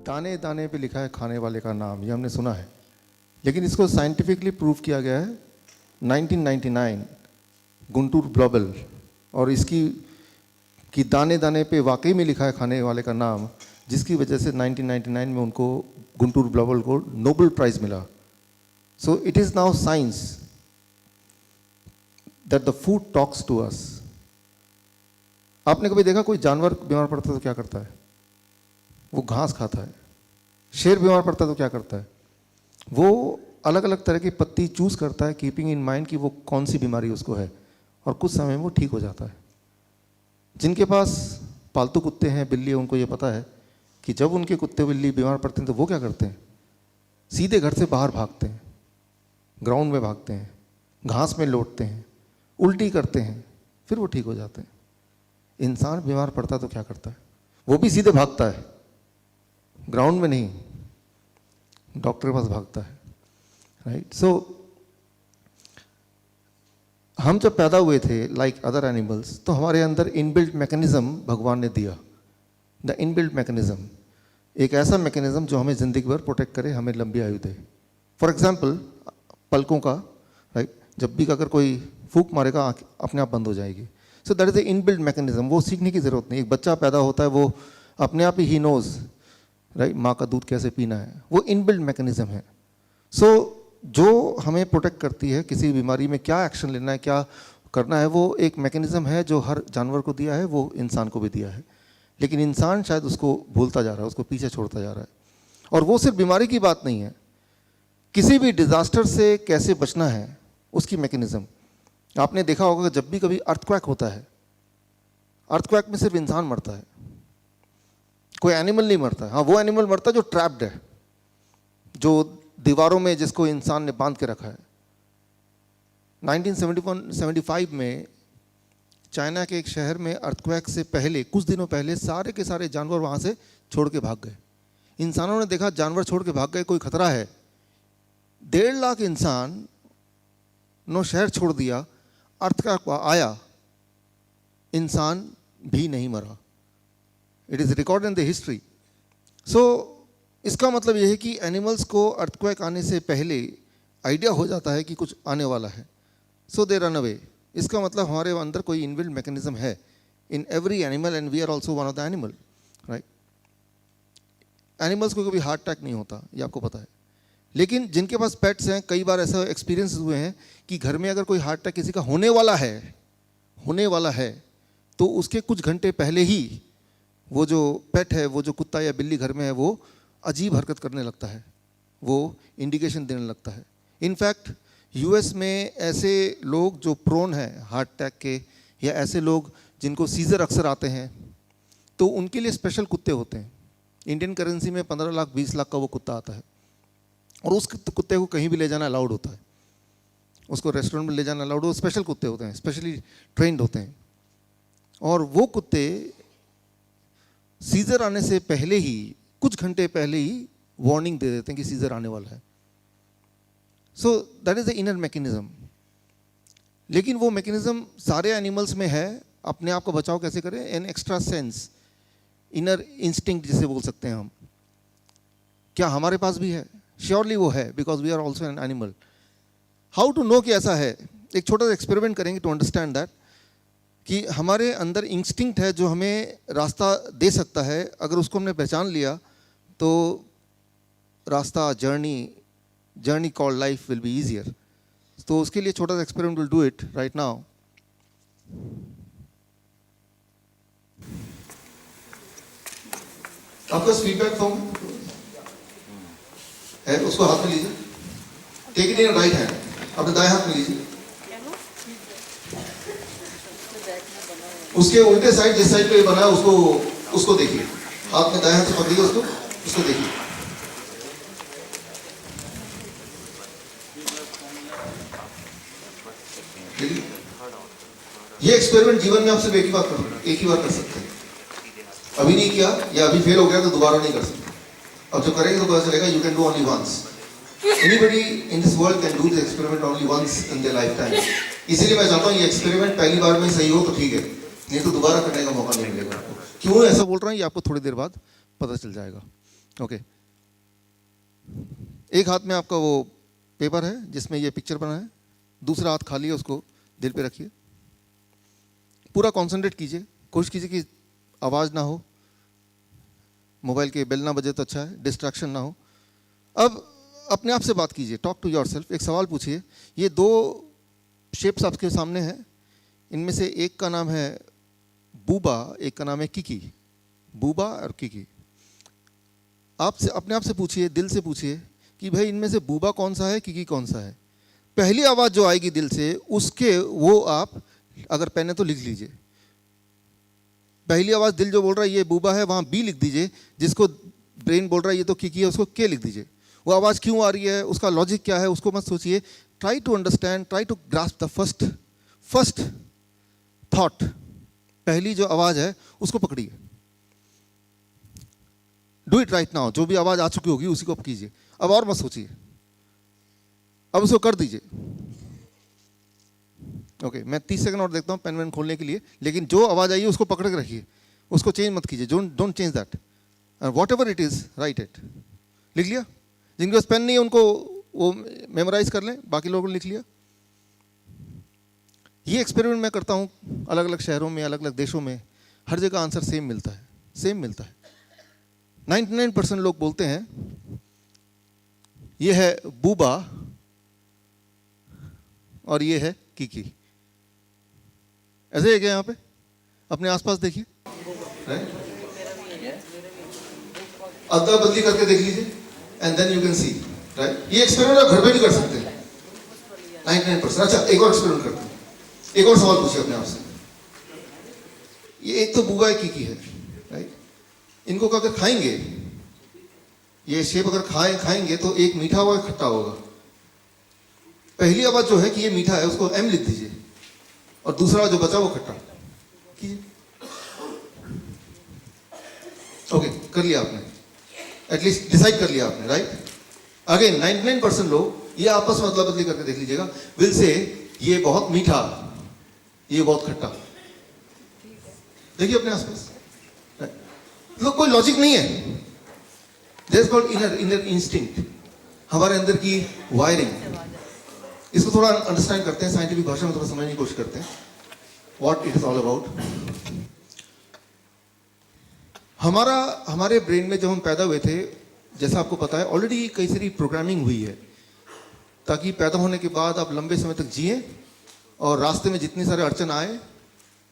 दाने दाने पे लिखा है खाने वाले का नाम, ये हमने सुना है, लेकिन इसको साइंटिफिकली प्रूव किया गया है 1999 गुंटूर ग्लोबल, और इसकी कि दाने दाने पे वाकई में लिखा है खाने वाले का नाम, जिसकी वजह से 1999 में उनको गुंटूर ग्लोबल को नोबेल प्राइज मिला। So it is now science that the food talks to us. आपने कभी देखा कोई जानवर बीमार पड़ता है तो क्या करता है? वो घास खाता है। शेर बीमार पड़ता है तो क्या करता है? वो अलग अलग तरह की पत्ती चूज करता है, कीपिंग इन माइंड कि वो कौन सी बीमारी उसको है, और कुछ समय में वो ठीक हो जाता है। जिनके पास पालतू कुत्ते हैं, बिल्ली है, उनको ये पता है कि जब उनके कुत्ते बिल्ली बीमार पड़ते हैं तो वो क्या करते हैं? सीधे घर से बाहर भागते हैं, ग्राउंड में भागते हैं, घास में लौटते हैं, उल्टी करते हैं, फिर वो ठीक हो जाते हैं। इंसान बीमार पड़ता है तो क्या करता है? वो भी सीधे भागता है, ग्राउंड में नहीं, डॉक्टर के पास भागता है, राइट। सो हम जब पैदा हुए थे लाइक अदर एनिमल्स, तो हमारे अंदर इनबिल्ट मैकेनिज्म भगवान ने दिया। द इनबिल्ट मैकेनिज्म, एक ऐसा मैकेनिज्म जो हमें ज़िंदगी भर प्रोटेक्ट करे, हमें लंबी आयु दे। फॉर एग्जांपल पलकों का, राइट, जब भी अगर कोई फूंक मारेगा आँख अपने आप बंद हो जाएगी। So that is the inbuilt mechanism. वो सीखने की ज़रूरत नहीं। एक बच्चा पैदा होता है, वो अपने आप ही नोज, राइट, माँ का दूध कैसे पीना है, वो इनबिल्ट मैकेनिज्म है। सो जो हमें प्रोटेक्ट करती है, किसी बीमारी में क्या एक्शन लेना है, क्या करना है, वो एक मैकेनिज्म है जो हर जानवर को दिया है, वो इंसान को भी दिया है। लेकिन इंसान शायद उसको भूलता जा रहा है, उसको पीछे छोड़ता जा रहा है। और वो सिर्फ बीमारी की बात नहीं है, किसी भी डिजास्टर से कैसे बचना है उसकी मैकेनिज्म। आपने देखा होगा कि जब भी कभी अर्थक्वेक होता है, अर्थक्वेक में सिर्फ इंसान मरता है, कोई एनिमल नहीं मरता है। हाँ, वो एनिमल मरता है जो ट्रैप्ड है, जो दीवारों में जिसको इंसान ने बांध के रखा है। 1975 में चाइना के एक शहर में अर्थक्वेक से पहले, कुछ दिनों पहले, सारे के सारे जानवर वहाँ से छोड़ के भाग गए। इंसानों ने देखा जानवर छोड़ के भाग गए, कोई खतरा है। 1.5 लाख इंसान नो शहर छोड़ दिया, अर्थक्वेक आया, इंसान भी नहीं मरा। It is record in the history. So इसका मतलब यह है कि एनिमल्स को अर्थक्वेक आने से पहले आइडिया हो जाता है कि कुछ आने वाला है, सो दे रन अवे। इसका मतलब हमारे अंदर कोई इनबिल्ट मैकेनिज्म है in every animal, and we are also one of the animal, right. Animals को कभी हार्ट अटैक नहीं होता, ये आपको पता है। लेकिन जिनके पास पेट्स हैं, कई बार ऐसा एक्सपीरियंस हुए हैं कि घर में अगर कोई हार्ट अटैक किसी का होने वाला है, तो उसके कुछ घंटे पहले ही वो जो पेट है, वो जो कुत्ता या बिल्ली घर में है, वो अजीब हरकत करने लगता है, वो इंडिकेशन देने लगता है। इनफैक्ट यूएस में ऐसे लोग जो प्रोन हैं हार्ट अटैक के, या ऐसे लोग जिनको सीजर अक्सर आते हैं, तो उनके लिए स्पेशल कुत्ते होते हैं। इंडियन करेंसी में 15 लाख 20 लाख का वो कुत्ता आता है, और उस कुत्ते को कहीं भी ले जाना अलाउड होता है, उसको रेस्टोरेंट में ले जाना अलाउड हो। स्पेशल कुत्ते होते हैं, स्पेशली ट्रेंड होते हैं, और वो कुत्ते सीजर आने से पहले ही, कुछ घंटे पहले ही वार्निंग दे देते हैं कि सीजर आने वाला है। सो that is the inner mechanism. लेकिन वो मैकेनिज्म सारे एनिमल्स में है। अपने आप का बचाव कैसे करें? An extra sense, inner instinct जिसे बोल सकते हैं हम, क्या हमारे पास भी है? श्योरली वो है, because we are also an animal. How to know कि ऐसा है? एक छोटा सा एक्सपेरिमेंट करेंगे टू अंडरस्टैंड दैट, कि हमारे अंदर इंस्टिंक्ट है जो हमें रास्ता दे सकता है। अगर उसको हमने पहचान लिया तो रास्ता, journey called life will be easier. तो उसके लिए छोटा सा experiment will do it right now. आपका फीडबैक फॉर्म है, उसको हाथ में लीजिए, take it in right hand, अपने दाएं हाथ में लीजिए। उसके उल्टे साइड, जिस साइड पे बना है उसको देखिए, हाथ में दाएं हाथ से पकड़िए उसको देखिए। ये एक्सपेरिमेंट जीवन में आप सिर्फ एक ही बार कर सकते हैं। अभी नहीं किया या अभी फेल हो गया तो दोबारा नहीं कर सकते। अब जो करेंगे तो पता चलेगा you can do only once. Anybody in this world can do this experiment only once in their lifetime. इसीलिए मैं चाहता हूँ ये एक्सपेरिमेंट पहली बार में सही हो तो ठीक है, नहीं तो दोबारा करने का मौका नहीं मिलेगा। क्यों ऐसा बोल रहा हूँ ये आपको थोड़ी देर बाद पता चल जाएगा। ओके, एक हाथ में आपका वो पेपर है जिसमें ये पिक्चर बना है, दूसरा हाथ खाली है, उसको दिल पे रखिए, पूरा कंसंट्रेट कीजिए, कोशिश कीजिए कि आवाज़ ना हो, मोबाइल के बेल ना बजे तो अच्छा है, डिस्ट्रैक्शन ना हो। अब अपने आप से बात कीजिए, टॉक टू योरसेल्फ, एक सवाल पूछिए। ये दो शेप्स आपके सामने हैं, इनमें से एक का नाम है बूबा, एक का नाम है किकी। बूबा और किकी। आपसे अपने आप से पूछिए, दिल से पूछिए कि भाई इनमें से बूबा कौन सा है, किकी कौन सा है। पहली आवाज़ जो आएगी दिल से, उसके वो आप अगर पेन है तो लिख लीजिए। पहली आवाज़ दिल जो बोल रहा है ये बूबा है, वहाँ बी लिख दीजिए, जिसको ब्रेन बोल रहा है ये तो किकी है, उसको के लिख दीजिए। वो आवाज़ क्यों आ रही है, उसका लॉजिक क्या है, उसको मत सोचिए। Try to understand, try to grasp the first thought. पहली जो आवाज़ है उसको पकड़िए। Do it right now. जो भी आवाज़ आ चुकी होगी उसी को अब कीजिए, अब और मत सोचिए, अब उसको कर दीजिए। ओके, मैं 30 सेकंड और देखता हूँ पेन वेन खोलने के लिए, लेकिन जो आवाज़ आई है उसको पकड़ के रखिए, उसको चेंज मत कीजिए। Don't change that, what ever it is right it. लिख लिया? जिनके पास पेन नहीं है उनको वो मेमोराइज कर लें, बाकी लोगों ने लिख लिया। ये एक्सपेरिमेंट मैं करता हूँ अलग अलग शहरों में, अलग अलग देशों में, हर जगह आंसर सेम मिलता है, सेम मिलता है। 99% लोग बोलते हैं ये है बूबा और ये है किकी। ऐसे है क्या? यहाँ पे अपने आसपास देखिए, अदला बदली करके देख लीजिए, and then you can see, right. ये एक्सपेरिमेंट आप घर पे भी कर सकते हैं 99%। अच्छा, एक और एक्सपेरिमेंट करते हैं, एक और सवाल पूछिए अपने आप से। ये एक तो बूबा है, किकी है, राइट। इनको अगर खाएंगे, ये शेप अगर खाएंगे तो एक मीठा होगा, खट्टा होगा। पहली आवाज जो है कि ये मीठा है, उसको एम लिख दीजिए, और दूसरा जो बचा वो खट्टा कीजिए। ओके, कर लिया आपने, एटलीस्ट डिसाइड कर लिया आपने, राइट। अगेन 99% लोग ये आपस में अदला बदली करके देख लीजिएगा, विल से ये बहुत मीठा, ये बहुत खट्टा। देखिए अपने आसपास, लोग कोई लॉजिक नहीं है। That's called inner instinct, हमारे अंदर की वायरिंग। इसको थोड़ा अंडरस्टैंड करते हैं, साइंटिफिक भाषा में थोड़ा समझने की कोशिश करते हैं, what it is all about. हमारे ब्रेन में जब हम पैदा हुए थे, जैसा आपको पता है ऑलरेडी कई सारी प्रोग्रामिंग हुई है, ताकि पैदा होने के बाद आप लंबे समय तक जिए, और रास्ते में जितने सारे अड़चन आए,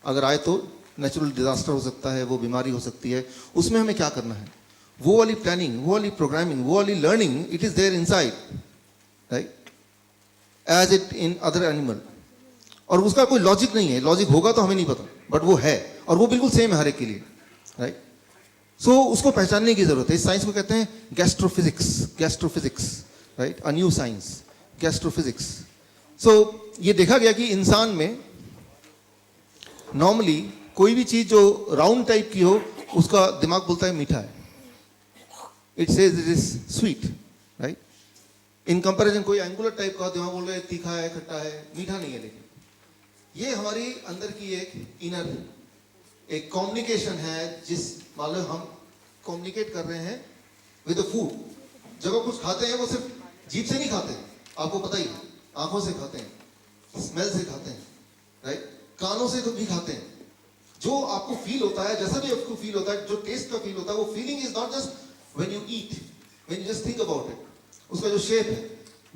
अगर आए तो नेचुरल डिजास्टर हो सकता है, वो बीमारी हो सकती है, उसमें हमें क्या करना है, वो वाली प्लानिंग, वो वाली प्रोग्रामिंग, वो वाली learning, it is there inside, right, as it in other animal. और उसका कोई लॉजिक नहीं है, लॉजिक होगा तो हमें नहीं पता, बट वो है, और वो बिल्कुल सेम है हर एक के लिए, राइट। सो उसको पहचानने की जरूरत है। इस साइंस को कहते हैं गैस्ट्रोफिजिक्स, राइट, अ न्यू साइंस, गैस्ट्रोफिजिक्स। सो ये देखा गया कि इंसान में नॉर्मली कोई भी चीज जो राउंड टाइप की हो, उसका दिमाग बोलता है मीठा है, it says it is sweet, right. In comparison कोई एंगुलर टाइप का दिमाग बोल रहा है तीखा है, खट्टा है, मीठा नहीं है। लेकिन ये हमारी अंदर की एक इनर एक कम्युनिकेशन है, जिस मान लो हम कम्युनिकेट कर रहे हैं विद द फूड। जब आप कुछ खाते हैं वो सिर्फ जीभ से नहीं खाते, आपको पता ही है, आंखों से खाते हैं, स्मेल से खाते हैं, राइट, कानों से तो भी खाते हैं। जो आपको फील होता है, जैसा भी आपको फील होता है, जो टेस्ट का फील होता है, वो feeling is not just when you eat, when you just think about it. उसका जो शेप है,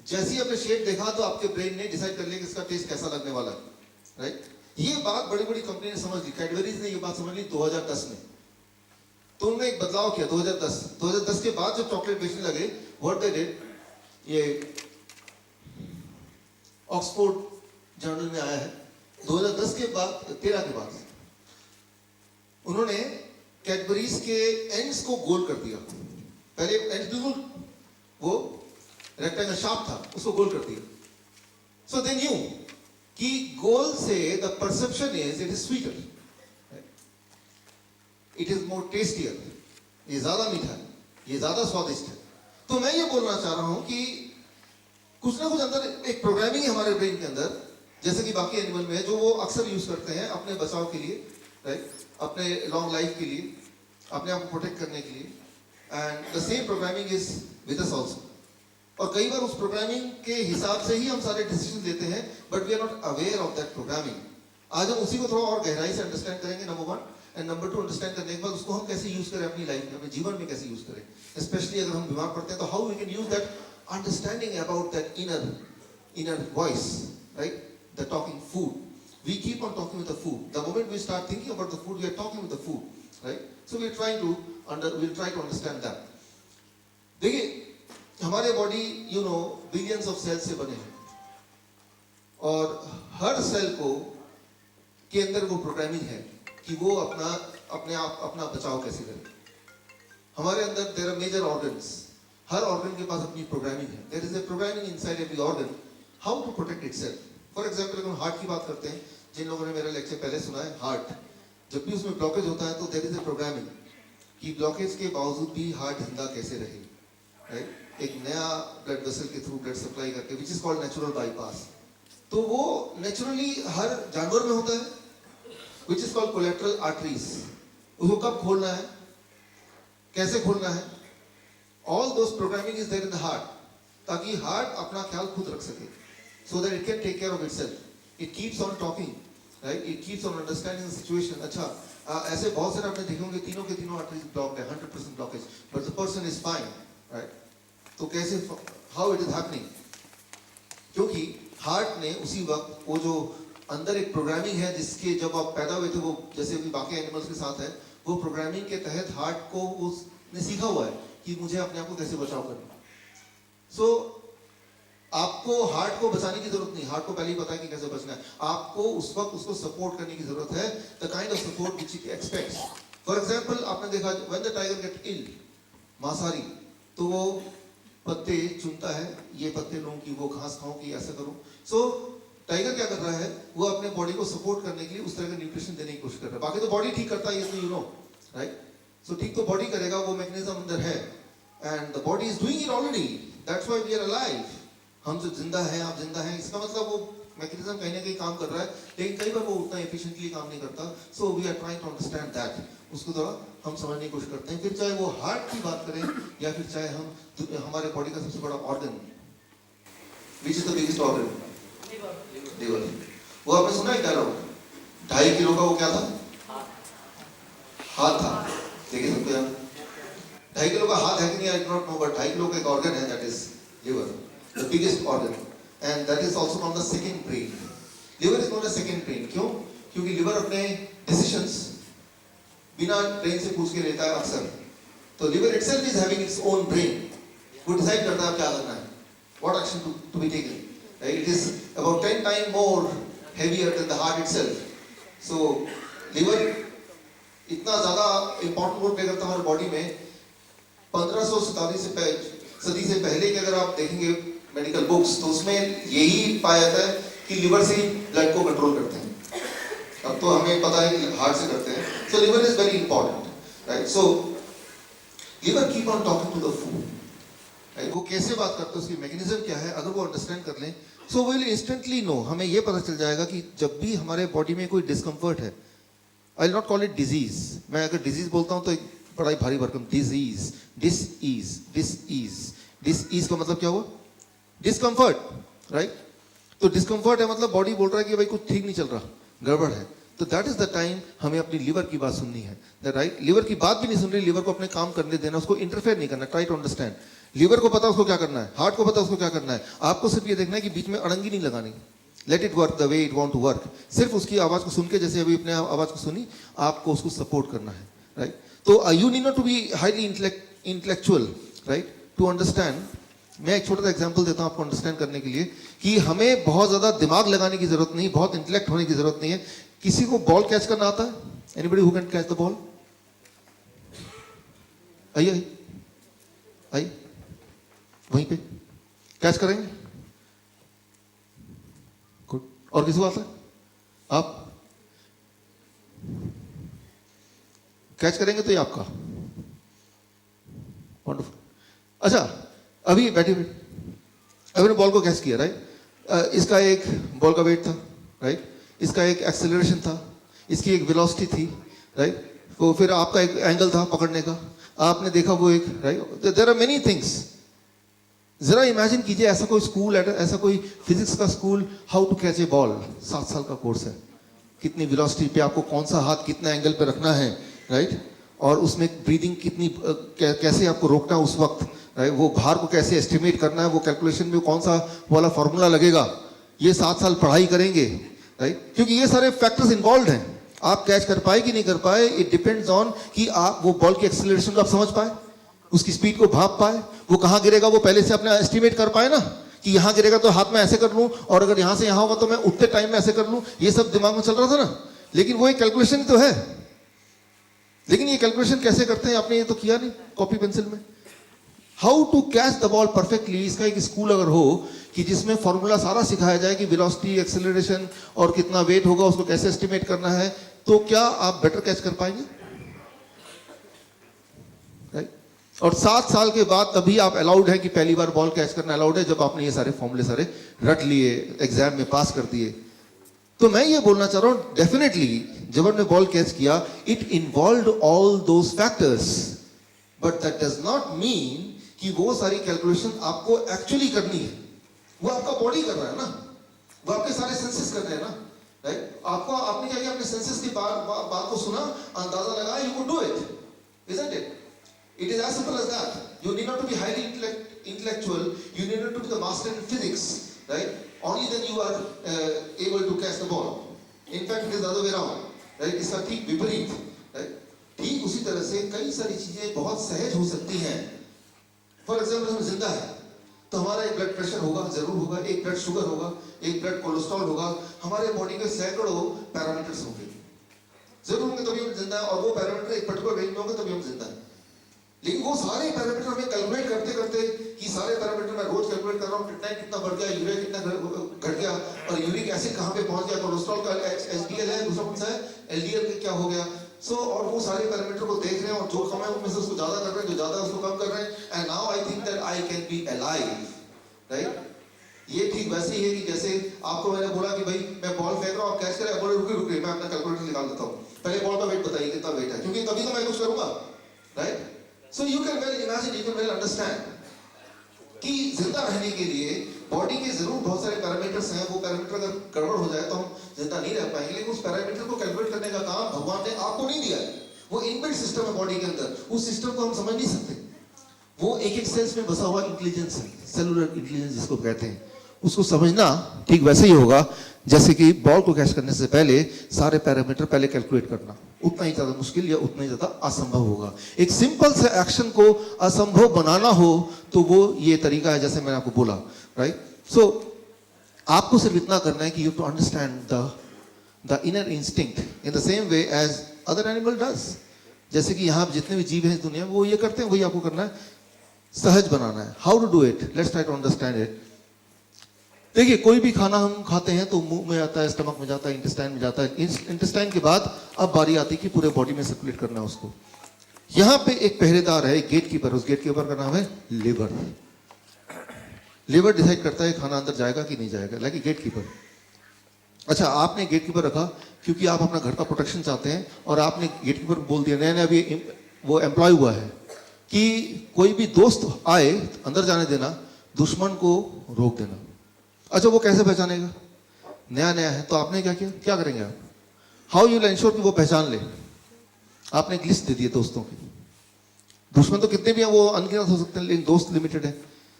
जैसे ही आपने शेप देखा तो आपके ब्रेन ने डिसाइड कर लिया कि इसका टेस्ट कैसा लगने वाला है, राइट। ये बात बड़ी बड़ी कंपनी ने समझ ली, कैडबरीज ने ये बात समझ ली 2010 में। तो उन्होंने एक बदलाव किया 2010 के बाद जब चॉकलेट बेचने लगे, व्हाट दे डिड, ये ऑक्सफोर्ड जर्नल में आया है 2010 के बाद, 13 के बाद उन्होंने कैडबरीज के एंड्स को गोल कर दिया। पहले एंड्स बिल्कुल वो रेक्टेंगल शार्प था, उसको गोल कर दिया। सो दे न्यू कि गोल से the perception is it is sweeter, it is more tastier, ये ज्यादा मीठा है, ये ज्यादा स्वादिष्ट है। तो मैं ये बोलना चाह रहा हूं कि कुछ ना कुछ अंदर एक प्रोग्रामिंग है हमारे ब्रेन के अंदर, जैसे कि बाकी एनिमल में है, जो वो अक्सर यूज करते हैं अपने बचाव के लिए, राइट, अपने लॉन्ग लाइफ के लिए, अपने आप को प्रोटेक्ट करने के लिए। And the same programming is with us also. और कई बार उस प्रोग्रामिंग के हिसाब से ही हम सारे डिसीजन लेते हैं, but we are not aware of that programming. आज हम उसी को थोड़ा और गहराई से अंडरस्टैंड करेंगे, number one. And number two, understand करने के बाद उसको हम कैसे यूज करें अपनी लाइफ में, अपने जीवन में कैसे यूज करें। स्पेशली अगर हम बीमार पड़ते हैं तो how we can use that understanding about that inner voice, right, the talking food. We keep on talking with the food. The moment we start thinking about the food, we are talking with the food, right? So we'll try to understand that. देखिए, हमारे body billions of cell से बने हैं, और हर cell को के अंदर वो प्रोग्रामिंग है कि वो अपना बचाव कैसे करे। हमारे अंदर देयर आर मेजर ऑर्गन्स, हर ऑर्गन के पास अपनी प्रोग्रामिंग है। There is a programming inside every organ how to protect itself. For example, अगर हम हार्ट की बात करते हैं, जिन लोगों ने मेरा लेक्चर पहले सुना है, हार्ट जब भी उसमें ब्लॉकेज होता है तो देयर इज ए प्रोग्रामिंग कि ब्लॉकेज के बावजूद भी हार्ट जिंदा कैसे रहे, राइट, एक नया ब्लड वेसल के थ्रू ब्लड सप्लाई करके, which is called natural bypass. तो वो नेचुरली हर जानवर में होता है, which is called collateral arteries. उसको कब खोलना है, कैसे खोलना है, all those programming is there in the heart, ताकि हार्ट अपना ख्याल खुद रख सके, so that it can take care of itself. It keeps on talking, right? It keeps on understanding the situation. अच्छा, ऐसे बहुत सारे आपने देखे होंगे तीनों के तीनों आर्टरीज ब्लॉक्ड है, 100% blockage, but the person is fine, right? तो कैसे, how it is happening? क्योंकि हार्ट ने उसी वक्त वो जो अंदर एक प्रोग्रामिंग है, जिसके जब आप पैदा हुए थे, वो जैसे भी बाकी एनिमल्स के साथ है, वो प्रोग्रामिंग के तहत हार्ट को उसने सीखा हुआ है कि मुझे अपने आप को कैसे बचाव करना। So आपको हार्ट को बचाने की जरूरत नहीं, हार्ट को पहले ही पता है कि कैसे बचना है। आपको उस वक्त उसको सपोर्ट करने की जरूरत है, the kind of support which it expects. For example, आपने देखा when the tiger get ill, मांसाहारी, तो वो पत्ते चुनता है, ये पत्ते लूं कि वो घास खाऊं कि ऐसा करूं। सो टाइगर क्या कर रहा है, वो अपने बॉडी को सपोर्ट करने के लिए उस तरह का न्यूट्रिशन देने की कोशिश कर रहा है। बाकी तो बॉडी ठीक करता है, ये तो यू नो, राइट। सो ठीक तो बॉडी करेगा, वो मैकेनिज्म अंदर है, and the body is doing it already, that's why we are alive. हम जो जिंदा हैं, आप जिंदा हैं, इसका मतलब वो मैकेनिज्म कहीं ना कहीं काम कर रहा है, लेकिन कई बार वो उतना एफिशिएंटली काम नहीं करता। So we are trying to understand that, उसको थोड़ा हम समझने की कोशिश करते हैं। फिर चाहे वो हार्ट की बात करें या फिर चाहे हम हमारे बॉडी का सबसे बड़ा organ, which is the biggest organ, liver. वो आपने सुना है क्या लोग, 2.5 किलो का वो क्या था, हाथ था। देखिए सबको यार 2.5 किलो का हाथ है कि नहीं, I don't know, but 2.5 kilo का एक ऑर्गन है, that is liver, the biggest organ, and that is also called the second brain. Liver is known as second brain. क्यों? क्योंकि liver अपने decisions बिना brain से पूछ के लेता है अक्सर। तो liver itself is having its own brain. वो decide करता है क्या करना है, what action to be taken. Right? It is about 10 times more heavier than the heart itself. So liver इतना ज़्यादा important role play करता है हमारे body में। 1500 सदी से पहले के अगर आप देखेंगे मेडिकल बुक्स, तो उसमें यही पाया जाता है कि लिवर से ही ब्लड को कंट्रोल करते हैं। अब तो हमें पता है कि हार्ट से करते हैं। So liver is very important, right. So liver keep on talking to the food, right. वो कैसे बात करते हैं, उसकी मैकेनिज्म क्या है, अगर वो अंडरस्टैंड कर लें, सो वो विल इंस्टेंटली नो। हमें ये पता चल जाएगा कि जब भी हमारे बॉडी में कोई डिस्कम्फर्ट है, आई will not call it disease, मैं अगर डिजीज बोलता हूँ तो एक बड़ा ही भारी भरकम, डिजीज, डिस का मतलब क्या हुआ, डिस्कम्फर्ट, राइट। तो डिस्कम्फर्ट है मतलब बॉडी बोल रहा है कि भाई कुछ ठीक नहीं चल रहा, गड़बड़ है। तो दैट इज द टाइम हमें अपनी लिवर की बात सुननी है, राइट। लिवर की बात भी नहीं सुन रही, लिवर को अपने काम करने देना, उसको इंटरफेयर नहीं करना, ट्राई टू अंडरस्टैंड। लिवर को पता उसको क्या करना है, हार्ट को पता उसको क्या करना है, आपको सिर्फ ये देखना है कि बीच में अड़ंगी नहीं लगानी, let it work the way it want to work. सिर्फ उसकी आवाज को सुन के, जैसे अभी अपने आवाज को सुनी, आपको उसको सपोर्ट करना है, राइट। तो you need not to be highly intellectual, right, to understand. मैं एक छोटा सा एग्जांपल देता हूं आपको अंडरस्टैंड करने के लिए कि हमें बहुत ज्यादा दिमाग लगाने की जरूरत नहीं, बहुत इंटेलेक्ट होने की जरूरत नहीं है। किसी को बॉल कैच करना आता है? Anybody who can catch the ball? आइए आइए, वहीं पे कैच करेंगे, गुड। और किसी को आता है? आप कैच करेंगे तो ये आपका, वंडरफुल। अच्छा, अभी बैठे अभी बॉल को कैच किया, राइट। इसका एक बॉल का वेट था, राइट, इसका एक एक्सेलरेशन था, इसकी एक वेलोसिटी थी, राइट। तो फिर आपका एक एंगल था पकड़ने का, आपने देखा वो एक, right, there are many things. जरा इमेजिन कीजिए ऐसा कोई स्कूल, ऐसा कोई फिजिक्स का school, how to catch a ball, 7 साल का कोर्स है, कितनी वेलोसिटी पे आपको कौन सा हाथ कितना एंगल पे रखना है, राइट, और उसमें ब्रीदिंग कितनी कैसे आपको रोकना है उस वक्त, राइट, वो भार को कैसे एस्टिमेट करना है, वो कैलकुलेशन में कौन सा वाला फॉर्मूला लगेगा, ये 7 साल पढ़ाई करेंगे, राइट, क्योंकि ये सारे फैक्टर्स इन्वॉल्व हैं। आप कैच कर पाए कि नहीं कर पाए, इट डिपेंड्स ऑन कि आप वो बॉल की एक्सेलरेशन को आप समझ पाए, उसकी स्पीड को भाप पाए, वो कहाँ गिरेगा वो पहले से अपने एस्टिमेट कर पाए ना, कि यहाँ गिरेगा तो हाथ में ऐसे कर लूँ, और अगर यहाँ से यहाँ होगा तो मैं उठते टाइम में ऐसे कर लूँ, ये सब दिमाग में चल रहा था ना। लेकिन वो एक कैलकुलेशन तो है, लेकिन ये कैलकुलेशन कैसे करते हैं आपने ये तो किया नहीं कॉपी पेंसिल में। How to catch the ball perfectly, इसका एक स्कूल अगर हो कि जिसमें फॉर्मूला सारा सिखाया जाए कि वेलोसिटी, एक्सेलरेशन और कितना वेट होगा उसको कैसे एस्टिमेट करना है, तो क्या आप बेटर कैच कर पाएंगे, राइट। और 7 साल के बाद तभी आप अलाउड है कि पहली बार बॉल कैच करना अलाउड है, जब आपने ये सारे फॉर्मूले सारे रट लिए, एग्जाम में पास कर दिए। तो मैं ये बोलना चाह रहा हूं, डेफिनेटली जब हमने बॉल कैच किया, it involved all those factors, but that does not mean कि वो सारी कैलकुलेशन आपको एक्चुअली करनी है। वो आपका बॉडी कर रहा है ना, वो आपके सारे सेंसेस कर रहे हैं ना, राइट। आपको आपने क्या किया, अपने सेंसेस की बात को सुना, अंदाजा लगाया, you could do it, isn't it? It is as simple as that. You need not to be highly intellectual. You need not to be the master in physics, right? Only then you are able to catch the ball. In fact, it is the other way around, right? इसका ठीक विपरीत, right? ठीक उसी तरह से कई सारी चीजें बहुत सहज हो सकती हैं। For example, हम जिंदा है, तो हमारा एक ब्लड प्रेशर होगा, जरूर होगा, एक ब्लड शुगर होगा, एक ब्लड कोलेस्ट्रॉल होगा, हमारे बॉडी के सैकड़ों पैरामीटर्स होंगे, जरूर होंगे, तभी हम जिंदा है। और वो पैरामीटर एक पर्टिकुलर रेंज में होंगे तभी हम जिंदा है। लेकिन वो सारे पैरामीटर हमें कैलकुलेट करते करते कि सारे पैरामीटर मैं रोज कैलकुलेट कर रहा हूँ, कितना बढ़ गया, यूरिया कितना घट गया, और यूरिक एसिड कहाँ पे पहुंच गया, कोलेस्ट्रॉल का एचडीएल है, दूसरा कौन सा है, एलडीएल क्या हो गया। सो और वो सारे पैरामीटर को देख रहे हैं, और जो कम है उनमें से उसको ज्यादा कर रहे हैं, जो ज्यादा है उसको कम कर रहे हैं, and now I think that I can be alive, right. ये ठीक वैसे ही है कि जैसे आपको मैंने बोला कि भाई मैं बॉल फेंक रहा हूँ, आप कैच करें, बोले रुकिए मैं अपना कैलकुलेटर निकाल देता हूँ, पहले बॉल का वेट बताइए कितना वेट है, क्योंकि तभी तो मैं कुछ करूंगा, right. So you can well imagine, you can well understand कि जिंदा रहने के लिए बॉडी के जरूर बहुत सारे पैरामीटर्स हैं, वो पैरामीटर अगर गड़बड़ हो जाए तो हम जिंदा नहीं रह पाएंगे। लेकिन उस पैरामीटर को कैलकुलेट करने का काम भगवान ने आपको नहीं दिया है, वो इनबिल्ट सिस्टम है बॉडी के अंदर, उस सिस्टम को हम समझ नहीं सकते। वो एक एक सेल्स में बसा हुआ इंटेलिजेंस है, सेलुलर इंटेलिजेंस जिसको कहते हैं, उसको समझना ठीक वैसे ही होगा जैसे कि बॉल को कैच करने से पहले सारे पैरामीटर पहले कैलकुलेट करना, उतना ही ज्यादा मुश्किल या उतना ही ज्यादा असंभव होगा। एक सिंपल से एक्शन को असंभव बनाना हो तो वो ये तरीका है जैसे मैंने आपको बोला, राइट। सो आपको सिर्फ इतना करना है कि you to understand the inner instinct in the same way as other animal does. जैसे कि यहाँ जितने भी जीव हैं इस दुनिया में वो ये करते हैं, वही आपको करना है, सहज बनाना है। How to do it, let's try to understand it. देखिए कोई भी खाना हम खाते हैं तो मुंह में आता है, स्टमक में जाता है, इंटेस्टाइन में जाता है, इंटेस्टाइन के बाद अब बारी आती है कि पूरे बॉडी में सर्कुलेट करना है उसको। यहाँ पे एक पहरेदार है, एक गेट कीपर, उस गेट कीपर का नाम है लिवर। लिवर डिसाइड करता है खाना अंदर जाएगा कि नहीं जाएगा, लाइक गेट कीपर। अच्छा, आपने गेट कीपर रखा क्योंकि आप अपना घर का प्रोटेक्शन चाहते हैं, और आपने गेट कीपर बोल दिया, नया नया अभी वो एम्प्लॉय हुआ है कि कोई भी दोस्त आए अंदर जाने देना, दुश्मन को रोक देना। अच्छा, वो कैसे पहचानेगा, नया नया है, तो आपने क्या किया, क्या करेंगे आप, हाउ यू विल एंश्योर कि वो पहचान ले। आपने एक लिस्ट दे दी है दोस्तों की, दुश्मन तो कितने भी हैं, वो अनगिनत हो सकते हैं, लेकिन दोस्त लिमिटेड है,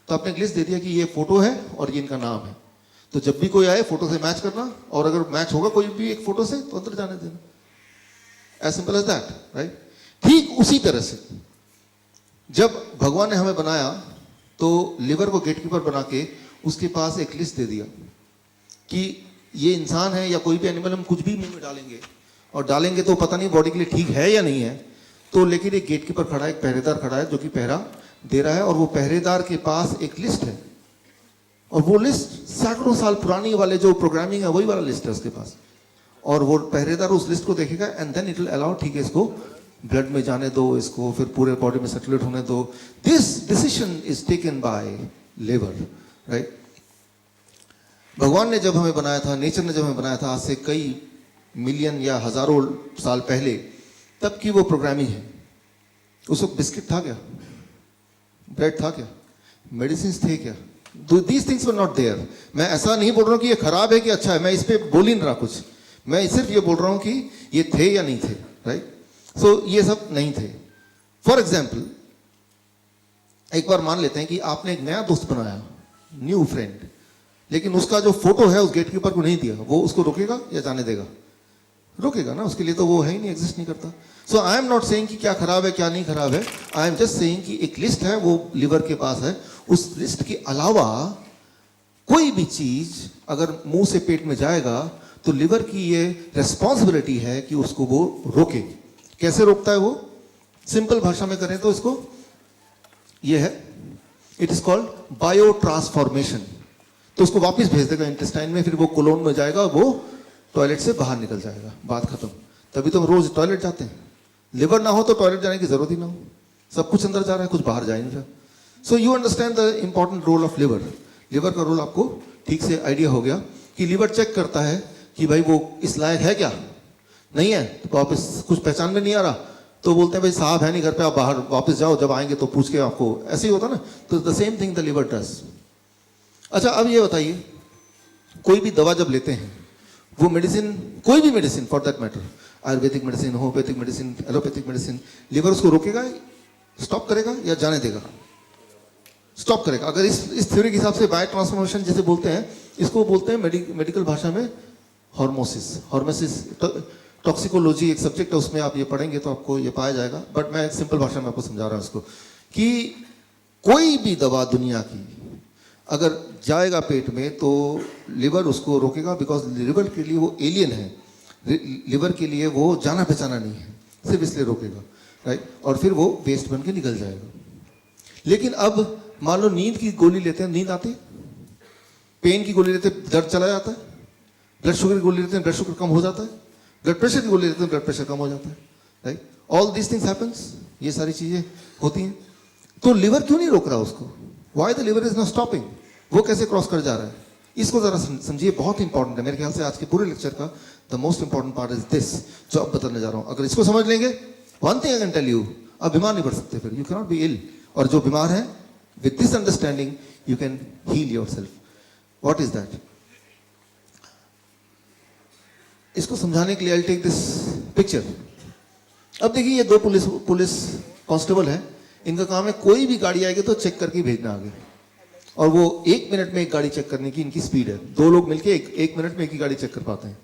तो आपने एक लिस्ट दे दिया कि ये फोटो है और ये इनका नाम है, तो जब भी कोई आए फोटो से मैच करना, और अगर मैच होगा कोई भी एक फोटो से तो अंदर जाने देना, as simple as that, right. ठीक उसी तरह से जब भगवान ने हमें बनाया तो लिवर को गेटकीपर बना के उसके पास एक लिस्ट दे दिया कि ये इंसान है या कोई भी एनिमल, हम कुछ भी मुंह में डालेंगे, और डालेंगे तो पता नहीं बॉडी के लिए ठीक है या नहीं है, तो लेकिन एक गेटकीपर खड़ा है, एक पहरेदार खड़ा है जो कि पहरा दे रहा है, और वो पहरेदार के पास एक लिस्ट है, और वो लिस्ट सैकड़ों साल पुरानी वाले जो प्रोग्रामिंग है वही वाला लिस्ट है उसके पास, और वो पहरेदार उस लिस्ट को देखेगा and then it will allow, ठीक है इसको ब्लड में जाने दो, इसको फिर पूरे बॉडी में सर्कुलेट होने दो। This decision is taken by liver, right. भगवान ने जब हमें बनाया था, नेचर ने जब हमें बनाया था आज से कई मिलियन या हजारों साल पहले, तब की वो प्रोग्रामिंग है। उस वक्त बिस्किट था क्या, ब्रेड था क्या, मेडिसिन थे क्या? These things were not there. मैं ऐसा नहीं बोल रहा हूँ कि ये खराब है कि अच्छा है, मैं इस पर बोल ही नहीं रहा कुछ, मैं सिर्फ ये बोल रहा हूँ कि ये थे या नहीं थे, राइट? सो ये सब नहीं थे। फॉर एग्जाम्पल, एक बार मान लेते हैं कि आपने एक नया दोस्त बनाया, न्यू फ्रेंड, लेकिन उसका जो फोटो है उस गेटकीपर को नहीं दिया, वो उसको रोकेगा या जाने देगा? रोकेगा ना, उसके लिए तो वो है ही नहीं, एग्जिस्ट नहीं करता। सो आई एम नॉट सेइंग कि क्या खराब है क्या नहीं खराब है, आई एम जस्ट सेइंग कि एक लिस्ट है, वो लिवर के पास है, उस लिस्ट के अलावा कोई भी चीज अगर मुंह से पेट में जाएगा तो लिवर की ये रिस्पॉन्सिबिलिटी है कि उसको वो रोके। कैसे रोकता है वो? सिंपल भाषा में करें तो इसको ये है, it is called bio transformation. तो उसको वापस भेज देगा इंटेस्टाइन में, फिर वो कोलोन में जाएगा, वो टॉयलेट से बाहर निकल जाएगा, बात खत्म। तभी तो हम रोज टॉयलेट जाते हैं। लिवर ना हो तो टॉयलेट जाने की जरूरत ही ना हो, सब कुछ अंदर जा रहा है, कुछ बाहर जा ही नहीं रहा। So you understand the important role of liver. Liver का रोल आपको ठीक से आइडिया हो गया कि लिवर चेक करता है कि भाई वो इस लायक है क्या, नहीं है तो वापस कुछ पहचान में नहीं आ रहा तो बोलते हैं भाई साहब है नहीं घर पे, आप बाहर वापस जाओ, जब आएंगे तो पूछ के आपको, ऐसे ही होता ना। तो the same thing the liver does. अच्छा अब ये बताइए, कोई भी दवा जब लेते हैं, वो मेडिसिन, कोई भी medicine for that matter, Ayurvedic medicine, homeopathic medicine, allopathic medicine, liver उसको रोकेगा, स्टॉप करेगा या जाने देगा? स्टॉप करेगा। अगर इस थ्योरी के हिसाब से बायो ट्रांसफॉर्मेशन जैसे बोलते हैं, इसको बोलते हैं मेडिकल भाषा में हॉर्मोसिस। हॉर्मोसिस टॉक्सिकोलॉजी एक सब्जेक्ट है, उसमें आप ये पढ़ेंगे तो आपको ये पाया जाएगा, बट मैं सिंपल भाषा में आपको समझा रहा हूँ इसको, कि कोई भी दवा दुनिया की अगर जाएगा पेट में तो लिवर उसको रोकेगा, बिकॉज लिवर के लिए वो एलियन है, लिवर के लिए वो जाना पहचाना नहीं है, सिर्फ इसलिए रोकेगा, राइट? और फिर वो वेस्ट बन के निकल जाएगा। लेकिन अब मान लो नींद की गोली लेते हैं, नींद आती, पेन की गोली लेते हैं, दर्द चला जाता है, ब्लड शुगर की गोली लेते हैं, ब्लड शुगर कम हो जाता है, ब्लड प्रेशर की गोली लेते हैं, ब्लड प्रेशर कम हो जाता है, right? All these things happens, ये सारी चीजें होती हैं। तो लिवर क्यों नहीं रोक रहा उसको? Why the liver is not stopping? वो कैसे क्रॉस कर जा रहा है? इसको जरा समझिए, बहुत इंपॉर्टेंट है। मेरे ख्याल से आज के पूरे लेक्चर का the most important part is this, जो अब बताने जा रहा हूं। अगर इसको समझ लेंगे, one thing I can tell you, आप बीमार नहीं पड़ सकते, फिर you can not be ill. और जो बीमार है, with this understanding you can heal yourself. What is that? इसको समझाने के लिए आई टेक दिस पिक्चर। अब देखिए, ये दो पुलिस कांस्टेबल है, इनका काम है कोई भी गाड़ी आएगी तो चेक करके भेजना आगे, और वो 1 मिनट में एक गाड़ी चेक करने की इनकी स्पीड है। दो लोग मिलके एक मिनट में एक ही गाड़ी चेक कर पाते हैं।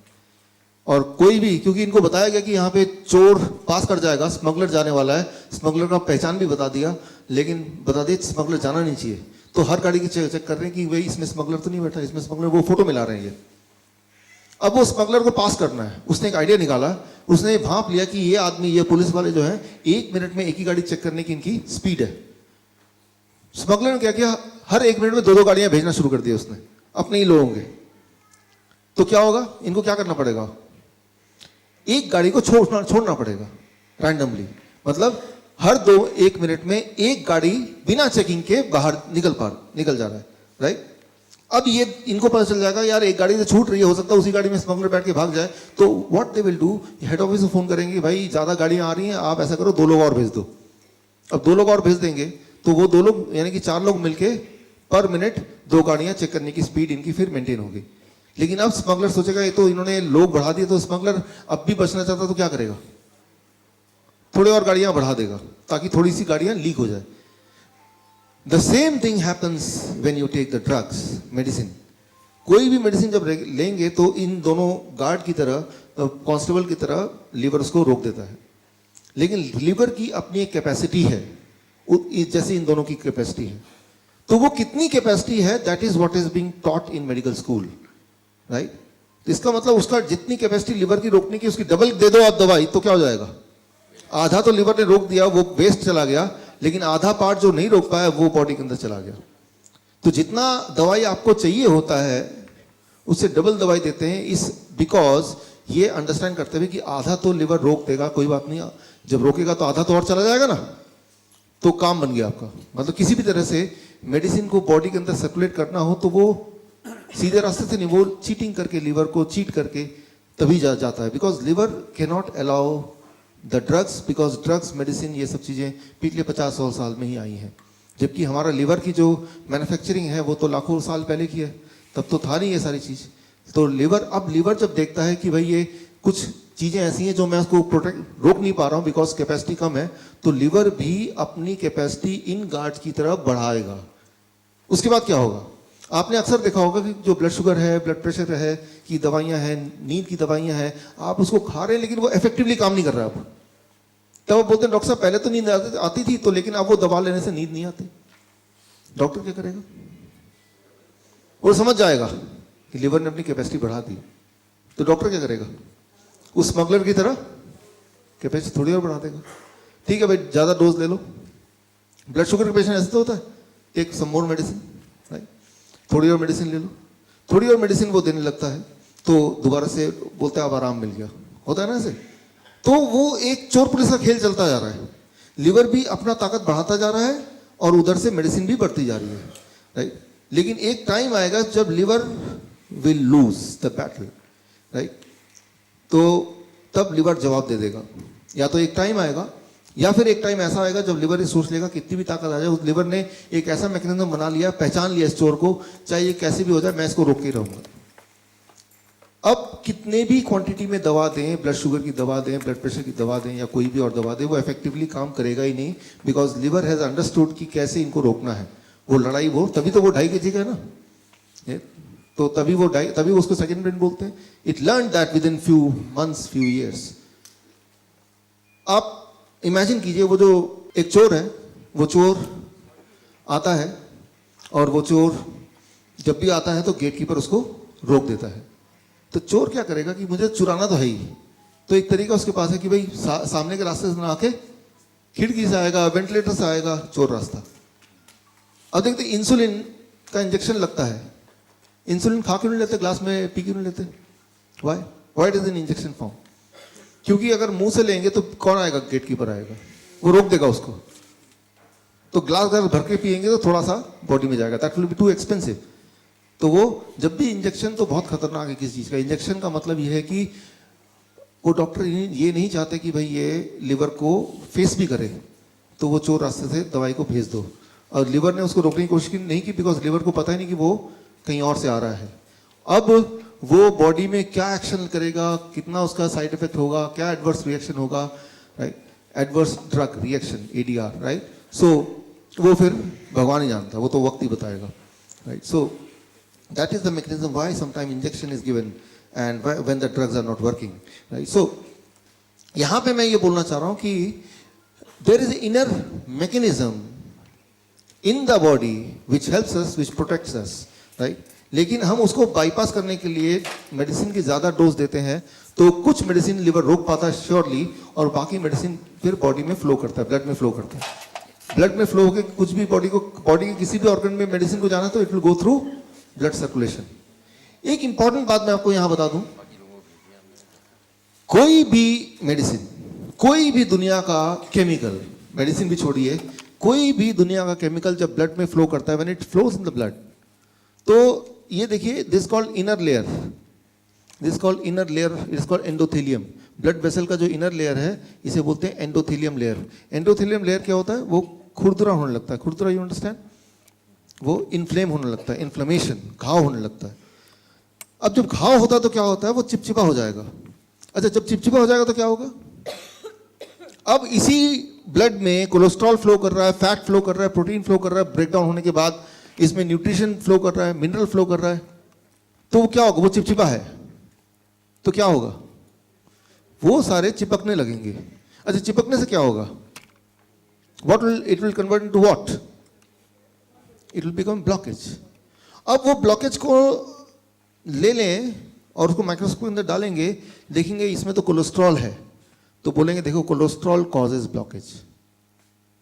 और कोई भी, क्योंकि इनको बताया गया कि यहाँ पे चोर पास कर जाएगा, स्मगलर जाने वाला है, स्मगलर का पहचान भी बता दिया, लेकिन बता दिया स्मगलर जाना नहीं चाहिए, तो हर गाड़ी की चेक कर रहे हैं कि भाई इसमें स्मगलर तो नहीं बैठा, इसमें स्मगलर, वो फोटो मिला रहे हैं। अब वो स्मगलर को पास करना है, उसने एक आइडिया निकाला, उसने भांप लिया कि ये आदमी, ये पुलिस वाले जो है 1 मिनट में एक ही गाड़ी चेक करने की इनकी स्पीड है। स्मगलर ने क्या किया, हर 1 मिनट में 2-2 गाड़ियां भेजना शुरू कर दिया उसने, अपने ही लोगों के। तो क्या होगा, इनको क्या करना पड़ेगा, एक गाड़ी को छोड़ना पड़ेगा रैंडमली, मतलब हर 1 मिनट में एक गाड़ी बिना चेकिंग के बाहर निकल जा रहा है, राइट? अब ये इनको पता चल जाएगा यार एक गाड़ी से छूट रही है, हो सकता है उसी गाड़ी में स्मगलर बैठ के भाग जाए। तो what they will do, head office को फोन करेंगे, भाई ज्यादा गाड़ियां आ रही हैं, आप ऐसा करो 2 लोग और भेज दो। अब 2 लोग और भेज देंगे तो वो 2 लोग यानी कि 4 लोग मिलके पर मिनट 2 गाड़ियां चेक करने की स्पीड इनकी फिर मेंटेन होगी। लेकिन अब स्मगलर सोचेगा ये तो इन्होंने लोग बढ़ा दिए, तो स्मगलर अब भी बचना चाहता तो क्या करेगा, थोड़े और गाड़ियां बढ़ा देगा ताकि थोड़ी सी गाड़ियां लीक हो जाए। The same thing happens when you take the drugs, medicine. कोई भी मेडिसिन जब लेंगे तो इन दोनों गार्ड की तरह, कांस्टेबल की तरह लिवर उसको रोक देता है। लेकिन लिवर की अपनी एक कैपेसिटी है, जैसे इन दोनों की कैपेसिटी है। तो वो कितनी कैपेसिटी है, that is what is being taught in medical school, right? तो इसका मतलब उसका जितनी कैपेसिटी लिवर की रोकने की, उसकी डबल दे दो आप दवाई तो क्या हो जाएगा, आधा तो लिवर ने रोक दिया, वो वेस्ट चला गया, लेकिन आधा पार्ट जो नहीं रोक पाया वो बॉडी के अंदर चला गया। तो जितना दवाई आपको चाहिए होता है उससे डबल दवाई देते हैं, इस बिकॉज ये अंडरस्टैंड करते हुए कि आधा तो लिवर रोक देगा, कोई बात नहीं, जब रोकेगा तो आधा तो और चला जाएगा ना, तो काम बन गया आपका। मतलब किसी भी तरह से मेडिसिन को बॉडी के अंदर सर्कुलेट करना हो तो वो सीधे रास्ते से नहीं, वो चीटिंग करके, लिवर को चीट करके तभी जाता है, because liver can not allow the drugs, because drugs, medicine, ये सब चीज़ें पिछले 50-100 साल में ही आई हैं, जबकि हमारा लिवर की जो मैन्युफैक्चरिंग है वो तो लाखों साल पहले की है, तब तो था नहीं ये सारी चीज़। तो लिवर, अब लिवर जब देखता है कि भाई ये कुछ चीज़ें ऐसी हैं जो मैं उसको प्रोटेक्ट रोक नहीं पा रहा हूँ बिकॉज कैपेसिटी कम है, तो लिवर भी अपनी कैपेसिटी इन गार्ड्स की तरफ बढ़ाएगा। उसके बाद क्या होगा? आपने अक्सर देखा होगा कि जो ब्लड शुगर है, ब्लड प्रेशर है की दवाइयाँ हैं, नींद की दवाइयाँ हैं, आप उसको खा रहे हैं लेकिन वो इफेक्टिवली काम नहीं कर रहा। अब तब वो बोलते हैं डॉक्टर साहब पहले तो नींद आती थी, तो लेकिन अब वो दवा लेने से नींद नहीं आती। डॉक्टर क्या करेगा? वो समझ जाएगा कि लिवर ने अपनी कैपेसिटी बढ़ा दी, तो डॉक्टर क्या करेगा? उस स्मगलर की तरह कैपेसिटी थोड़ी और बढ़ा देगा। ठीक है भाई, ज़्यादा डोज ले लो। ब्लड शुगर के पेशेंट ऐसे तो होता है, टेक सम मोर मेडिसिन, राइट, थोड़ी और मेडिसिन ले लो। थोड़ी और मेडिसिन वो देने लगता है तो दोबारा से बोलते हैं अब आराम मिल गया, होता है ना ऐसे। तो वो एक चोर पुलिस का खेल चलता जा रहा है। लिवर भी अपना ताकत बढ़ाता जा रहा है और उधर से मेडिसिन भी बढ़ती जा रही है, राइट। लेकिन एक टाइम आएगा जब liver will lose the battle, right. तो तब लिवर जवाब दे देगा। या तो एक टाइम आएगा या फिर एक टाइम ऐसा आएगा जब लिवर ये सोच लेगा कितनी भी ताकत आ जाए, उस लिवर ने एक ऐसा मैकेनिज्म बना लिया, पहचान लिया इस चोर को, चाहे ये कैसे भी हो जाए मैं इसको रोक के रहूंगा। अब कितने भी क्वांटिटी में दवा दें, ब्लड शुगर की दवा दें, ब्लड प्रेशर की दवा दें या कोई भी और दवा दें, वो इफेक्टिवली काम करेगा ही नहीं, बिकॉज लिवर हैज अंडरस्टूड कि कैसे इनको रोकना है। वो लड़ाई, वो तभी तो वो 2.5 kg है ना, तो तभी वो उसको सेकंड ब्रेन बोलते हैं। It learn that with in few months, few years. आप इमेजिन कीजिए, वो जो एक चोर है, वो चोर आता है और वो चोर जब भी आता है तो गेटकीपर उसको रोक देता है। तो चोर क्या करेगा कि मुझे चुराना तो है ही, तो एक तरीका उसके पास है कि भाई सामने के रास्ते से ना आके खिड़की से आएगा, वेंटिलेटर से आएगा, चोर रास्ता। अब देखते इंसुलिन का इंजेक्शन लगता है, इंसुलिन खा क्यों नहीं लेते, ग्लास में पी क्यों नहीं लेते? Why it is in injection form? क्योंकि अगर मुंह से लेंगे तो कौन आएगा? गेटकीपर आएगा, वो रोक देगा उसको। तो ग्लास अगर भर के पिएंगे तो थोड़ा सा बॉडी में जाएगा, that will be too expensive. तो वो जब भी इंजेक्शन, तो बहुत खतरनाक है किसी चीज़ का। इंजेक्शन का मतलब ये है कि वो डॉक्टर ये नहीं चाहते कि भाई ये लिवर को फेस भी करे, तो वो चोर रास्ते से दवाई को भेज दो। और लिवर ने उसको रोकने की कोशिश नहीं की, बिकॉज लिवर को पता ही नहीं कि वो कहीं और से आ रहा है। अब वो बॉडी में क्या एक्शन करेगा, कितना उसका साइड इफेक्ट होगा, क्या एडवर्स रिएक्शन होगा, right, adverse drug reaction, ADR, right. So वो फिर भगवान ही जानता, वो तो वक्त ही बताएगा, right. So that is the mechanism why sometimes injection is given and when the drugs are not working, right? So यहाँ पे मैं ये बोलना चाह रहा हूँ कि there is an inner mechanism in the body which helps us, which protects us, right? लेकिन हम उसको बाईपास करने के लिए मेडिसिन की ज़्यादा डोज देते हैं, तो कुछ मेडिसिन लिवर रोक पाता है श्योरली, और बाकी मेडिसिन फिर बॉडी में फ्लो करता है, ब्लड में फ्लो करता है। ब्लड में फ्लो होकर कुछ भी बॉडी के किसी भी ऑर्गन में मेडिसिन को जाना तो it will go through blood circulation. एक इंपॉर्टेंट बात मैं आपको यहां बता दूं, कोई भी मेडिसिन, कोई भी दुनिया का केमिकल, मेडिसिन भी छोड़िए, कोई भी दुनिया का केमिकल जब ब्लड में फ्लो करता है, when it flows in the blood, तो ये देखिए, this called inner layer, this called inner layer, it is called endothelium. Blood vessel का जो इनर लेयर है इसे बोलते हैं एंडोथेलियम लेयर। एंडोथेलियम लेयर क्या होता है? वो खुरदुरा होने लगता है, खुरदुरा, यू अंडरस्टैंड? वो इन्फ्लेम होने लगता है, इन्फ्लेमेशन, घाव होने लगता है। अब जब घाव होता है तो क्या होता है? वो चिपचिपा हो जाएगा। अच्छा, जब चिपचिपा हो जाएगा तो क्या होगा? अब इसी ब्लड में कोलेस्ट्रॉल फ्लो कर रहा है, फैट फ्लो कर रहा है, प्रोटीन फ्लो कर रहा है, ब्रेकडाउन होने के बाद इसमें न्यूट्रिशन फ्लो कर रहा है, मिनरल फ्लो कर रहा है, तो वो क्या होगा? वो चिपचिपा है तो क्या होगा? वो सारे चिपकने लगेंगे। अच्छा, चिपकने से क्या होगा? What will it will convert into what? It will become blockage. अब वो ब्लॉकेज को ले लें और उसको माइक्रोस्कोप के अंदर डालेंगे, देखेंगे इसमें तो कोलेस्ट्रॉल है, तो बोलेंगे देखो cholesterol causes blockage.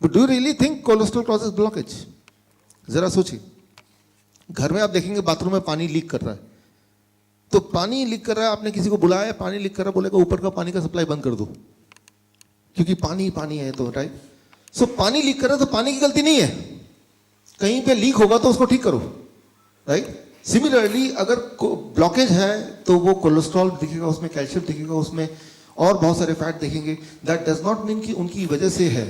But do you really think cholesterol causes blockage? जरा सोचिए, घर में आप देखेंगे बाथरूम में पानी लीक कर रहा है, तो पानी लीक कर रहा है, आपने किसी को बुलाया, पानी लीक कर रहा है, बोलेगा ऊपर का पानी का सप्लाई बंद कर दो क्योंकि पानी पानी है, तो राइट। सो पानी लीक कर रहा है तो पानी की गलती नहीं है, कहीं पे लीक होगा तो उसको ठीक करो, राइट। सिमिलरली अगर ब्लॉकेज है तो वो कोलेस्ट्रॉल दिखेगा, उसमें कैल्शियम दिखेगा, उसमें और बहुत सारे फैट देखेंगे, दैट डज नॉट मीन कि उनकी वजह से है।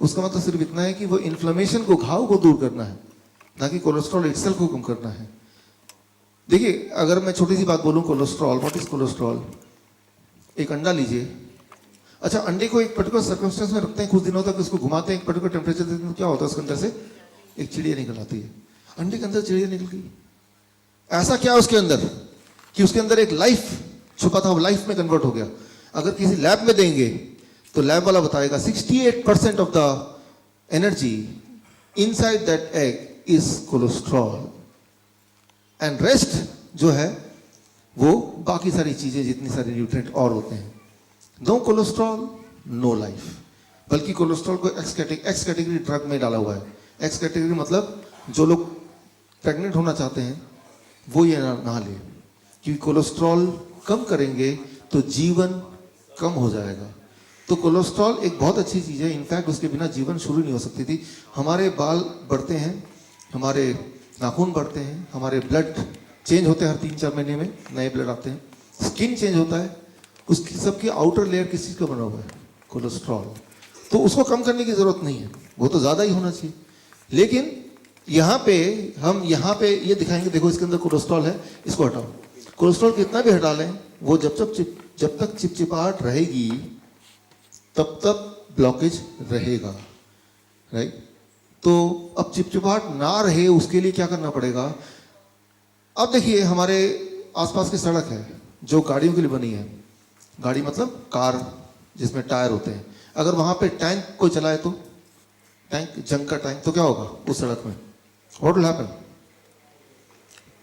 उसका मतलब सिर्फ इतना है कि वो इन्फ्लेमेशन को, घाव को दूर करना है, ना कि कोलेस्ट्रॉल इटसेल्फ को कम करना है। देखिए, अगर मैं छोटी सी बात बोलूं, कोलेस्ट्रॉल, व्हाट इज कोलेस्ट्रॉल? एक अंडा लीजिए, अच्छा अंडे को एक पर्टिकुलर सर्कमस्टेंस में रखते हैं, कुछ दिनों तक उसको घुमाते हैं, एक पर्टिकुलर टेम्परेचर देते हैं, तो क्या होता है उसके अंदर से एक चिड़िया निकल आती है। अंडे के अंदर चिड़िया निकल गई, ऐसा क्या है उसके अंदर कि उसके अंदर एक लाइफ छुपा था, वो लाइफ में कन्वर्ट हो गया। अगर किसी लैब में देंगे तो लैब वाला बताएगा 68% of the energy inside that egg is cholesterol, and rest जो है वो बाकी सारी चीजें, जितनी सारी न्यूट्रिएंट और होते हैं। नो कोलेस्ट्रॉल नो लाइफ, बल्कि कोलेस्ट्रॉल को एक्स कैटेगरी ड्रग में डाला हुआ है। एक्स कैटेगरी मतलब जो लोग प्रेग्नेंट होना चाहते हैं वो ये ना ले, क्योंकि कोलेस्ट्रॉल कम करेंगे तो जीवन कम हो जाएगा। तो कोलेस्ट्रॉल एक बहुत अच्छी चीज़ है, इनफैक्ट उसके बिना जीवन शुरू नहीं हो सकती थी। हमारे बाल बढ़ते हैं, हमारे नाखून बढ़ते हैं, हमारे ब्लड चेंज होते हैं, हर 3-4 महीने में नए ब्लड आते हैं, स्किन चेंज होता है, उसकी सबकी आउटर लेयर किस चीज़ का बना हुआ है? कोलेस्ट्रॉल। तो उसको कम करने की ज़रूरत नहीं है, वो तो ज़्यादा ही होना चाहिए। लेकिन यहाँ पे हम ये दिखाएंगे, देखो इसके अंदर कोलेस्ट्रॉल है, इसको हटाओ। कोलेस्ट्रॉल कितना भी हटा लें, वो जब तक चिपचिपाहट रहेगी तब तक ब्लॉकेज रहेगा, राइट? तो अब चिपचिपाहट ना रहे उसके लिए क्या करना पड़ेगा? अब देखिए, हमारे आसपास की सड़क है जो गाड़ियों के लिए बनी है, गाड़ी मतलब कार जिसमें टायर होते हैं, अगर वहां पे टैंक कोई चलाए तो, टैंक जंग का टैंक, तो क्या होगा उस सड़क में? What will happen?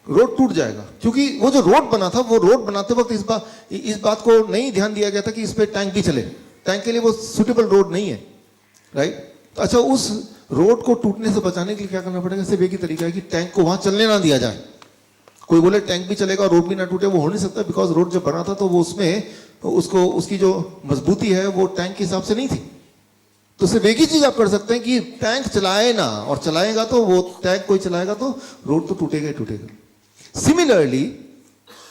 रोड टूट जाएगा, क्योंकि वो जो रोड बना था, वो रोड बनाते वक्त इस बात को नहीं ध्यान दिया गया था कि इस पे टैंक भी चले। टैंक के लिए वो सुटेबल रोड नहीं है, राइट? तो अच्छा, उस रोड को टूटने से बचाने के लिए क्या करना पड़ेगा? सिर्फ एक ही तरीका है कि टैंक को वहां चलने ना दिया जाए। कोई बोले टैंक भी चलेगा और रोड भी ना टूटे, वो हो नहीं सकता, बिकॉज रोड जब बना था तो वो उसकी जो मजबूती है वो टैंक के हिसाब से नहीं थी। तो सिर्फ एक ही चीज आप कर सकते हैं कि टैंक चलाए ना, और चलाएगा तो वो टैंक कोई चलाएगा तो रोड तो टूटेगा ही टूटेगा। सिमिलरली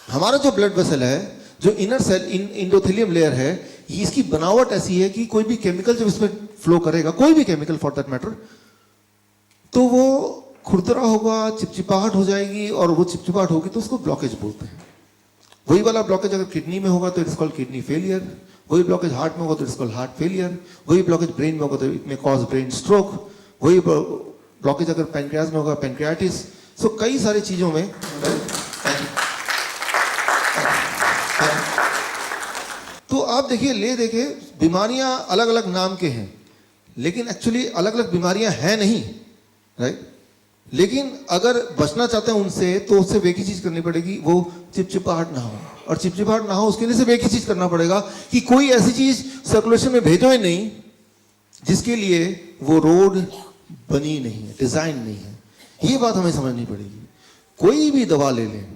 हमारा जो ब्लड वेसल है, जो इनर सेल इंडोथेलियम लेयर है, इसकी बनावट ऐसी है कि कोई भी केमिकल जब इसमें फ्लो करेगा, कोई भी केमिकल फॉर दैट मैटर, तो वो खुरदरा होगा, चिपचिपाहट हो जाएगी, और वो चिपचिपाहट होगी तो उसको ब्लॉकेज बोलते हैं। वही वाला ब्लॉकेज अगर किडनी में होगा तो इट्स कॉल्ड किडनी फेलियर, वही ब्लॉकेज हार्ट में होगा तो इट्स कॉल्ड हार्ट फेलियर, वही ब्लॉकेज ब्रेन में होगा तो इट में कॉज ब्रेन स्ट्रोक, वही ब्लॉकेज अगर पैनक्रियाज में होगा पैनक्रियाटिस। सो कई सारी चीजों में तो आप देखिए बीमारियां अलग अलग नाम के हैं, लेकिन एक्चुअली अलग अलग बीमारियां हैं नहीं, राइट? लेकिन अगर बचना चाहते हैं उनसे तो उससे एक ही चीज करनी पड़ेगी, वो चिपचिपाहट ना हो। और चिपचिपाहट ना हो उसके लिए सिर्फ एक ही चीज करना पड़ेगा कि कोई ऐसी चीज सर्कुलेशन में भेजो ही नहीं जिसके लिए वो रोड बनी नहीं है, डिजाइन नहीं है। ये बात हमें समझनी पड़ेगी। कोई भी दवा ले लें,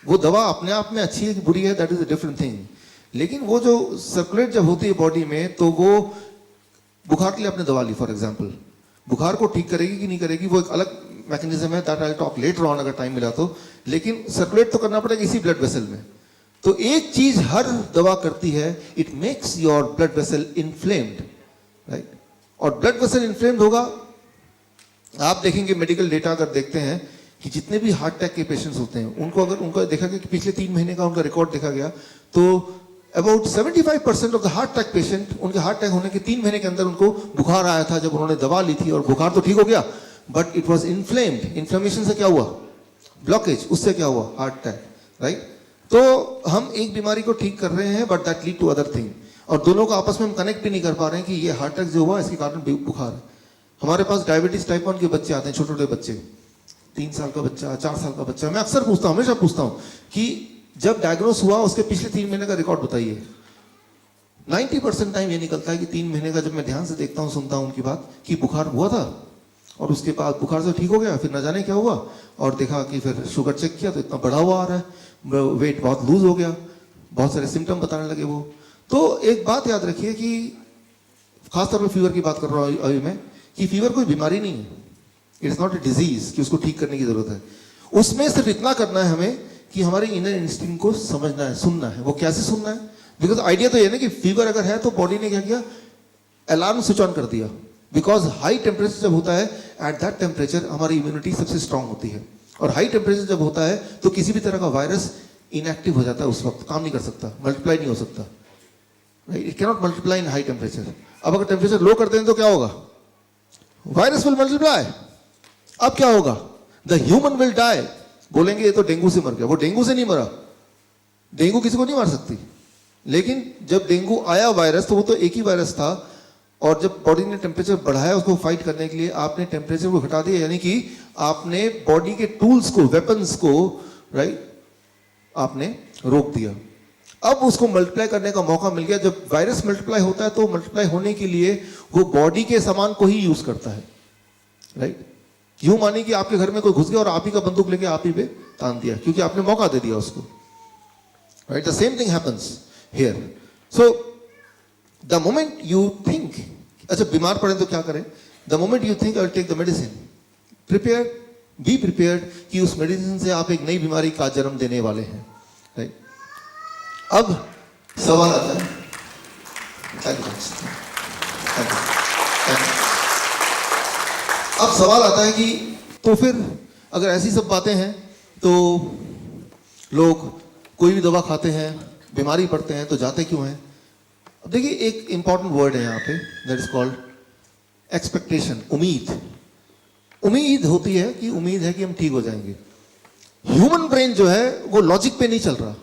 वो दवा अपने आप में अच्छी है कि बुरी है, that is a different thing, लेकिन वो जो सर्कुलेट जब होती है बॉडी में, तो वो बुखार के लिए आपने दवा ली फॉर एग्जाम्पल, बुखार को ठीक करेगी कि नहीं करेगी वो एक अलग मैकेनिज्म है, that I talk later on अगर टाइम मिला तो, लेकिन सर्कुलेट तो करना पड़ेगा इसी ब्लड वेसल में। तो एक चीज हर दवा करती है, it makes your blood vessel inflamed, right? और ब्लड वेसल इन्फ्लेम्ड होगा, आप देखेंगे मेडिकल डेटा अगर देखते हैं कि जितने भी हार्ट अटैक के पेशेंट्स होते हैं उनको देखा गया कि पिछले 3 महीने का उनका रिकॉर्ड देखा गया, तो about 75% of the heart attack patient, उनके हार्ट अटैक होने के 3 महीने के अंदर उनको बुखार आया था जब उन्होंने दवा ली थी, और बुखार तो ठीक हो गया but it was inflamed. Inflammation से क्या हुआ? ब्लॉकेज, उससे क्या हुआ? Heart attack, right? तो हम एक बीमारी को ठीक कर रहे हैं but that lead to other thing, और दोनों को आपस में हम कनेक्ट भी नहीं कर पा रहे हैं कि ये हार्ट अटैक जो हुआ इसके कारण बुखार है। हमारे पास डायबिटीज टाइप 1 के बच्चे आते हैं, छोटे छोटे बच्चे, 3 साल का बच्चा, 4 साल का बच्चा। मैं अक्सर पूछता हूँ, हमेशा पूछता हूँ कि जब डायग्नोस हुआ उसके पिछले 3 महीने का रिकॉर्ड बताइए। 90% टाइम ये निकलता है कि 3 महीने का, जब मैं ध्यान से देखता हूँ, सुनता हूँ उनकी बात, कि बुखार हुआ था और उसके बाद बुखार से ठीक हो गया, फिर न जाने क्या हुआ, और देखा कि फिर शुगर चेक किया तो इतना बढ़ा हुआ आ रहा है, वेट बहुत लूज हो गया, बहुत सारे सिम्टम बताने लगे वो। तो एक बात याद रखिए कि खासतौर पर फीवर की बात कर रहा हूँ अभी मैं, कि फीवर कोई बीमारी नहीं है, इट्स नॉट ए डिजीज कि उसको ठीक करने की जरूरत है। उसमें सिर्फ इतना करना है हमें कि हमारे इनर इंस्टिंक्ट को समझना है, सुनना है। वो कैसे सुनना है? बिकॉज आइडिया तो ये ना कि फीवर अगर है तो बॉडी ने क्या किया, अलार्म स्विच ऑन कर दिया। बिकॉज हाई टेम्परेचर जब होता है, एट दैट टेम्परेचर हमारी इम्यूनिटी सबसे स्ट्रांग होती है, और हाई टेम्परेचर जब होता है तो किसी भी तरह का वायरस इनएक्टिव हो जाता है, उस वक्त काम नहीं कर सकता, मल्टीप्लाई नहीं हो सकता, right? It cannot multiply in high temperature. अब अगर टेम्परेचर लो कर दें तो क्या होगा? Virus will multiply. अब क्या होगा? The human will die. बोलेंगे ये तो डेंगू से मर गया, वो डेंगू से नहीं मरा, डेंगू किसी को नहीं मार सकती। लेकिन जब डेंगू आया वायरस, तो वो तो एक ही वायरस था, और जब बॉडी ने टेम्परेचर बढ़ाया उसको फाइट करने के लिए, आपने टेम्परेचर को घटा दिया, यानी कि आपने बॉडी के टूल्स को, वेपन्स को, राइट, आपने रोक दिया। अब उसको मल्टीप्लाई करने का मौका मिल गया। जब वायरस मल्टीप्लाई होता है तो मल्टीप्लाई होने के लिए वो बॉडी के सामान को ही यूज करता है, राइट? यूं मानिए कि आपके घर में कोई घुस गया और आप ही का बंदूक लेके आप ही पे तान दिया, क्योंकि आपने मौका दे दिया उसको, right? The same thing happens here. So the moment you think, अच्छा बीमार पड़े तो क्या करें? The moment you think I will take the medicine, prepare, be prepared कि उस मेडिसिन से आप एक नई बीमारी का जन्म देने वाले हैं, राइट? अब सवाल आता है, अब सवाल आता है कि तो फिर अगर ऐसी सब बातें हैं तो लोग कोई भी दवा खाते हैं, बीमारी पड़ते हैं, तो जाते क्यों हैं? अब देखिए एक इंपॉर्टेंट वर्ड है यहाँ पे, दैट इज कॉल्ड एक्सपेक्टेशन, उम्मीद। उम्मीद होती है कि उम्मीद है कि हम ठीक हो जाएंगे। ह्यूमन ब्रेन जो है वो लॉजिक पे नहीं चल रहा,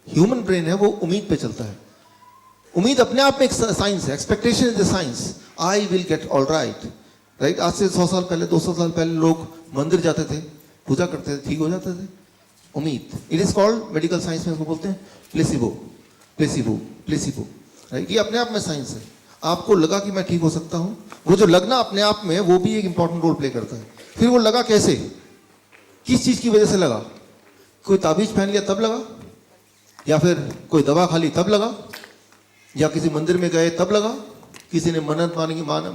ह्यूमन ब्रेन है वो उम्मीद पे चलता है। उम्मीद अपने आप में एक साइंस है, expectation is a science, I will get all right, right? आज से 100 साल पहले, 200 साल पहले लोग मंदिर जाते थे, पूजा करते थे, ठीक हो जाते थे। उम्मीद, it is called, medical science में इसको बोलते हैं प्लेसिबो, प्लेसिबो, प्लेसिबो, राइट? ये अपने आप में साइंस है। आपको लगा कि मैं ठीक हो सकता हूं, वो जो लगना अपने आप में, वो भी एक इंपॉर्टेंट रोल प्ले करता है। फिर वो लगा कैसे, किस चीज की वजह से लगा? कोई ताबीज पहन लिया तब लगा, या फिर कोई दवा खा ली तब लगा, या किसी मंदिर में गए तब लगा, किसी ने मन्नत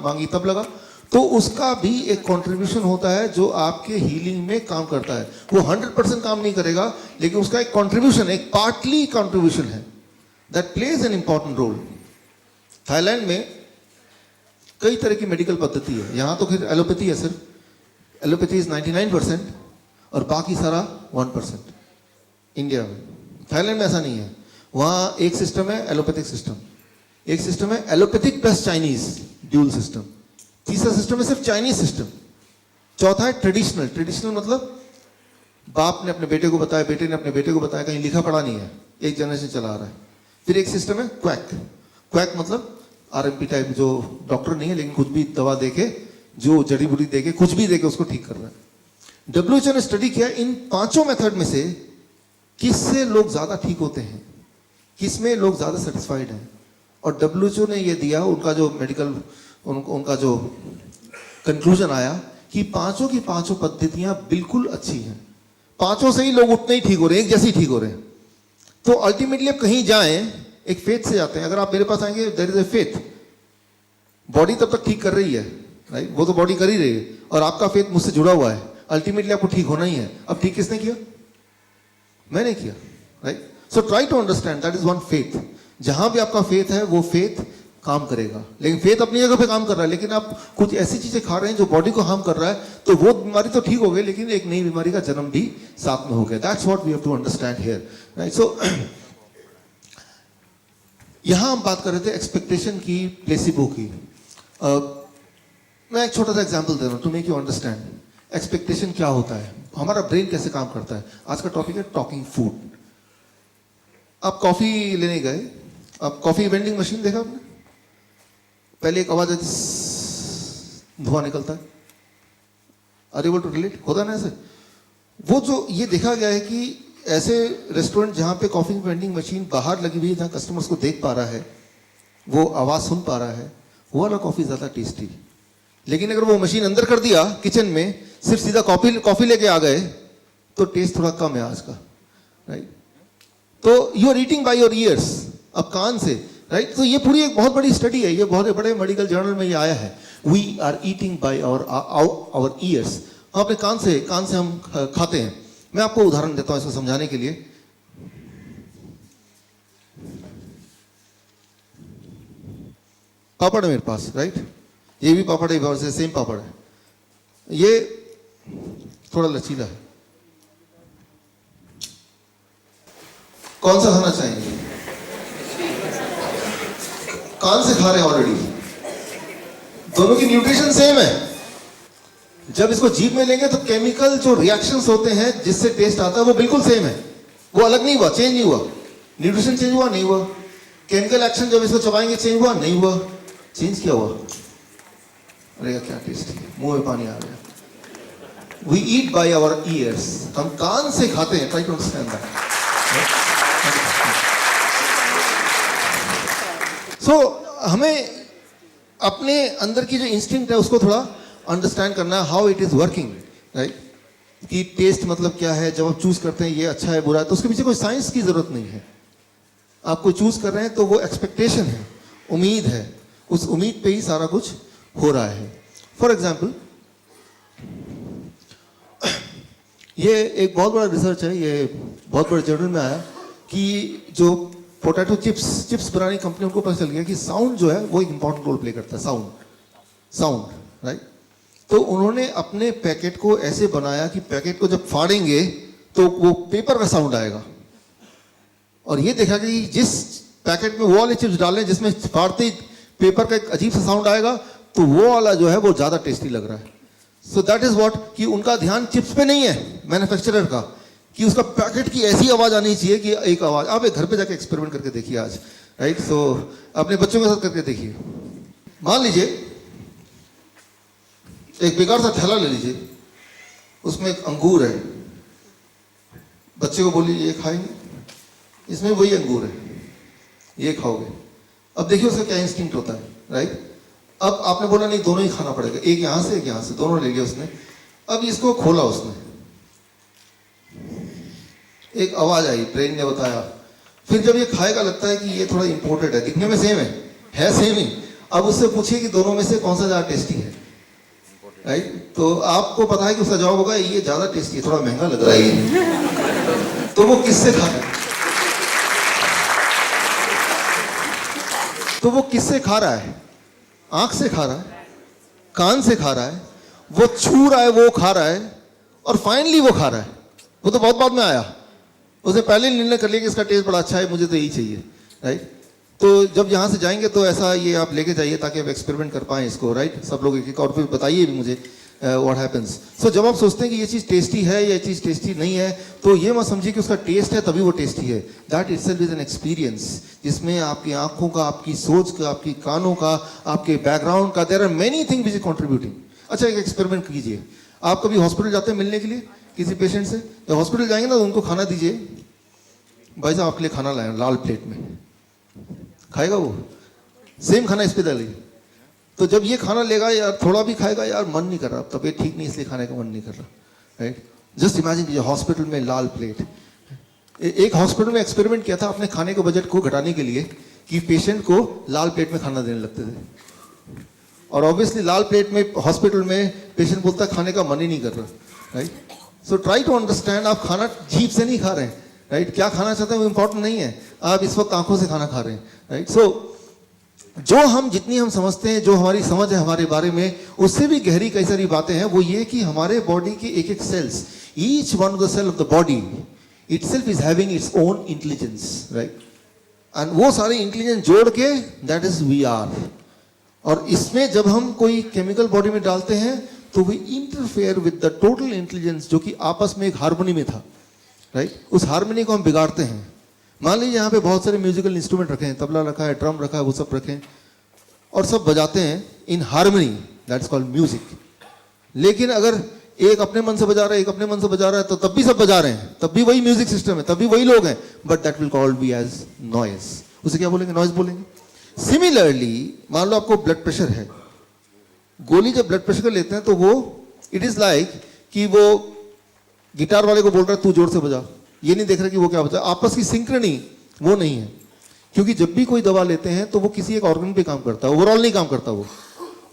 मांगी तब लगा। तो उसका भी एक कंट्रीब्यूशन होता है जो आपके हीलिंग में काम करता है। वो 100% काम नहीं करेगा, लेकिन उसका एक कंट्रीब्यूशन, एक पार्टली कंट्रीब्यूशन है, that plays an important role. Thailand में कई तरह की मेडिकल पद्धति है, यहाँ तो फिर एलोपैथी है, सिर्फ एलोपैथी इज 99% और बाकी सारा 1%। इंडिया में, थाईलैंड में ऐसा नहीं है। वहाँ एक सिस्टम है एलोपैथिक सिस्टम, एक सिस्टम है allopathic plus Chinese, dual system, तीसरा सिस्टम है सिर्फ चाइनीज सिस्टम, चौथा है ट्रेडिशनल। ट्रेडिशनल मतलब बाप ने अपने बेटे को बताया, बेटे ने अपने बेटे को बताया, कहीं लिखा पढ़ा नहीं है, एक जनरेशन चला आ रहा है। फिर एक सिस्टम है क्वैक, क्वैक मतलब आरएमपी टाइप, जो डॉक्टर नहीं है लेकिन कुछ भी दवा देके, जो जड़ी बूटी देके, कुछ भी देके उसको ठीक कर रहा है। WHO ने स्टडी किया इन पांचों मेथड में से किससे लोग ज्यादा ठीक होते हैं, किसमें लोग ज्यादा सेटिस्फाइड हैं। और WHO ने ये दिया, उनका जो मेडिकल, उनका जो कंक्लूजन आया कि पांचों की पांचों पद्धतियां बिल्कुल अच्छी हैं, पांचों से ही लोग उतने ही ठीक हो रहे हैं, एक जैसे ही ठीक हो रहे हैं। तो अल्टीमेटली आप कहीं जाएं, एक फेथ से जाते हैं। अगर आप मेरे पास आएंगे, there is a faith, body तब तक ठीक कर रही है, राइट? वो तो बॉडी कर ही रही है, और आपका फेथ मुझसे जुड़ा हुआ है, अल्टीमेटली आपको ठीक होना ही है। अब ठीक किसने किया? मैंने किया, right? So try to understand, that is one faith. जहां भी आपका फेथ है वो फेथ काम करेगा। लेकिन फेथ अपनी जगह पे काम कर रहा है, लेकिन आप कुछ ऐसी चीजें खा रहे हैं जो बॉडी को हार्म कर रहा है, तो वो बीमारी तो ठीक हो गई, लेकिन एक नई बीमारी का जन्म भी साथ में हो गया। That's what we have to understand here, right? So यहां हम बात कर रहे थे एक्सपेक्टेशन की, प्लेसिबो की। मैं एक छोटा सा एग्जाम्पल दे रहा हूं to make you understand expectation क्या होता है, हमारा ब्रेन कैसे काम करता है। आज का टॉपिक है टॉकिंग फूड। आप कॉफी लेने गए, आप कॉफी वेंडिंग मशीन देखा आपने? पहले एक आवाज आती, धुआं निकलता है, आर एबल टू रिलेट? होता ना ऐसे? वो जो ये देखा गया है कि ऐसे रेस्टोरेंट जहां पे कॉफी वेंडिंग मशीन बाहर लगी हुई है, जहां कस्टमर्स को देख पा रहा है, वो आवाज सुन पा रहा है, वो वाला कॉफी ज्यादा टेस्टी। लेकिन अगर वो मशीन अंदर कर दिया किचन में, सिर्फ सीधा कॉफी लेके आ गए, तो टेस्ट थोड़ा कम है आज का, राइट? तो you are eating by your ears, अब कान से, राइट? तो ये पूरी एक बहुत बड़ी स्टडी है, ये बहुत बड़े मेडिकल जर्नल में ये आया है। We are eating by our ears, अपने कान से हम खाते हैं। मैं आपको उदाहरण देता हूं इसको समझाने के लिए। पापड़ है मेरे पास, राइट? ये भी पापड़ है, सेम पापड़ है। ये थोड़ा लचीला है। कौन सा खाना चाहेंगे? कान से खा रहे हैं ऑलरेडी, दोनों की न्यूट्रिशन सेम है। जब इसको जीभ में लेंगे तो केमिकल जो रिएक्शंस होते हैं जिससे टेस्ट आता है वो बिल्कुल सेम है, वो अलग नहीं हुआ, चेंज नहीं हुआ। न्यूट्रिशन चेंज हुआ नहीं हुआ, केमिकल एक्शन जब इसको चबाएंगे चेंज हुआ नहीं हुआ, चेंज क्या हुआ? अरे क्या टेस्ट है, मुंह में पानी आ गया। We eat by our ears, हम कान से खाते हैं। Try to understand that. So हमें अपने अंदर की जो इंस्टिंक्ट है उसको थोड़ा अंडरस्टैंड करना है, how it is working, right? कि टेस्ट मतलब क्या है, जब आप चूज करते हैं ये अच्छा है बुरा है, तो उसके पीछे कोई साइंस की जरूरत नहीं है। आप कोई चूज कर रहे हैं तो वो एक्सपेक्टेशन है, उम्मीद है, उस उम्मीद पे ही सारा कुछ हो रहा है। फॉर एग्जाम्पल, ये एक बहुत बड़ा रिसर्च है, ये बहुत बड़े जर्नल में आया कि जो पोटैटो चिप्स बनाने की कंपनी, उनको पता चल गया कि साउंड जो है वो एक इंपॉर्टेंट रोल प्ले करता है। Sound, right? तो उन्होंने अपने पैकेट को ऐसे बनाया कि पैकेट को जब फाड़ेंगे तो वो पेपर का साउंड आएगा, और ये देखा कि जिस पैकेट में वो वाले चिप्स डालें जिसमें फाड़ते ही पेपर का एक अजीब सा साउंड आएगा, तो वो वाला जो है वो ज्यादा टेस्टी लग रहा है। सो दैट इज व्हाट, कि उनका ध्यान चिप्स पे नहीं है मैन्युफैक्चरर का, कि उसका पैकेट की ऐसी आवाज आनी चाहिए कि एक आवाज। आप एक घर पे जाके एक्सपेरिमेंट करके देखिए आज, राइट? सो अपने बच्चों के साथ करके देखिए। मान लीजिए एक बेकार सा थैला ले लीजिए, उसमें एक अंगूर है, बच्चे को बोलिए ये खाएंगे, इसमें वही अंगूर है, ये खाओगे। अब देखिए उसका क्या इंस्टिंक्ट होता है, राइट? अब आपने बोला नहीं दोनों ही खाना पड़ेगा, एक यहां से एक यहां से, दोनों ले लिया उसने। अब इसको खोला उसने, एक आवाज आई, ब्रेन ने बताया। फिर जब ये खाएगा लगता है कि ये थोड़ा इंपोर्टेड है, दिखने में सेम है सेम ही। अब उससे पूछिए कि दोनों में से कौन सा ज्यादा टेस्टी है, राइट? तो आपको पता है कि उसका जवाब होगा ये ज्यादा टेस्टी है, थोड़ा महंगा लग रहा है ये। तो वो किससे खा रहा है? तो वो किससे खा रहा है? आंख से खा रहा है, कान से खा रहा है, वो छू रहा है, वो खा रहा है, और फाइनली वो खा रहा है। वो तो बहुत बाद में आया, उसने पहले निर्णय कर लिया कि इसका टेस्ट बड़ा अच्छा है, मुझे तो यही चाहिए, राइट? तो जब यहाँ से जाएंगे तो ऐसा ये आप लेके जाइए ताकि आप एक्सपेरिमेंट कर पाएं इसको, राइट? सब लोग एक और फिर बताइए भी मुझे व्हाट हैपेंस। सो जब आप सोचते हैं कि ये चीज़ टेस्टी है, ये चीज़ टेस्टी नहीं है, तो ये मत समझिए कि उसका टेस्ट है तभी वो टेस्टी है। That itself is an experience, जिसमें आपकी आंखों का, आपकी सोच का, आपकी कानों का, आपके बैकग्राउंड का, there are many thing which is contributing. अच्छा, एक एक्सपेरिमेंट कीजिए। आप कभी हॉस्पिटल जाते हैं मिलने के लिए किसी पेशेंट से? जब हॉस्पिटल जाएंगे ना तो उनको खाना दीजिए, भाई साहब आपके लिए खाना लाए लाल प्लेट में, खाएगा वो? सेम खाना इस पे डालिए, तो जब ये खाना लेगा यार थोड़ा भी खाएगा, यार मन नहीं कर रहा, तबीयत ठीक नहीं इसलिए खाने का मन नहीं कर रहा, राइट? जस्ट इमेजिन कीजिए हॉस्पिटल में लाल प्लेट। एक हॉस्पिटल में एक्सपेरिमेंट किया था अपने खाने के बजट को घटाने के लिए, कि पेशेंट को लाल प्लेट में खाना देने लगते थे, और ऑब्वियसली लाल प्लेट में हॉस्पिटल में पेशेंट बोलता है खाने का मन ही नहीं कर रहा, right? So try to understand, आप खाना जीभ से नहीं खा रहे हैं, राइट? क्या खाना चाहते हैं वो इंपॉर्टेंट नहीं है, आप इस वक्त आंखों से खाना खा रहे हैं, राइट? सो जो हम जितनी हम समझते हैं, जो हमारी समझ है हमारे बारे में, उससे भी गहरी कई सारी बातें हैं। वो ये कि हमारे बॉडी के एक एक cells, each one of the cell of the body itself is having its own intelligence, right? And वो सारे इंटेलिजेंस जोड़ के दैट इज वी आर। और इसमें जब हम कोई केमिकल बॉडी में डालते हैं तो we interfere with the total intelligence जो कि आपस में एक हार्मनी में था, राइट? उस हार्मनी को हम बिगाड़ते हैं। मान लीजिए यहाँ पे बहुत सारे म्यूजिकल इंस्ट्रूमेंट रखे हैं, तबला रखा है, ड्रम रखा है, वो सब रखे हैं, और सब बजाते हैं in harmony, that's called music. लेकिन अगर एक अपने मन से बजा रहा है, एक अपने मन से बजा रहा है, तो तब भी सब बजा रहे हैं, तब भी वही म्यूजिक सिस्टम है, तब भी वही लोग हैं, but that will called be as noise. उसे क्या बोलेंगे? नॉइज बोलेंगे। सिमिलरली मान लो आपको ब्लड प्रेशर है, गोली जब ब्लड प्रेशर का लेते हैं तो वो इट इज लाइक कि वो गिटार वाले को बोल रहा है तू जोर से बजा, ये नहीं देख रहा कि वो क्या बजा। आपस की सिंक्रनी वो नहीं है, क्योंकि जब भी कोई दवा लेते हैं तो वो किसी एक ऑर्गन पे काम करता है, ओवरऑल नहीं काम करता वो।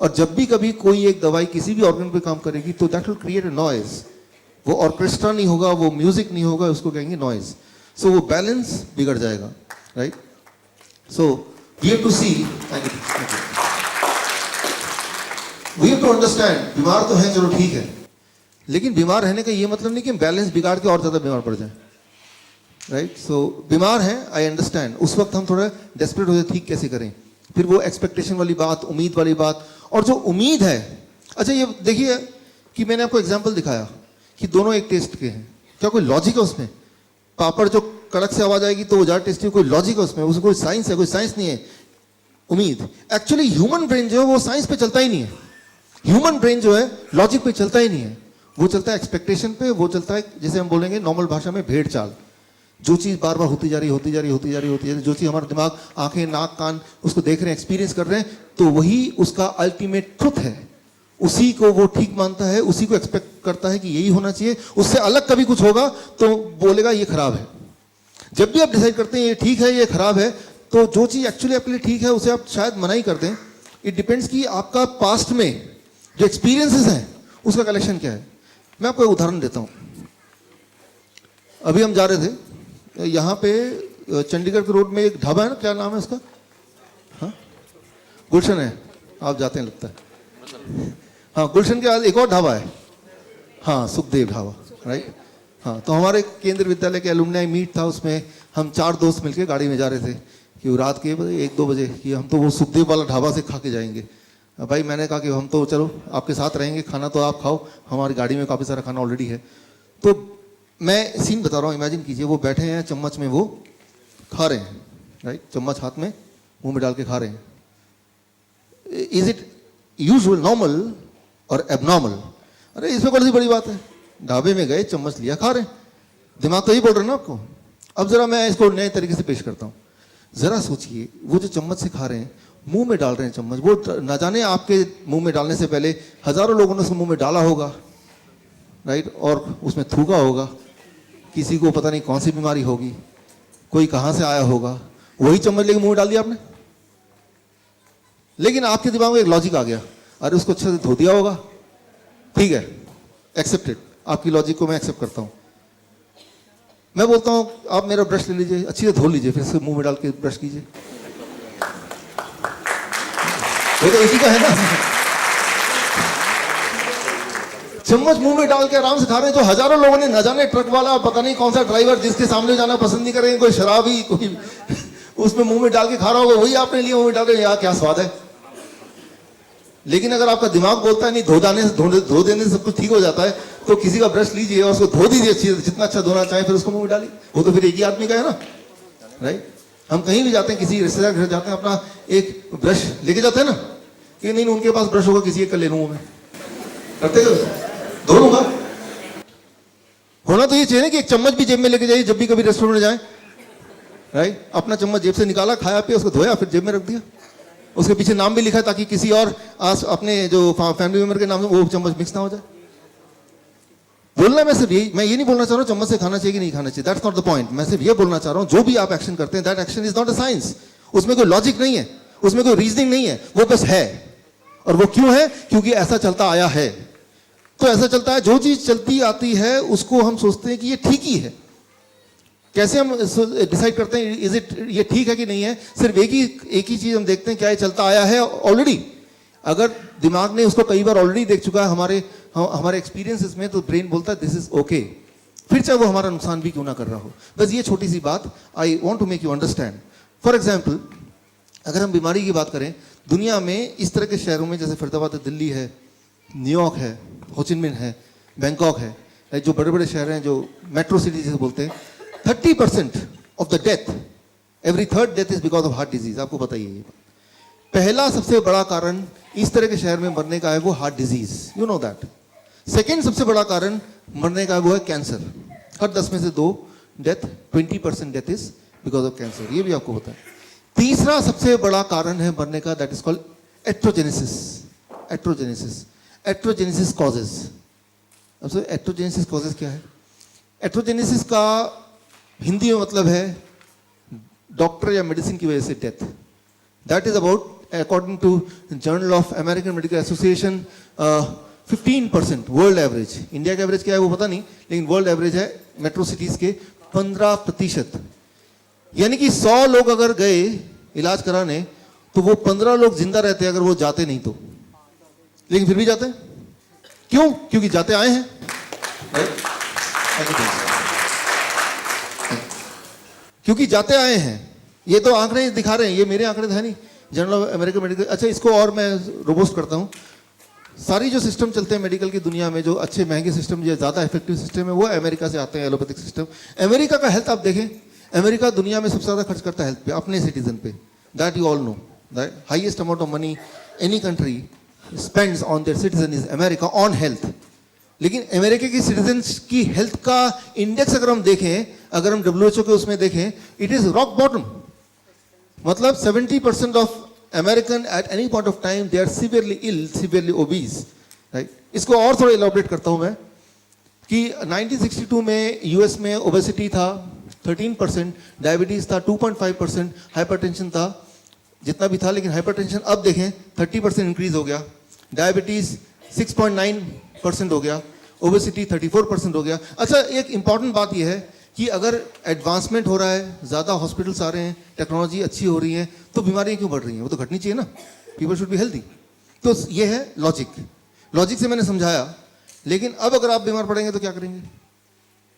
और जब भी कभी कोई एक दवाई किसी भी ऑर्गन पे काम करेगी तो that will create a noise. वो ऑर्केस्ट्रा नहीं होगा, वो म्यूजिक नहीं होगा, उसको कहेंगे नॉइज। सो वो बैलेंस बिगड़ जाएगा, right? So we have to see. To understand, बीमार तो हैं चलो ठीक है, लेकिन बीमार रहने का ये मतलब नहीं कि बैलेंस बिगाड़ के और ज्यादा बीमार पड़ जाए, राइट? सो बीमार हैं, आई अंडरस्टैंड, उस वक्त हम थोड़ा डेस्परेट हो जाए, ठीक कैसे करें? फिर वो एक्सपेक्टेशन वाली बात, उम्मीद वाली बात, और जो उम्मीद है, अच्छा ये देखिए कि मैंने आपको एग्जाम्पल दिखाया कि दोनों एक टेस्ट के हैं, क्या कोई लॉजिक है उसमें? पापड़ जो कड़क से आवाज आएगी तो वो ज़्यादा टेस्टी, कोई लॉजिक है उसमें? उसमें कोई साइंस है? कोई साइंस नहीं है। उम्मीद, एक्चुअली ह्यूमन ब्रेन जो है वो साइंस पे चलता ही नहीं है। ह्यूमन ब्रेन जो है लॉजिक पे चलता ही नहीं है, वो चलता है एक्सपेक्टेशन पे, वो चलता है जैसे हम बोलेंगे नॉर्मल भाषा में भेड़ चाल। जो चीज़ बार बार होती जा रही, होती जा रही, होती जा रही, होती जा रही, जो चीज़ हमारा दिमाग, आंखें, नाक, कान उसको देख रहे हैं, एक्सपीरियंस कर रहे हैं, तो वही उसका अल्टीमेट ट्रुथ है। उसी को वो ठीक मानता है, उसी को एक्सपेक्ट करता है कि यही होना चाहिए। उससे अलग कभी कुछ होगा तो बोलेगा ये खराब है। जब भी आप डिसाइड करते हैं ये ठीक है, ये खराब है, तो जो चीज़ एक्चुअली आपके लिए ठीक है उसे आप शायद मना ही कर दें। इट डिपेंड्स कि आपका पास्ट में जो एक्सपीरियंसेस हैं उसका कलेक्शन क्या है। मैं आपको एक उदाहरण देता हूँ। अभी हम जा रहे थे यहाँ पे चंडीगढ़ के रोड में एक ढाबा है ना, क्या नाम है उसका? हाँ, गुलशन है, आप जाते हैं लगता है। हाँ, गुलशन के बाद एक और ढाबा है, हाँ सुखदेव ढाबा, राइट? हाँ, तो हमारे केंद्रीय विद्यालय के एलुमनाई मीट था, उसमें हम 4 दोस्त मिलकर गाड़ी में जा रहे थे कि रात के 1-2 बजे कि हम तो वो सुखदेव वाला ढाबा से खा के जाएंगे। भाई मैंने कहा कि हम तो चलो आपके साथ रहेंगे, खाना तो आप खाओ, हमारी गाड़ी में काफ़ी सारा खाना ऑलरेडी है। तो मैं सीन बता रहा हूँ, इमेजिन कीजिए वो बैठे हैं, चम्मच में वो खा रहे हैं, राइट? चम्मच हाथ में मुंह में डाल के खा रहे हैं। इज इट यूजुअल, नॉर्मल और एबनॉर्मल? अरे इसमें कौन सी बड़ी बात है? ढाबे में गए, चम्मच लिया, खा रहे हैं, दिमाग तो यही बोल रहा है ना आपको। अब जरा मैं इसको नए तरीके से पेश करता हूँ। जरा सोचिए, वो जो चम्मच से खा रहे हैं, मुंह में डाल रहे हैं चम्मच, वो न जाने आपके मुंह में डालने से पहले हजारों लोगों ने उसको मुंह में डाला होगा, राइट? और उसमें थूका होगा, किसी को पता नहीं कौन सी बीमारी होगी, कोई कहाँ से आया होगा, वही चम्मच लेके मुंह में डाल दिया आपने। लेकिन आपके दिमाग में एक लॉजिक आ गया, अरे उसको अच्छे से धो दिया होगा, ठीक है, एक्सेप्टेड, आपकी लॉजिक को मैं एक्सेप्ट करता हूँ। मैं बोलता हूँ आप मेरा ब्रश ले लीजिए, अच्छी से धो लीजिए, फिर से मुंह में डाल के ब्रश कीजिए। ये तो इसी का है ना। चम्मच मुंह में डाल के आराम से खा रहे हैं, जो हजारों लोगों ने, न जाने ट्रक वाला, पता नहीं कौन सा ड्राइवर, जिसके सामने जाना पसंद नहीं करेंगे, कोई शराबी, कोई उसमें मुंह में डाल के खा रहा होगा, वही आपने लिए मुंह में डाल के, यार क्या स्वाद है। लेकिन अगर आपका दिमाग बोलता है नहीं, धो देने से सब कुछ ठीक हो जाता है, तो किसी का ब्रश लीजिए और उसको धो दीजिए अच्छी, जितना अच्छा धोना चाहे, फिर उसको मुंह में डालिए। वो तो फिर एक ही आदमी का है ना, राइट? हम कहीं भी जाते हैं, किसी रिश्तेदार घर जाते हैं, अपना एक ब्रश लेके जाते हैं ना, कि नहीं उनके पास ब्रश होगा, किसी एक का ले लूंगा मैं, करते धो लूंगा। होना तो ये चाहिए कि एक चम्मच भी जेब में लेके जाइए जब भी कभी रेस्टोरेंट में जाए, राइट? अपना चम्मच जेब से निकाला, खाया पिया, उसको धोया, फिर जेब में रख दिया, उसके पीछे नाम भी लिखा है ताकि किसी और अपने जो फैमिली मेंबर के नाम से वो चम्मच मिक्स ना हो जाए। बोलना मैं सिर्फ यही, मैं ये नहीं बोलना चाह रहा हूँ चम्मच से खाना चाहिए कि नहीं खाना चाहिए, दैट्स नॉट द पॉइंट। मैं सिर्फ ये बोलना चाह रहा हूँ जो भी आप एक्शन करते हैं, that action is not a science. उसमें कोई लॉजिक नहीं है, उसमें कोई रीजनिंग नहीं है, वो बस है। और वो क्यों है? क्योंकि ऐसा चलता आया है। तो ऐसा चलता है, जो चीज चलती आती है उसको हम सोचते हैं कि ये ठीक ही है। कैसे हम डिसाइड करते हैं इज इट, ये ठीक है कि नहीं है? सिर्फ एक ही चीज हम देखते हैं, क्या ये चलता आया है ऑलरेडी। अगर दिमाग ने उसको कई बार ऑलरेडी देख चुका है हमारे एक्सपीरियंसेस में, तो ब्रेन बोलता है दिस इज ओके, फिर चाहे वो हमारा नुकसान भी क्यों ना कर रहा हो। बस ये छोटी सी बात I want to make you understand. For example, अगर हम बीमारी की बात करें, दुनिया में इस तरह के शहरों में जैसे फरीदाबाद है, दिल्ली है, न्यूयॉर्क है, होचिनमिन है, बैंकॉक है, जो बड़े बड़े शहर हैं, जो मेट्रो सिटी जैसे बोलते हैं, 30% of the death, every third death is because of heart disease. आपको बताइए ये पहला सबसे बड़ा कारण इस तरह के शहर में मरने का है वो heart disease, you know that. Second सबसे बड़ा कारण मरने का वो है कैंसर। हर 10 में से 2 death, 20% death is because of cancer, ये भी आपको पता है। तीसरा सबसे बड़ा कारण है मरने का, दैट इज कॉल्ड एट्रोजेनेसिस। एट्रोजेनेसिस कॉजेज। अब एट्रोजेनेसिस कॉजेज क्या है? एट्रोजेनेसिस का हिंदी में मतलब है डॉक्टर या मेडिसिन की वजह से death. That is about, according to journal of American medical association, 15%। World average, India का एवरेज क्या है वो पता नहीं, लेकिन वर्ल्ड एवरेज है मेट्रो सिटीज के 15%। यानी कि 100 लोग अगर गए इलाज कराने, तो वो 15 लोग जिंदा रहते अगर वो जाते नहीं तो। लेकिन फिर भी जाते हैं। क्यों? क्योंकि जाते आए हैं। क्योंकि जाते आए हैं। ये तो आंकड़े दिखा रहे हैं, ये मेरे आंकड़े है नहीं, जर्नल ऑफ अमेरिकन मेडिकल। अच्छा, इसको और मैं रोबोस्ट करता हूँ। सारी जो सिस्टम चलते हैं मेडिकल की दुनिया में, जो अच्छे महंगे सिस्टम, जो ज़्यादा इफेक्टिव सिस्टम है, वो अमेरिका से आते हैं, एलोपैथिक सिस्टम। अमेरिका का हेल्थ आप देखें, अमेरिका दुनिया में सबसे ज़्यादा खर्च करता है हेल्थ पे, अपने सिटीजन पे। That you all know, that highest amount of money any country spends on their citizen is America on health. लेकिन अमेरिका की सिटीजन्स की हेल्थ का इंडेक्स अगर हम देखें, अगर हम WHO के उसमें देखें, इट इज रॉक बॉटम। मतलब 70% of American at any point of time they are severely ill, severely obese, right. इसको और थोड़ा इलैबोरेट करता हूं मैं कि 1962 में यूएस में ओबेसिटी था 13%, डायबिटीज था 2.5%, हाइपरटेंशन था जितना भी था, लेकिन हाइपरटेंशन अब देखें 30% इंक्रीज हो गया, डायबिटीज 6.9% हो गया, ओबेसिटी 34% हो गया। अच्छा, एक इंपॉर्टेंट बात यह है कि अगर एडवांसमेंट हो रहा है, ज़्यादा हॉस्पिटल्स आ रहे हैं, टेक्नोलॉजी अच्छी हो रही है, तो बीमारियां क्यों बढ़ रही हैं? वो तो घटनी चाहिए ना। People should be healthy. तो ये है लॉजिक। लॉजिक से मैंने समझाया। लेकिन अब अगर आप बीमार पड़ेंगे तो क्या करेंगे?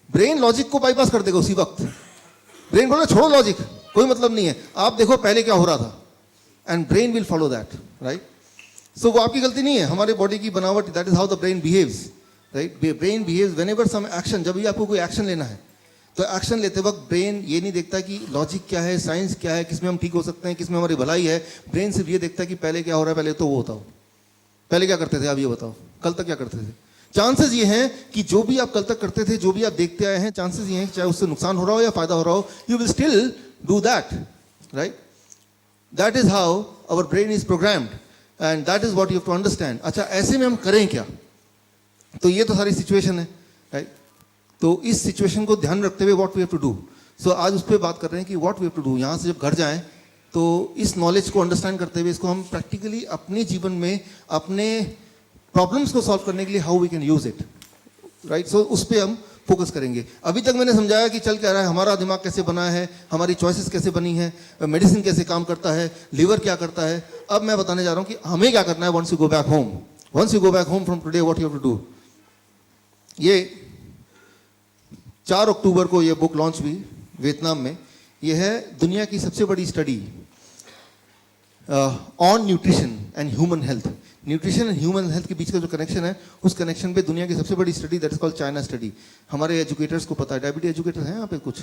ब्रेन लॉजिक को बाईपास कर देगा उसी वक्त। ब्रेन बोले छोड़ो लॉजिक, कोई मतलब नहीं है, आप देखो पहले क्या हो रहा था, and brain will follow that, right. So वो आपकी गलती नहीं है, हमारे बॉडी की बनावट, that is how the brain behaves, right. Brain behaves whenever some action, जब भी आपको कोई एक्शन लेना है, तो एक्शन लेते वक्त ब्रेन ये नहीं देखता कि लॉजिक क्या है, साइंस क्या है, किसमें हम ठीक हो सकते हैं, किसमें हमारी भलाई है। ब्रेन सिर्फ ये देखता है कि पहले क्या हो रहा है, पहले तो वो बताओ, पहले क्या करते थे आप ये बताओ, कल तक क्या करते थे। चांसेस ये हैं कि जो भी आप कल तक करते थे, जो भी आप देखते आए हैं, चांसेस ये हैं कि चाहे उससे नुकसान हो रहा हो या फायदा हो रहा हो, you will still do that, right. That is how our brain is programmed and that is what you have to understand. अच्छा, ऐसे में हम करें क्या? तो ये तो सारी सिचुएशन है, राइट। तो इस सिचुएशन को ध्यान रखते हुए what we have to do, so आज उस पर बात कर रहे हैं कि what we have to do. यहाँ से जब घर जाएं तो इस नॉलेज को अंडरस्टैंड करते हुए इसको हम प्रैक्टिकली अपने जीवन में, अपने प्रॉब्लम्स को सॉल्व करने के लिए how we can use it, right. So उस पर हम फोकस करेंगे। अभी तक मैंने समझाया कि चल क्या रहा है, हमारा दिमाग कैसे बना है, हमारी चॉइसेस कैसे बनी है, मेडिसिन कैसे काम करता है, लीवर क्या करता है। अब मैं बताने जा रहा हूँ कि हमें क्या करना है once you go back home. Once you go back home from today, what you have to do. ये 4 अक्टूबर को ये बुक लॉन्च हुई वियतनाम में। ये है दुनिया की सबसे बड़ी study on nutrition and human health. Nutrition and human health के बीच का जो कनेक्शन है, उस कनेक्शन पे दुनिया की सबसे बड़ी study, that is called China study. हमारे एजुकेटर्स को पता है, डायबिटीज एजुकेटर हैं यहाँ पे कुछ,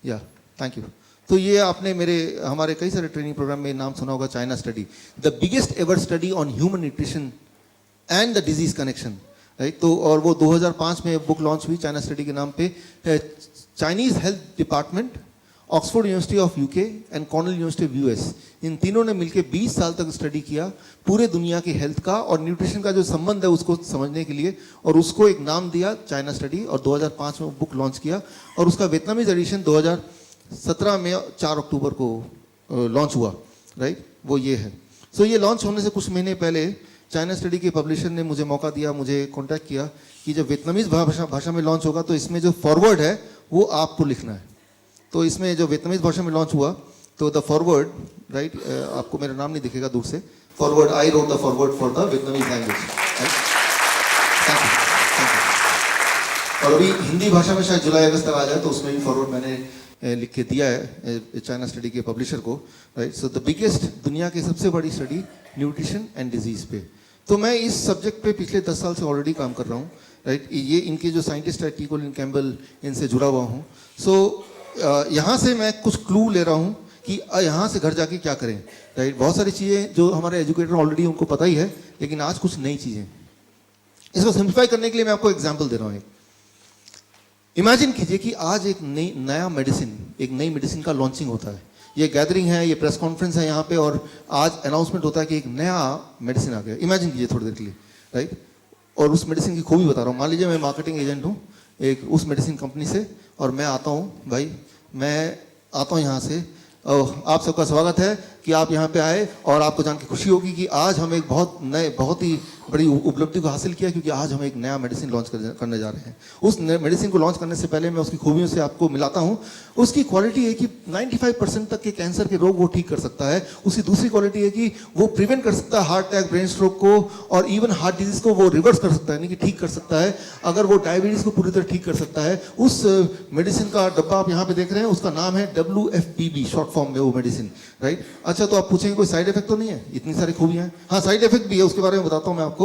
या थैंक यू। तो ये आपने हमारे कई सारे ट्रेनिंग प्रोग्राम में नाम सुना होगा, China study, the biggest ever study on human nutrition and the disease connection, right. तो और वो 2005 में बुक लॉन्च हुई चाइना स्टडी के नाम पे। Chinese health department, Oxford university of UK and Cornell university of US, इन तीनों ने मिलकर 20 साल तक स्टडी किया पूरे दुनिया की हेल्थ का और न्यूट्रिशन का जो संबंध है उसको समझने के लिए, और उसको एक नाम दिया चाइना स्टडी, और 2005 में बुक लॉन्च किया। और उसका वियतनामीज एडिशन 2017 में 4 अक्टूबर को लॉन्च हुआ, राइट। वो ये है। सो ये लॉन्च होने से कुछ महीने पहले चाइना स्टडी के पब्लिशर ने मुझे मौका दिया, मुझे कॉन्टैक्ट किया कि जब वियतनामीज भाषा में लॉन्च होगा तो इसमें जो फॉरवर्ड है वो आपको लिखना है। तो इसमें जो वियतनामीज भाषा में लॉन्च हुआ, तो द फॉरवर्ड, राइट, आपको मेरा नाम नहीं दिखेगा दूर से, forward, I wrote the forward for the Vietnamese language, thank you. और अभी हिंदी भाषा में शायद जुलाई अगस्त तक आ जाए, तो उसमें भी फॉरवर्ड मैंने लिख के दिया है चाइना स्टडी के पब्लिशर को, राइट। सो द बिगेस्ट, दुनिया की सबसे बड़ी स्टडी न्यूट्रिशन एंड डिजीज पे। तो मैं इस सब्जेक्ट पे पिछले 10 साल से ऑलरेडी काम कर रहा हूँ, राइट। ये इनके जो साइंटिस्ट है, टी कोलिन कैम्बल, इनसे जुड़ा हुआ हूँ। सो यहाँ से मैं कुछ क्लू ले रहा हूँ कि यहाँ से घर जाके क्या करें, राइट। बहुत सारी चीज़ें जो हमारे एजुकेटर ऑलरेडी उनको पता ही है, लेकिन आज कुछ नई चीज़ें, इसको सिंप्लीफाई करने के लिए मैं आपको एग्जाम्पल दे रहा हूँ। इमेजिन कीजिए कि आज एक नया मेडिसिन, एक नई मेडिसिन का लॉन्चिंग होता है। ये गैदरिंग है, ये प्रेस कॉन्फ्रेंस है यहाँ पे, और आज अनाउंसमेंट होता है कि एक नया मेडिसिन आ गया। इमेजिन कीजिए थोड़ी देर के लिए, राइट। और उस मेडिसिन की खूबी बता रहा हूँ। मान लीजिए मैं मार्केटिंग एजेंट हूँ एक उस मेडिसिन कंपनी से, और मैं आता हूँ, भाई मैं आता हूँ यहाँ से, आप सबका स्वागत है, कि आप यहाँ पे आए और आपको जान के खुशी होगी कि आज हम एक बहुत ही बड़ी उपलब्धि को हासिल किया, क्योंकि आज हम एक नया मेडिसिन लॉन्च करने जा रहे हैं। उस मेडिसिन को लॉन्च करने से पहले मैं उसकी खूबियों से आपको मिलाता हूँ। उसकी क्वालिटी है कि 95% तक के कैंसर के रोग वो ठीक कर सकता है। उसकी दूसरी क्वालिटी है कि वो प्रिवेंट कर सकता है हार्ट अटैक, ब्रेन स्ट्रोक को, और इवन हार्ट डिजीज को वो रिवर्स कर सकता है, यानी कि ठीक कर सकता है। अगर वो डायबिटीज को पूरी तरह ठीक कर सकता है। उस मेडिसिन का डब्बा आप यहाँ पे देख रहे हैं, उसका नाम है WFPB, शॉर्ट फॉर्म में वो मेडिसिन, राइट। अच्छा, तो आप पूछेंगे कोई साइड इफेक्ट तो नहीं है? इतनी सारी खूबियां हैं। हाँ, साइड इफेक्ट भी है, उसके बारे में बताता हूँ मैं आपको।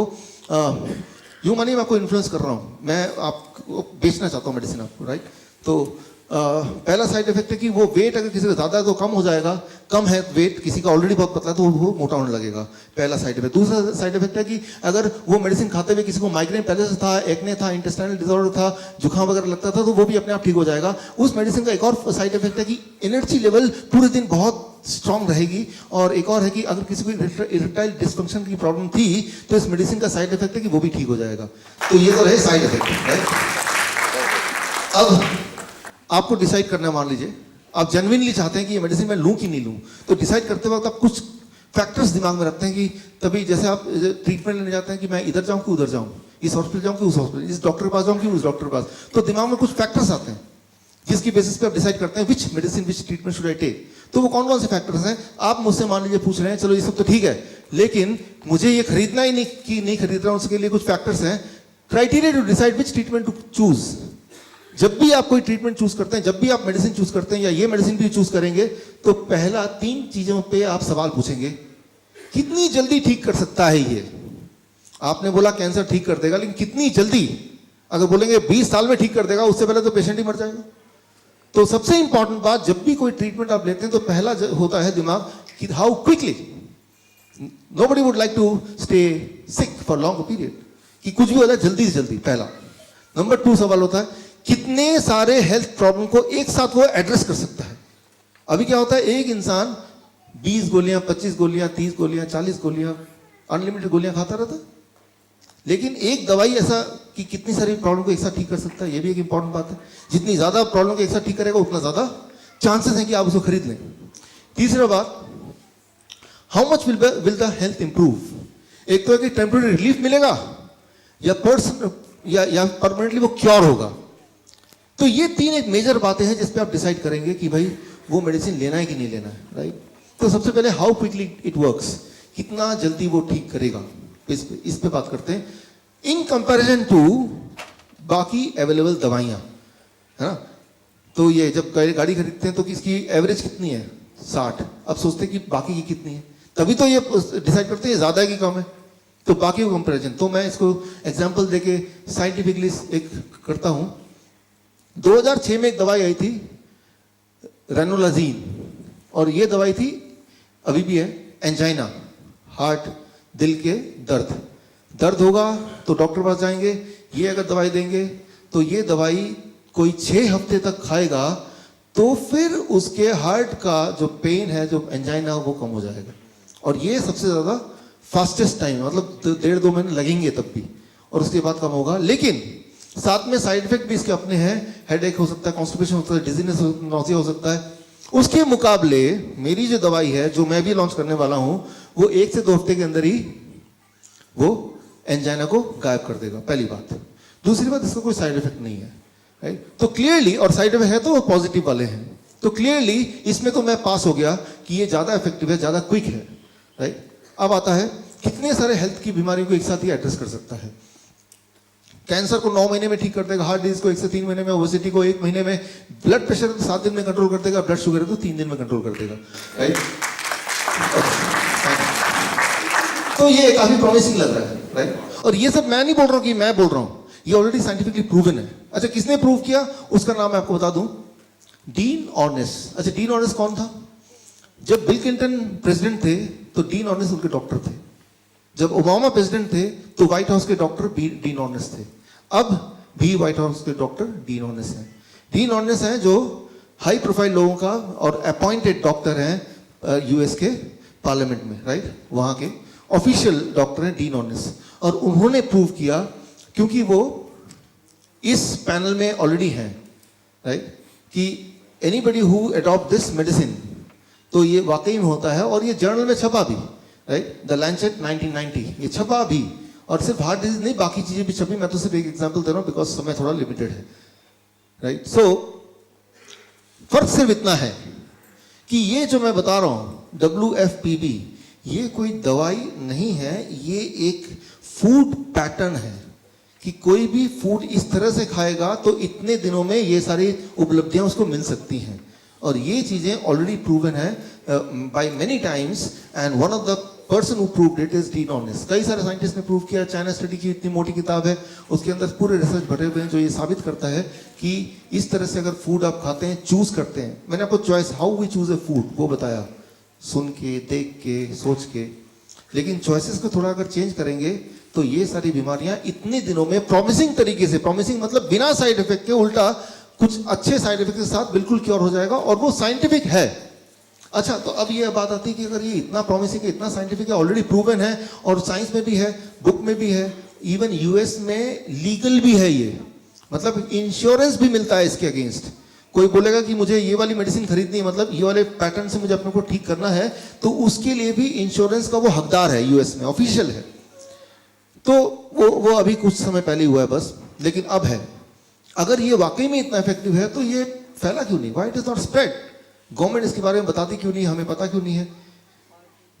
यूं मानिए मैं आपको इन्फ्लुएंस कर रहा हूँ, मैं आपको बेचना चाहता हूँ मेडिसिन आपको, राइट। तो पहला साइड इफेक्ट है कि वो वेट अगर किसी का ज़्यादा है तो कम हो जाएगा, कम है वेट किसी का ऑलरेडी बहुत पतला है तो वो मोटा होने लगेगा, पहला साइड इफेक्ट। दूसरा साइड इफेक्ट है कि अगर वो मेडिसिन खाते हुए किसी को माइग्रेन पहले से था, एक्ने था, इंटेस्टाइनल डिसऑर्डर था, जुकाम वगैरह लगता था, तो वो भी अपने आप ठीक हो जाएगा। उस मेडिसिन का एक और साइड इफेक्ट है कि एनर्जी लेवल पूरे दिन बहुत स्ट्रांग रहेगी। और एक और है कि अगर किसी को इरेक्टाइल डिस्फंक्शन की प्रॉब्लम थी तो इस मेडिसिन का साइड इफेक्ट है कि वो भी ठीक हो जाएगा। तो ये तो रहे साइड इफेक्ट, राइट। अब आपको डिसाइड करना, मान लीजिए आप जेन्युइनली चाहते हैं कि ये मेडिसिन मैं लूं कि नहीं लूं, तो डिसाइड करते वक्त आप कुछ फैक्टर्स दिमाग में रखते हैं कि तभी जैसे आप ट्रीटमेंट लेने जाते हैं कि मैं इधर जाऊं कि उधर जाऊं, इस हॉस्पिटल जाऊं कि उस हॉस्पिटल, इस डॉक्टर के पास जाऊं कि उस डॉक्टर के पास, तो दिमाग में कुछ फैक्टर्स आते हैं जिसकी बेसिस पे आप डिसाइड करते हैं which medicine, which treatment should I take. तो वो कौन कौन से फैक्टर्स हैं? आप मुझसे मान लीजिए पूछ रहे हैं, चलो ये सब तो ठीक है, लेकिन मुझे ये खरीदना ही नहीं खरीद रहा हूं, उसके लिए कुछ फैक्टर्स हैं। Criteria to decide which treatment to choose. जब भी आप कोई ट्रीटमेंट चूज करते हैं, जब भी आप मेडिसिन चूज करते हैं या ये मेडिसिन भी चूज करेंगे, तो पहला 3 चीजों पे आप सवाल पूछेंगे। कितनी जल्दी ठीक कर सकता है ये? आपने बोला कैंसर ठीक कर देगा, लेकिन कितनी जल्दी? अगर बोलेंगे 20 साल में ठीक कर देगा, उससे पहले तो पेशेंट ही मर जाएगा। तो सबसे इंपॉर्टेंट बात, जब भी कोई ट्रीटमेंट आप लेते हैं तो पहला होता है दिमाग कि how quickly. Nobody would like to stay sick for long period, कि कुछ भी हो जाए जल्दी से जल्दी, पहला। नंबर 2 सवाल होता है कितने सारे हेल्थ प्रॉब्लम को एक साथ वो एड्रेस कर सकता है। अभी क्या होता है, एक इंसान 20 गोलियां, 25 गोलियां, 30 गोलियां, 40 गोलियां, अनलिमिटेड गोलियां खाता रहता, लेकिन एक दवाई ऐसा कि कितनी सारी प्रॉब्लम को एक साथ ठीक कर सकता है, ये भी एक इंपॉर्टेंट बात है। जितनी ज्यादा प्रॉब्लम को एक साथ ठीक करेगा, उतना ज्यादा चांसेस हैं कि आप उसको खरीद लें। तीसरा बात, how much will the health improve. एक तो है कि टेम्पररी रिलीफ मिलेगा या परमानेंटली वो क्योर होगा। तो ये 3 एक मेजर बातें हैं जिस पे आप डिसाइड करेंगे कि भाई वो मेडिसिन लेना है कि नहीं लेना है, राइट। तो सबसे पहले हाउ क्विकली इट वर्क्स, कितना जल्दी वो ठीक करेगा, इस पे बात करते हैं इन कंपैरिजन टू बाकी अवेलेबल दवाइयाँ, है ना। तो ये जब गाड़ी खरीदते हैं तो इसकी एवरेज कितनी है? 60। अब सोचते हैं कि बाकी की कितनी है, तभी तो ये डिसाइड करते हैं ज़्यादा है कि कम है। तो बाकी को कंपैरिजन, तो मैं इसको एग्जांपल देके साइंटिफिकली एक करता हूँ। 2006 में एक दवाई आई थी रेनोलाजीन, और ये दवाई थी, अभी भी है, एंजाइना, हार्ट, दिल के दर्द होगा तो डॉक्टर पास जाएंगे, ये अगर दवाई देंगे तो ये दवाई कोई 6 हफ्ते तक खाएगा तो फिर उसके हार्ट का जो पेन है, जो एंजाइना, वो कम हो जाएगा। और ये सबसे ज़्यादा फास्टेस्ट टाइम, मतलब 1.5-2 महीने लगेंगे तब भी, और उसके बाद कम होगा। लेकिन साथ में साइड इफेक्ट भी इसके अपने हैं, हेडेक हो सकता है, कॉन्स्टिपेशन हो सकता है, डिजीनेस, नॉसिया हो सकता है। उसके मुकाबले मेरी जो दवाई है, जो मैं भी लॉन्च करने वाला हूं, वो 1 से 2 हफ्ते के अंदर ही वो एंजाइना को गायब कर देगा, पहली बात। दूसरी बात, इसका कोई साइड इफेक्ट नहीं है, राइट। तो क्लियरली, और साइड इफेक्ट है तो वो पॉजिटिव वाले हैं, तो क्लियरली इसमें तो मैं पास हो गया कि ये ज्यादा इफेक्टिव है, ज्यादा क्विक है, राइट। अब आता है कितने सारे हेल्थ की बीमारियों को एक साथ ही एड्रेस कर सकता है। कैंसर को 9 महीने में ठीक कर देगा, हार्ट डिजीज को 1 से 3 महीने में, ओबेसिटी को 1 महीने में, ब्लड प्रेशर को 7 दिन में कंट्रोल कर देगा, ब्लड शुगर तो 3 दिन में कंट्रोल कर देगा, राइट। तो ये काफी प्रॉमिसिंग लग रहा है, राइट। और ये सब मैं नहीं बोल रहा हूँ कि मैं बोल रहा हूँ, ये ऑलरेडी साइंटिफिकली प्रूवन है। अच्छा, किसने प्रूव किया? उसका नाम मैं आपको बता दूं, डीन ऑर्नेस। अच्छा, डीन ऑर्नेस कौन था? जब बिल क्लिंटन प्रेसिडेंट थे तो डीन ऑर्नेस उनके डॉक्टर थे। जब ओबामा प्रेसिडेंट थे तो व्हाइट हाउस के डॉक्टर डीन ऑर्नेस थे। अब भी व्हाइट हाउस के डॉक्टर डीन ऑर्नेस हैं। डीन ऑर्नेस हैं जो हाई प्रोफाइल लोगों का और अपॉइंटेड डॉक्टर हैं यूएस के पार्लियामेंट में, राइट। वहां के ऑफिशियल डॉक्टर हैं डीन ऑर्नेस, और उन्होंने प्रूव किया, क्योंकि वो इस पैनल में ऑलरेडी हैं, राइट, कि anybody who adopt this medicine, तो ये वाकई में होता है और ये जर्नल में छपा भी, राइट, द लैंसेट 1990, ये छपा भी। और सिर्फ हार्ट डिजीज नहीं, बाकी चीजें भी छपी। मैं तो सिर्फ एक एग्जांपल दे रहा हूँ बिकॉज समय थोड़ा लिमिटेड है, राइट। सो फर्क सिर्फ इतना है कि ये जो मैं बता रहा हूं WFPB, ये कोई दवाई नहीं है, ये एक फूड पैटर्न है कि कोई भी फूड इस तरह से खाएगा तो इतने दिनों में ये सारी उपलब्धियां उसको मिल सकती हैं। और ये चीजें ऑलरेडी प्रूवन है by many times, and one of the person who proved it is Dean Ornish. कई सारे साइंटिस्ट ने प्रूव किया। चाइना स्टडी की इतनी मोटी किताब है, उसके अंदर पूरे रिसर्च भरे हुए हैं जो ये साबित करता है कि इस तरह से अगर फूड आप खाते हैं, चूज करते हैं। मैंने आपको choice, how we choose a food, वो बताया, सुन के, देख के, सोच के। लेकिन चॉइसेस को थोड़ा अगर चेंज करेंगे तो ये सारी बीमारियां इतने दिनों में प्रॉमिसिंग तरीके से, प्रॉमिसिंग मतलब बिना साइड इफेक्ट के, उल्टा कुछ अच्छे साइड इफेक्ट के साथ बिल्कुल क्योर हो जाएगा, और वो साइंटिफिक है। अच्छा, तो अब ये बात आती है कि अगर ये इतना प्रॉमिसिंग है, इतना साइंटिफिक है, ऑलरेडी प्रूवन है, और साइंस में भी है, बुक में भी है, इवन यूएस में लीगल भी है ये, मतलब इंश्योरेंस भी मिलता है इसके अगेंस्ट। कोई बोलेगा कि मुझे ये वाली मेडिसिन खरीदनी है, मतलब ये वाले पैटर्न से मुझे अपने को ठीक करना है, तो उसके लिए भी इंश्योरेंस का वो हकदार है, यूएस में ऑफिशियल है। तो वो अभी कुछ समय पहले हुआ है बस, लेकिन अब है। अगर ये वाकई में इतना इफेक्टिव है तो ये फैला क्यों नहीं? Why it is not spread? Government इसके बारे में बताती क्यों नहीं? हमें पता क्यों नहीं है?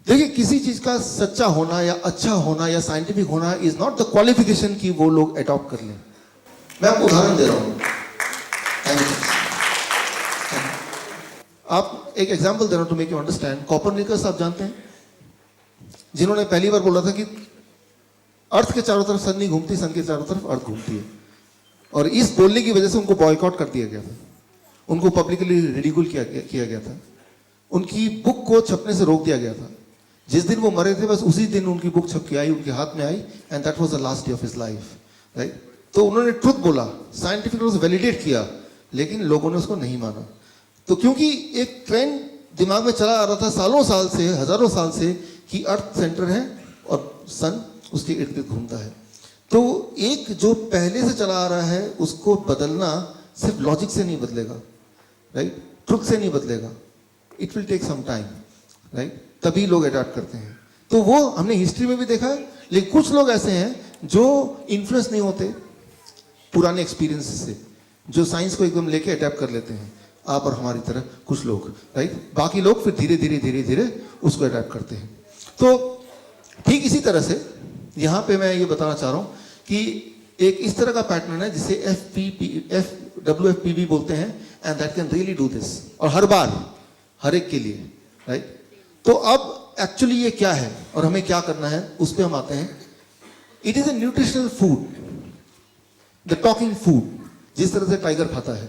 देखिए, किसी चीज का सच्चा होना या अच्छा होना या साइंटिफिक होना इज नॉट द क्वालिफिकेशन कि वो लोग अडॉप्ट कर लें। मैं आपको उदाहरण दे रहा हूं, आप एक एग्जांपल दे रहा हूं to make you understand. Copernicus आप जानते हैं, जिन्होंने पहली बार बोला था कि अर्थ के चारों तरफ सन नहीं घूमती, सन के चारों तरफ अर्थ घूमती है। और इस बोलने की वजह से उनको बॉयकॉट कर दिया गया था, उनको पब्लिकली रिडिकुल किया गया था, उनकी बुक को छपने से रोक दिया गया था। जिस दिन वो मरे थे बस उसी दिन उनकी बुक छप के आई, उनके हाथ में आई, and that was the last day of his life, right. तो उन्होंने ट्रुथ बोला, साइंटिफिक रूप से वैलिडेट किया, लेकिन लोगों ने उसको नहीं माना। तो क्योंकि एक ट्रेंड दिमाग में चला आ रहा था सालों साल से, हजारों साल से, कि अर्थ सेंटर है और सन उसके इर्द गिर्द घूमता है। तो एक जो पहले से चला आ रहा है उसको बदलना सिर्फ लॉजिक से नहीं बदलेगा, राइट, ट्रुथ से नहीं बदलेगा, it will take some time, right, तभी लोग अडॉप्ट करते हैं। तो वो हमने हिस्ट्री में भी देखा है। लेकिन कुछ लोग ऐसे हैं जो इन्फ्लुएंस नहीं होते पुराने एक्सपीरियंस से, जो साइंस को एकदम लेके अडॉप्ट कर लेते हैं, आप और हमारी तरह कुछ लोग, राइट। बाकी लोग फिर धीरे धीरे धीरे धीरे उसको अडॉप्ट करते हैं। तो ठीक इसी तरह से यहां पे मैं ये बताना चाह रहा हूं कि एक इस तरह का पैटर्न है जिसे WFPB बोलते हैं, and that can really do this, और हर बार हर एक के लिए, राइट। तो अब एक्चुअली ये क्या है और हमें क्या करना है, उस पर हम आते हैं। It is a nutritional food, the talking food, जिस तरह से टाइगर खाता है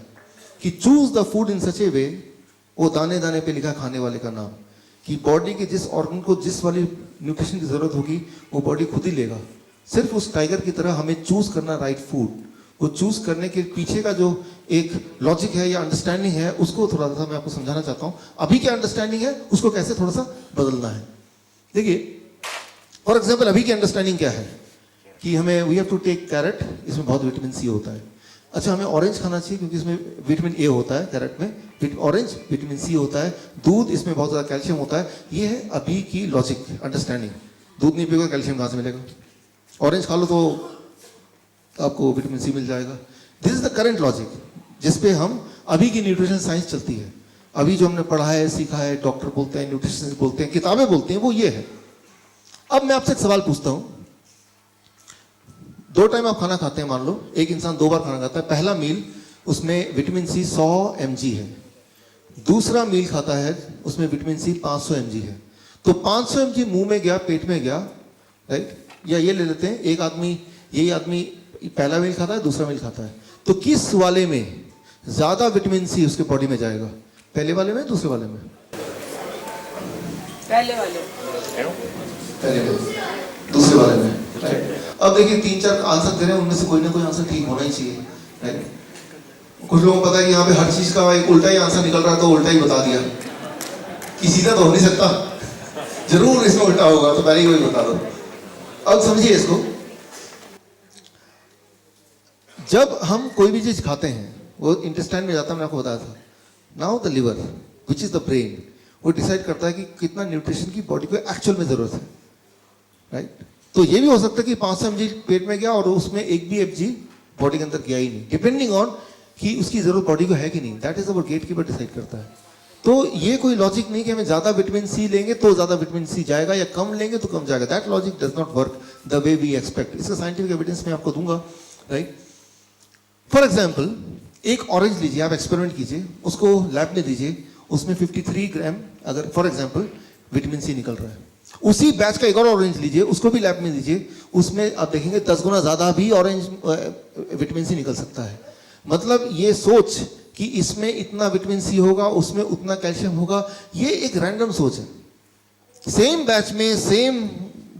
कि चूज द फूड इन सच ए वे, वो दाने दाने पे लिखा खाने वाले का नाम, कि बॉडी के जिस ऑर्गन को जिस वाली न्यूट्रिशन की जरूरत होगी वो बॉडी खुद ही लेगा। सिर्फ उस टाइगर की तरह हमें चूज करना राइट फूड। वो चूज करने के पीछे का जो एक लॉजिक है या अंडरस्टैंडिंग है, उसको थोड़ा सा मैं आपको समझाना चाहता हूं। अभी क्या अंडरस्टैंडिंग है उसको कैसे थोड़ा सा बदलना है। देखिए, फॉर एग्जाम्पल अभी की अंडरस्टैंडिंग क्या है कि हमें we have to take carrot, इसमें बहुत विटामिन सी होता है। अच्छा, हमें ऑरेंज खाना चाहिए क्योंकि इसमें विटामिन ए होता है, कैरेट में ऑरेंज विटामिन सी होता है। दूध, इसमें बहुत ज़्यादा कैल्शियम होता है। ये है अभी की लॉजिक अंडरस्टैंडिंग। दूध नहीं पिएगा कैल्शियम कहाँ से मिलेगा? ऑरेंज खा लो तो आपको विटामिन सी मिल जाएगा। This is the current logic जिस पे हम अभी की न्यूट्रिशन साइंस चलती है। अभी जो हमने पढ़ा है, सीखा है, डॉक्टर बोलते हैं, न्यूट्रिशनिस्ट बोलते हैं, किताबें बोलती हैं, वो ये है। अब मैं आपसे एक सवाल पूछता हूं, 2 टाइम आप खाना खाते हैं, मान लो एक इंसान 2 बार खाना खाता है। पहला मील उसमें विटामिन सी 100 mg है, दूसरा मील खाता है उसमें विटामिन सी 500 mg है। तो 500 mg मुंह में गया, पेट में गया, राइट। या ये ले लेते हैं, एक आदमी, यही आदमी पहला मील खाता है, दूसरा मील खाता है, तो किस वाले में ज्यादा विटामिन सी उसके बॉडी में जाएगा? पहले वाले में, दूसरे वाले में? पहले वाले। पहले में, दूसरे वाले में, राइट। अब देखिए 3-4 आंसर दे रहे हैं, उनमें से कोई ना कोई आंसर ठीक होना ही चाहिए, राइट। कुछ लोगों को पता है कि यहाँ पे हर चीज का एक उल्टा ही आंसर निकल रहा है, तो उल्टा ही बता दिया कि सीधा तो हो नहीं सकता, जरूर इसमें उल्टा होगा, तो पहले ही वही बता दो। अब समझिए इसको, जब हम कोई भी चीज खाते हैं वो इंटेस्टाइन में जाता है, मैंने आपको बताया था। Now the liver which is the brain, वो डिसाइड करता है कि कितना न्यूट्रिशन की बॉडी को एक्चुअल में ज़रूरत है, राइट। तो ये भी हो सकता है कि 500 mg पेट में गया और उसमें एक भी mg बॉडी के अंदर गया ही नहीं, डिपेंडिंग ऑन कि उसकी ज़रूरत बॉडी को है कि नहीं। That is our gate keeper decide करता है। तो ये कोई लॉजिक नहीं कि हमें ज़्यादा विटामिन सी लेंगे तो ज़्यादा विटामिन सी जाएगा या कम लेंगे तो कम जाएगा। That logic does not work the way we expect. इसका साइंटिफिक एविडेंस मैं आपको दूंगा, राइट। फॉर एग्जाम्पल, एक ऑरेंज लीजिए, आप एक्सपेरिमेंट कीजिए, उसको लैब में दीजिए, उसमें 53 ग्राम अगर फॉर एग्जाम्पल विटामिन सी निकल रहा है। उसी बैच का एक और ऑरेंज लीजिए, उसको भी लैब में दीजिए, उसमें आप देखेंगे 10 गुना ज़्यादा भी ऑरेंज विटामिन सी निकल सकता है। मतलब ये सोच कि इसमें इतना विटामिन सी होगा, उसमें उतना कैल्शियम होगा, ये एक रैंडम सोच है। सेम बैच में सेम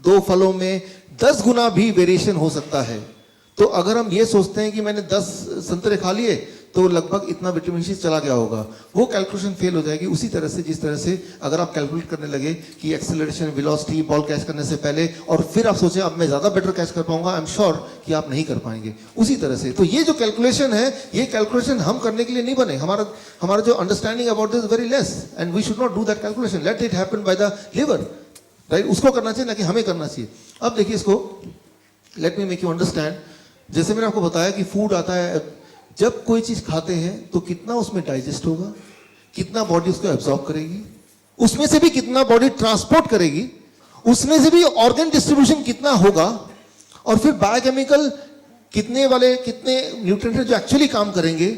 2 फलों में 10 गुना भी वेरिएशन हो सकता है। तो अगर हम ये सोचते हैं कि मैंने 10 संतरे खा लिए तो लगभग इतना विटामिन सी चला गया होगा, वो कैलकुलेशन फेल हो जाएगी। उसी तरह से जिस तरह से अगर आप कैलकुलेट करने लगे कि एक्सेलरेशन, वेलोसिटी, बॉल कैच करने से पहले और फिर आप सोचें अब मैं ज़्यादा बेटर कैच कर पाऊंगा, आई एम श्योर कि आप नहीं कर पाएंगे। उसी तरह से तो ये जो कैलकुलेशन है, ये कैलकुलेशन हम करने के लिए नहीं बने। हमारा जो understanding about this very less and we should not do that calculation, let it happen by the liver, right. उसको करना चाहिए ना कि हमें करना चाहिए। अब देखिए इसको, let me make you understand. जैसे मैंने आपको बताया कि फूड आता है, जब कोई चीज खाते हैं तो कितना उसमें डाइजेस्ट होगा, कितना बॉडी उसको एब्जॉर्ब करेगी, उसमें से भी कितना बॉडी ट्रांसपोर्ट करेगी, उसमें से भी ऑर्गन डिस्ट्रीब्यूशन कितना होगा, और फिर बायोकेमिकल कितने न्यूट्रिएंट जो एक्चुअली काम करेंगे,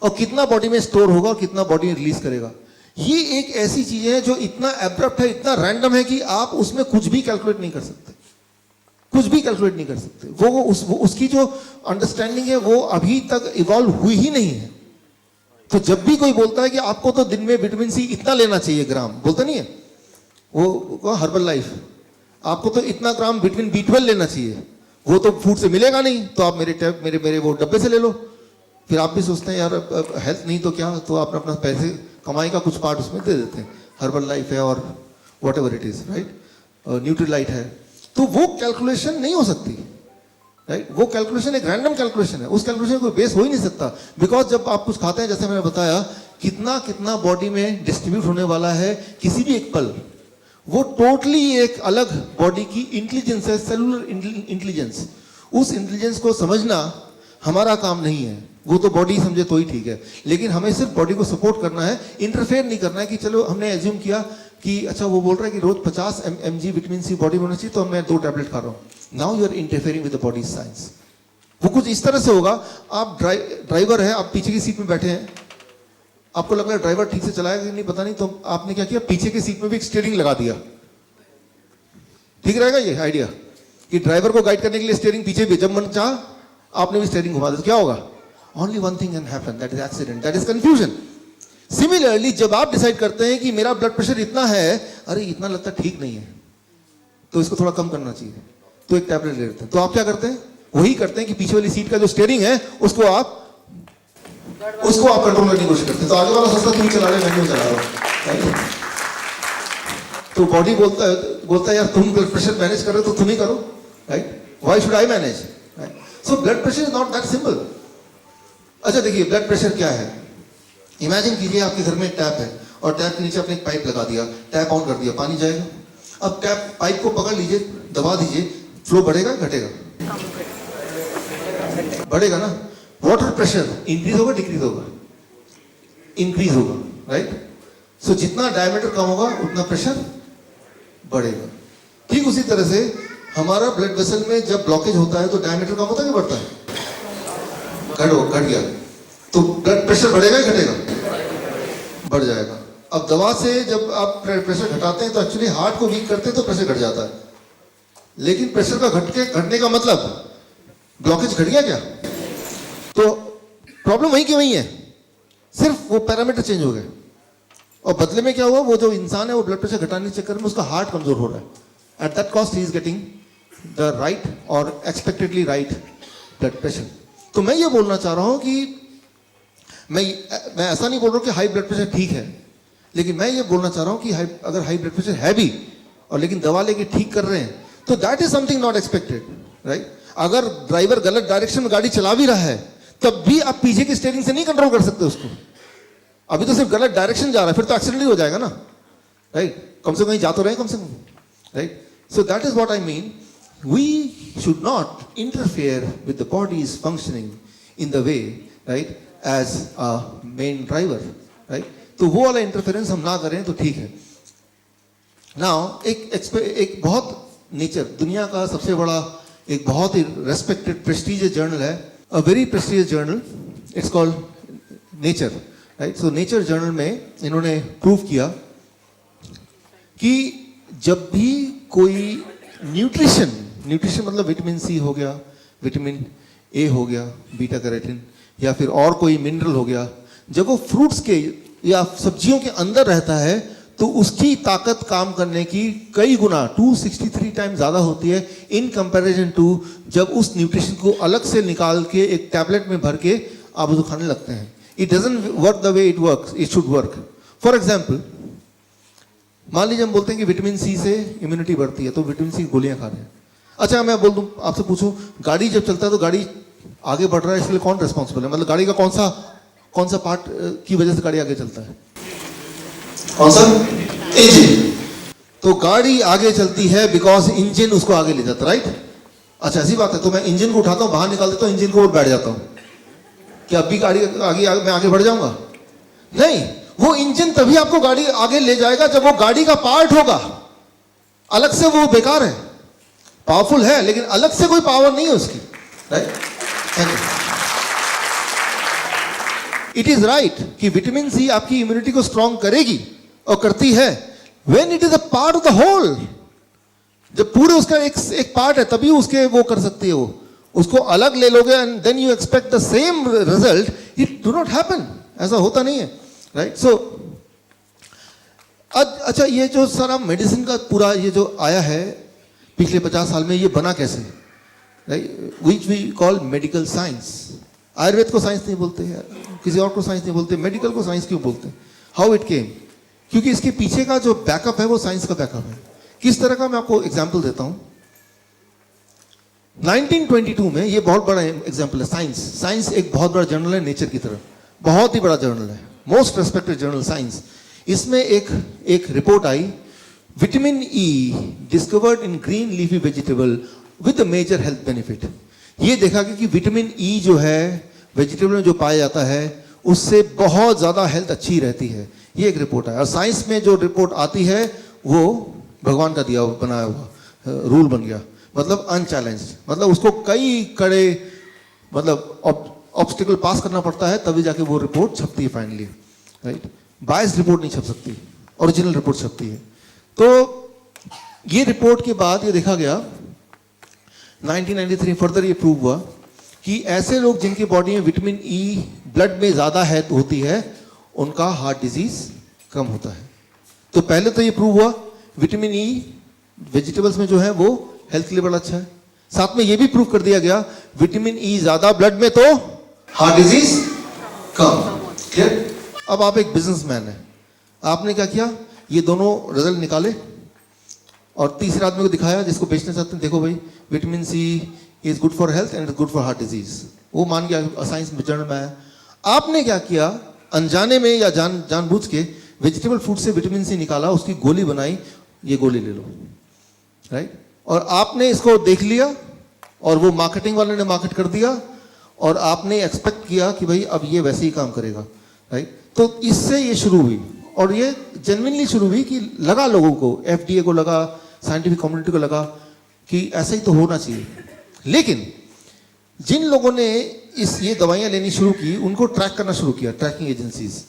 और कितना बॉडी में स्टोर होगा और कितना बॉडी में रिलीज करेगा। ये एक ऐसी चीज है जो इतना एब्रप्ट है, इतना रैंडम है कि आप उसमें कुछ भी कैलकुलेट नहीं कर सकते, कुछ भी कैलकुलेट नहीं कर सकते। उसकी जो अंडरस्टैंडिंग है वो अभी तक इवॉल्व हुई ही नहीं है। तो जब भी कोई बोलता है कि आपको तो दिन में विटामिन सी इतना लेना चाहिए ग्राम, बोलता नहीं है वो हर्बल लाइफ, आपको तो इतना ग्राम विटामिन B12 लेना चाहिए, वो तो फूड से मिलेगा नहीं, तो आप मेरे वो डब्बे से ले लो। फिर आप भी सोचते हैं यार हेल्थ नहीं तो क्या, तो आप अपना पैसे कमाई का कुछ पार्ट उसमें दे देते हैं। हर्बल लाइफ है और what ever it is, right, Nutrilite है। तो वो कैलकुलेशन नहीं हो सकती, राइट। वो कैलकुलेशन एक रैंडम कैलकुलेशन है, उस कैलकुलेशन को बेस हो ही नहीं सकता। बिकॉज जब आप कुछ खाते हैं, जैसे मैंने बताया, कितना बॉडी में डिस्ट्रीब्यूट होने वाला है किसी भी एक पल, वो टोटली एक अलग बॉडी की इंटेलिजेंस है, सेलुलर इंटेलिजेंस। उस इंटेलिजेंस को समझना हमारा काम नहीं है, वो तो बॉडी समझे तो ही ठीक है। लेकिन हमें सिर्फ बॉडी को सपोर्ट करना है, इंटरफेयर नहीं करना है कि चलो हमने एज्यूम किया कि अच्छा वो बोल रहा है कि रोज 50 mg विटामिन सी बॉडी में होना चाहिए, तो मैं 2 टैबलेट खा रहा हूँ। Now you are interfering with the body science. वो कुछ इस तरह से होगा, आप ड्राइवर है, आप पीछे की सीट में बैठे हैं, आपको लग रहा है ड्राइवर ठीक से चलाएगा कि नहीं पता नहीं, तो आपने क्या किया, पीछे की सीट में भी एक स्टीयरिंग लगा दिया। ठीक रहेगा ये आइडिया कि ड्राइवर को गाइड करने के लिए स्टीयरिंग पीछे भी, जब मन चाह आपने भी स्टीयरिंग घुमा दिया, तो क्या होगा? Only one thing can happen, that is accident, that is confusion. Similarly जब आप डिसाइड करते हैं कि मेरा ब्लड प्रेशर इतना है, अरे इतना लगता ठीक नहीं है, तो इसको थोड़ा कम करना चाहिए, तो एक टैबलेट ले लेते हैं। तो आप क्या करते हैं? वही करते हैं कि पीछे वाली सीट का जो स्टीयरिंग है उसको आप कंट्रोल करने की कोशिश करते हैं। तो आगे वाला सोचता तुम चला रहे, मैं क्यों चला रहा हूं। तो बॉडी बोलता है यार तुम ब्लड प्रेशर मैनेज कर रहे हो तो तुम ही करो, right, why should I manage, right. So blood pressure is not that simple. अच्छा देखिए, ब्लड प्रेशर क्या है? इमेजिन कीजिए आपके घर में एक टैप है और टैप के नीचे आपने एक पाइप लगा दिया, टैप ऑन कर दिया, पानी जाएगा। अब टैप पाइप को पकड़ लीजिए, दबा दीजिए, फ्लो बढ़ेगा घटेगा? बढ़ेगा ना। वाटर प्रेशर इंक्रीज होगा डिक्रीज होगा? इंक्रीज होगा, राइट। सो जितना डायमीटर कम होगा उतना प्रेशर बढ़ेगा। ठीक उसी तरह से हमारा ब्लड वेसल में जब ब्लॉकेज होता है तो डायमीटर कम होता है कि बढ़ता है? घट गया, तो ब्लड प्रेशर बढ़ेगा या घटेगा? बढ़ जाएगा। अब दवा से जब आप प्रेशर घटाते हैं तो एक्चुअली हार्ट को वीक करते हैं तो प्रेशर घट जाता है, लेकिन प्रेशर का घटने का मतलब ब्लॉकेज घट गया क्या? तो प्रॉब्लम वही की वही है, सिर्फ वो पैरामीटर चेंज हो गए। और बदले में क्या हुआ, वो जो इंसान है वो ब्लड प्रेशर घटाने के चक्कर में उसका हार्ट कमजोर हो रहा है। At that cost he is getting the right और एक्सपेक्टेडली राइट ब्लड प्रेशर। तो मैं ये बोलना चाह रहा हूं कि मैं ऐसा नहीं बोल रहा हूं कि हाई ब्लड प्रेशर ठीक है, लेकिन मैं ये बोलना चाह रहा हूं कि अगर हाई ब्लड प्रेशर है भी और लेकिन दवा लेके ठीक कर रहे हैं तो that is something not expected, right. अगर ड्राइवर गलत डायरेक्शन में गाड़ी चला भी रहा है तब भी आप पीछे की स्टीयरिंग से नहीं कंट्रोल कर सकते उसको। अभी तो सिर्फ गलत डायरेक्शन जा रहा है, फिर तो एक्सीडेंट ही हो जाएगा ना। राइट, कम से कम कहीं जा तो रहे कम से कम, right. So that is what I mean. We should not interfere with the body's functioning in the way, right, as a main driver, right. तो वो वाला इंटरफेरेंस हम ना करें तो ठीक है. नाउ एक बहुत नेचर, दुनिया का सबसे बड़ा एक बहुत ही रेस्पेक्टेड प्रेस्टीजियस जर्नल है, a very prestigious journal, it's called nature, right. So nature journal में इन्होंने प्रूव किया कि जब भी कोई न्यूट्रिशन मतलब विटामिन सी हो गया, विटामिन ए हो गया, बीटा कैरोटीन, या फिर और कोई मिनरल हो गया, जब वो फ्रूट्स के या सब्जियों के अंदर रहता है तो उसकी ताकत काम करने की कई गुना 263 टाइम ज़्यादा होती है इन कंपैरिजन टू जब उस न्यूट्रिशन को अलग से निकाल के एक टैबलेट में भर के आप उसको खाने लगते हैं. It doesn't work the way it should work. For example, मान लीजिए हम बोलते हैं कि विटामिन सी से इम्यूनिटी बढ़ती है, तो विटामिन सी गोलियां खा रहे हैं. अच्छा, मैं बोल दूं, आपसे पूछूं, गाड़ी जब चलता है तो गाड़ी आगे बढ़ रहा है, इसलिए कौन रिस्पॉन्सिबल है? मतलब गाड़ी का कौन सा पार्ट की वजह से गाड़ी आगे चलता है? कौन सा? इंजन. तो गाड़ी आगे चलती है बिकॉज इंजन उसको आगे ले जाता है, राइट. अच्छा, ऐसी बात है. तो मैं इंजन को उठाता हूं, बाहर निकाल देता हूं, इंजन को और बैठ जाता हूं, क्या अभी गाड़ी मैं आगे बढ़ जाऊंगा? नहीं. वो इंजन तभी आपको गाड़ी आगे ले जाएगा जब वो गाड़ी का पार्ट होगा. अलग से वो बेकार है, पावरफुल है लेकिन अलग से कोई पावर नहीं है उसकी, राइट. इट इज राइट कि विटामिन सी आपकी इम्यूनिटी को स्ट्रॉन्ग करेगी और करती है when it is a part of the whole. जब पूरे उसका एक पार्ट है तभी उसके वो कर सकती है. वो उसको अलग ले लोगे and then you expect the same result, it do not happen. ऐसा होता नहीं है, राइट. सो अच्छा, ये जो सारा मेडिसिन का पूरा ये जो आया है पिछले 50 साल में, ये बना कैसे, right, which we call medical science. Ayurveda को साइंस नहीं बोलते हैं, किसी और को साइंस नहीं बोलते, मेडिकल को साइंस क्यों बोलते हैं? How it came? क्योंकि इसके पीछे का जो बैकअप है वो साइंस का बैकअप है. किस तरह का, मैं आपको एग्जांपल देता हूं. 1922 में, ये बहुत बड़ा एग्जांपल है. साइंस एक बहुत बड़ा जर्नल है नेचर की तरह, बहुत ही बड़ा जर्नल है, मोस्ट रेस्पेक्टेड जर्नल साइंस. इसमें एक रिपोर्ट आई, vitamin E discovered in green leafy vegetable with a major health benefit. ये देखा गया कि विटामिन ई जो है वेजिटेबल में जो पाया जाता है उससे बहुत ज़्यादा हेल्थ अच्छी रहती है. ये एक रिपोर्ट है. और साइंस में जो रिपोर्ट आती है वो भगवान का दिया हुआ बनाया हुआ रूल बन गया, मतलब अनचैलेंज्ड. मतलब उसको कई कड़े मतलब ऑब्स्टिकल पास करना पड़ता है तभी जाके वो रिपोर्ट छपती है फाइनली, राइट. बायस्ड रिपोर्ट नहीं छप सकती, ओरिजिनल रिपोर्ट छपती है. तो ये रिपोर्ट के बाद ये देखा गया 1993 फर्दर ये प्रूव हुआ कि ऐसे लोग जिनकी बॉडी में विटामिन ई ब्लड में ज़्यादा है होती है उनका हार्ट डिजीज कम होता है. तो पहले तो ये प्रूव हुआ विटामिन ई वेजिटेबल्स में जो है वो हेल्थ के लिए बड़ा अच्छा है. साथ में ये भी प्रूव कर दिया गया विटामिन ई ज़्यादा ब्लड में तो हार्ट डिजीज कम. क्लियर? अब आप एक बिजनेसमैन है, आपने क्या किया, ये दोनों रिजल्ट निकाले और तीसरे आदमी को दिखाया जिसको बेचना चाहते हैं, देखो भाई vitamin C is good for health and is good for heart disease. वो मान गया, साइंस जर्नल में आया. आपने क्या किया, अनजाने में या जानबूझ के वेजिटेबल फूड से विटामिन सी निकाला, उसकी गोली बनाई, ये गोली ले लो, राइट. और आपने इसको देख लिया और वो मार्केटिंग वाले ने मार्केट कर दिया और आपने एक्सपेक्ट किया कि भाई अब ये वैसे ही काम करेगा, राइट. तो इससे ये शुरू हुई और ये जेन्युइनली शुरू हुई कि लगा लोगों को, एफडीए को लगा, साइंटिफिक कम्युनिटी को लगा कि ऐसा ही तो होना चाहिए. लेकिन जिन लोगों ने ये दवाइयां लेनी शुरू की उनको ट्रैक करना शुरू किया, ट्रैकिंग एजेंसीज.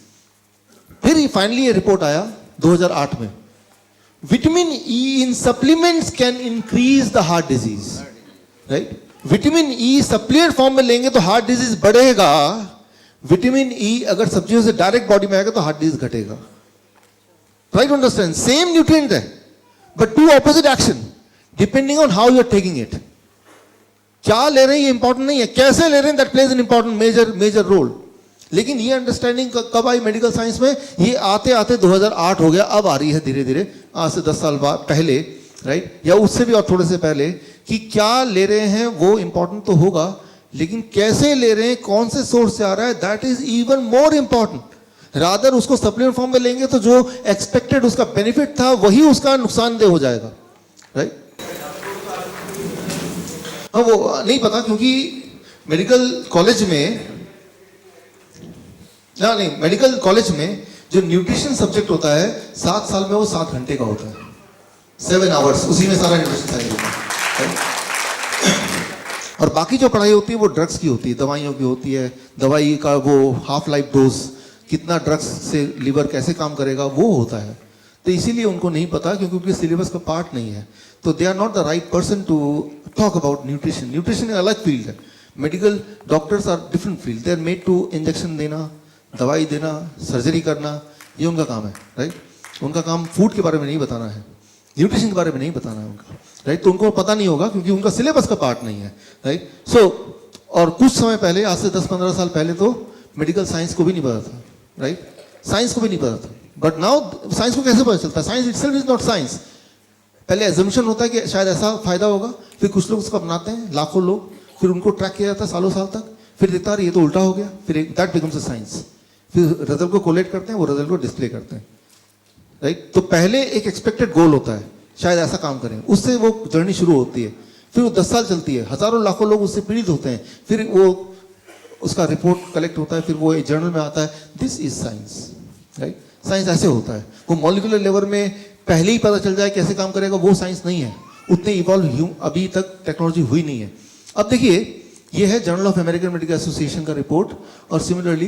फिर फाइनली ये रिपोर्ट आया 2008 में, vitamin E in supplements can increase the heart disease, right. Vitamin E supplement form में लेंगे तो हार्ट डिजीज बढ़ेगा, विटामिन ई अगर सब्जियों से डायरेक्ट बॉडी में आएगा तो हार्ट डिजीज घटेगा. Right, understand? सेम न्यूट्रिएंट है but two opposite action depending on how you are taking it. क्या ले रहे हैं ये इंपॉर्टेंट नहीं है, कैसे ले रहे हैं that plays an important major role. लेकिन ये अंडरस्टैंडिंग कब आई मेडिकल साइंस में? ये आते आते 2008 हो गया, अब आ रही है धीरे धीरे, आज से 10 साल पहले, राइट, या उससे भी और थोड़े से पहले, कि क्या ले रहे हैं वो इंपॉर्टेंट तो होगा लेकिन कैसे ले रहे हैं, कौन से सोर्स से आ रहा है, that is even more important. Rather उसको सप्लीमेंट फॉर्म में लेंगे तो जो एक्सपेक्टेड उसका बेनिफिट था वही उसका नुकसानदेह हो जाएगा, राइट? अब वो नहीं पता, क्योंकि मेडिकल कॉलेज में मेडिकल कॉलेज में जो न्यूट्रिशन सब्जेक्ट होता है 7 साल में वो 7 घंटे का होता है, 7 आवर्स, उसी में सारा न्यूट्रिशन साइंस होता है। और बाकी जो पढ़ाई होती है वो ड्रग्स की होती है, दवाइयों की होती है, दवाई का वो हाफ लाइफ डोज, कितना ड्रग्स से लिवर कैसे काम करेगा वो होता है। तो इसीलिए उनको नहीं पता, क्योंकि उनके सिलेबस का पार्ट नहीं है। तो they are not the right person to talk about nutrition. Nutrition एक अलग फील्ड है, medical doctors are different field, they are made to injection देना, दवाई देना, सर्जरी करना, ये उनका काम है, राइट? उनका काम फूड के बारे में नहीं बताना है, न्यूट्रिशन के बारे में नहीं बताना है उनका, राइट? तो उनको पता नहीं होगा क्योंकि उनका सिलेबस का पार्ट नहीं है, राइट? सो और कुछ समय पहले, आज से 10-15 साल पहले तो मेडिकल साइंस को भी नहीं पता था, राइट? साइंस को भी नहीं पता था, बट नाउ साइंस को कैसे पता चलता है? Science itself is not science. पहले एजम्पशन होता है कि शायद ऐसा फायदा होगा, फिर कुछ लोग उसको अपनाते हैं, लाखों लोग, फिर उनको ट्रैक किया जाता है सालों साल तक, फिर देखता है ये तो उल्टा हो गया, फिर दैट बिकम्स अ साइंस, फिर रिजल्ट को कोलेट करते हैं, वो रिजल्ट को डिस्प्ले करते हैं, राइट? तो पहले एक एक्सपेक्टेड गोल होता है, शायद ऐसा काम करें, उससे वो जर्नी शुरू होती है, फिर वो 10 साल चलती है, हजारों लाखों लोग उससे पीड़ित होते हैं, फिर वो उसका रिपोर्ट कलेक्ट होता है, फिर वो जर्नल में आता है, this is science, right? Science ऐसे होता है। वो मॉलिक्यूलर लेवल में पहले ही पता चल जाए कैसे काम करेगा, वो साइंस नहीं है, उतने इवॉल्व अभी तक टेक्नोलॉजी हुई नहीं है। अब देखिए, ये है Journal of American medical Association का रिपोर्ट, और similarly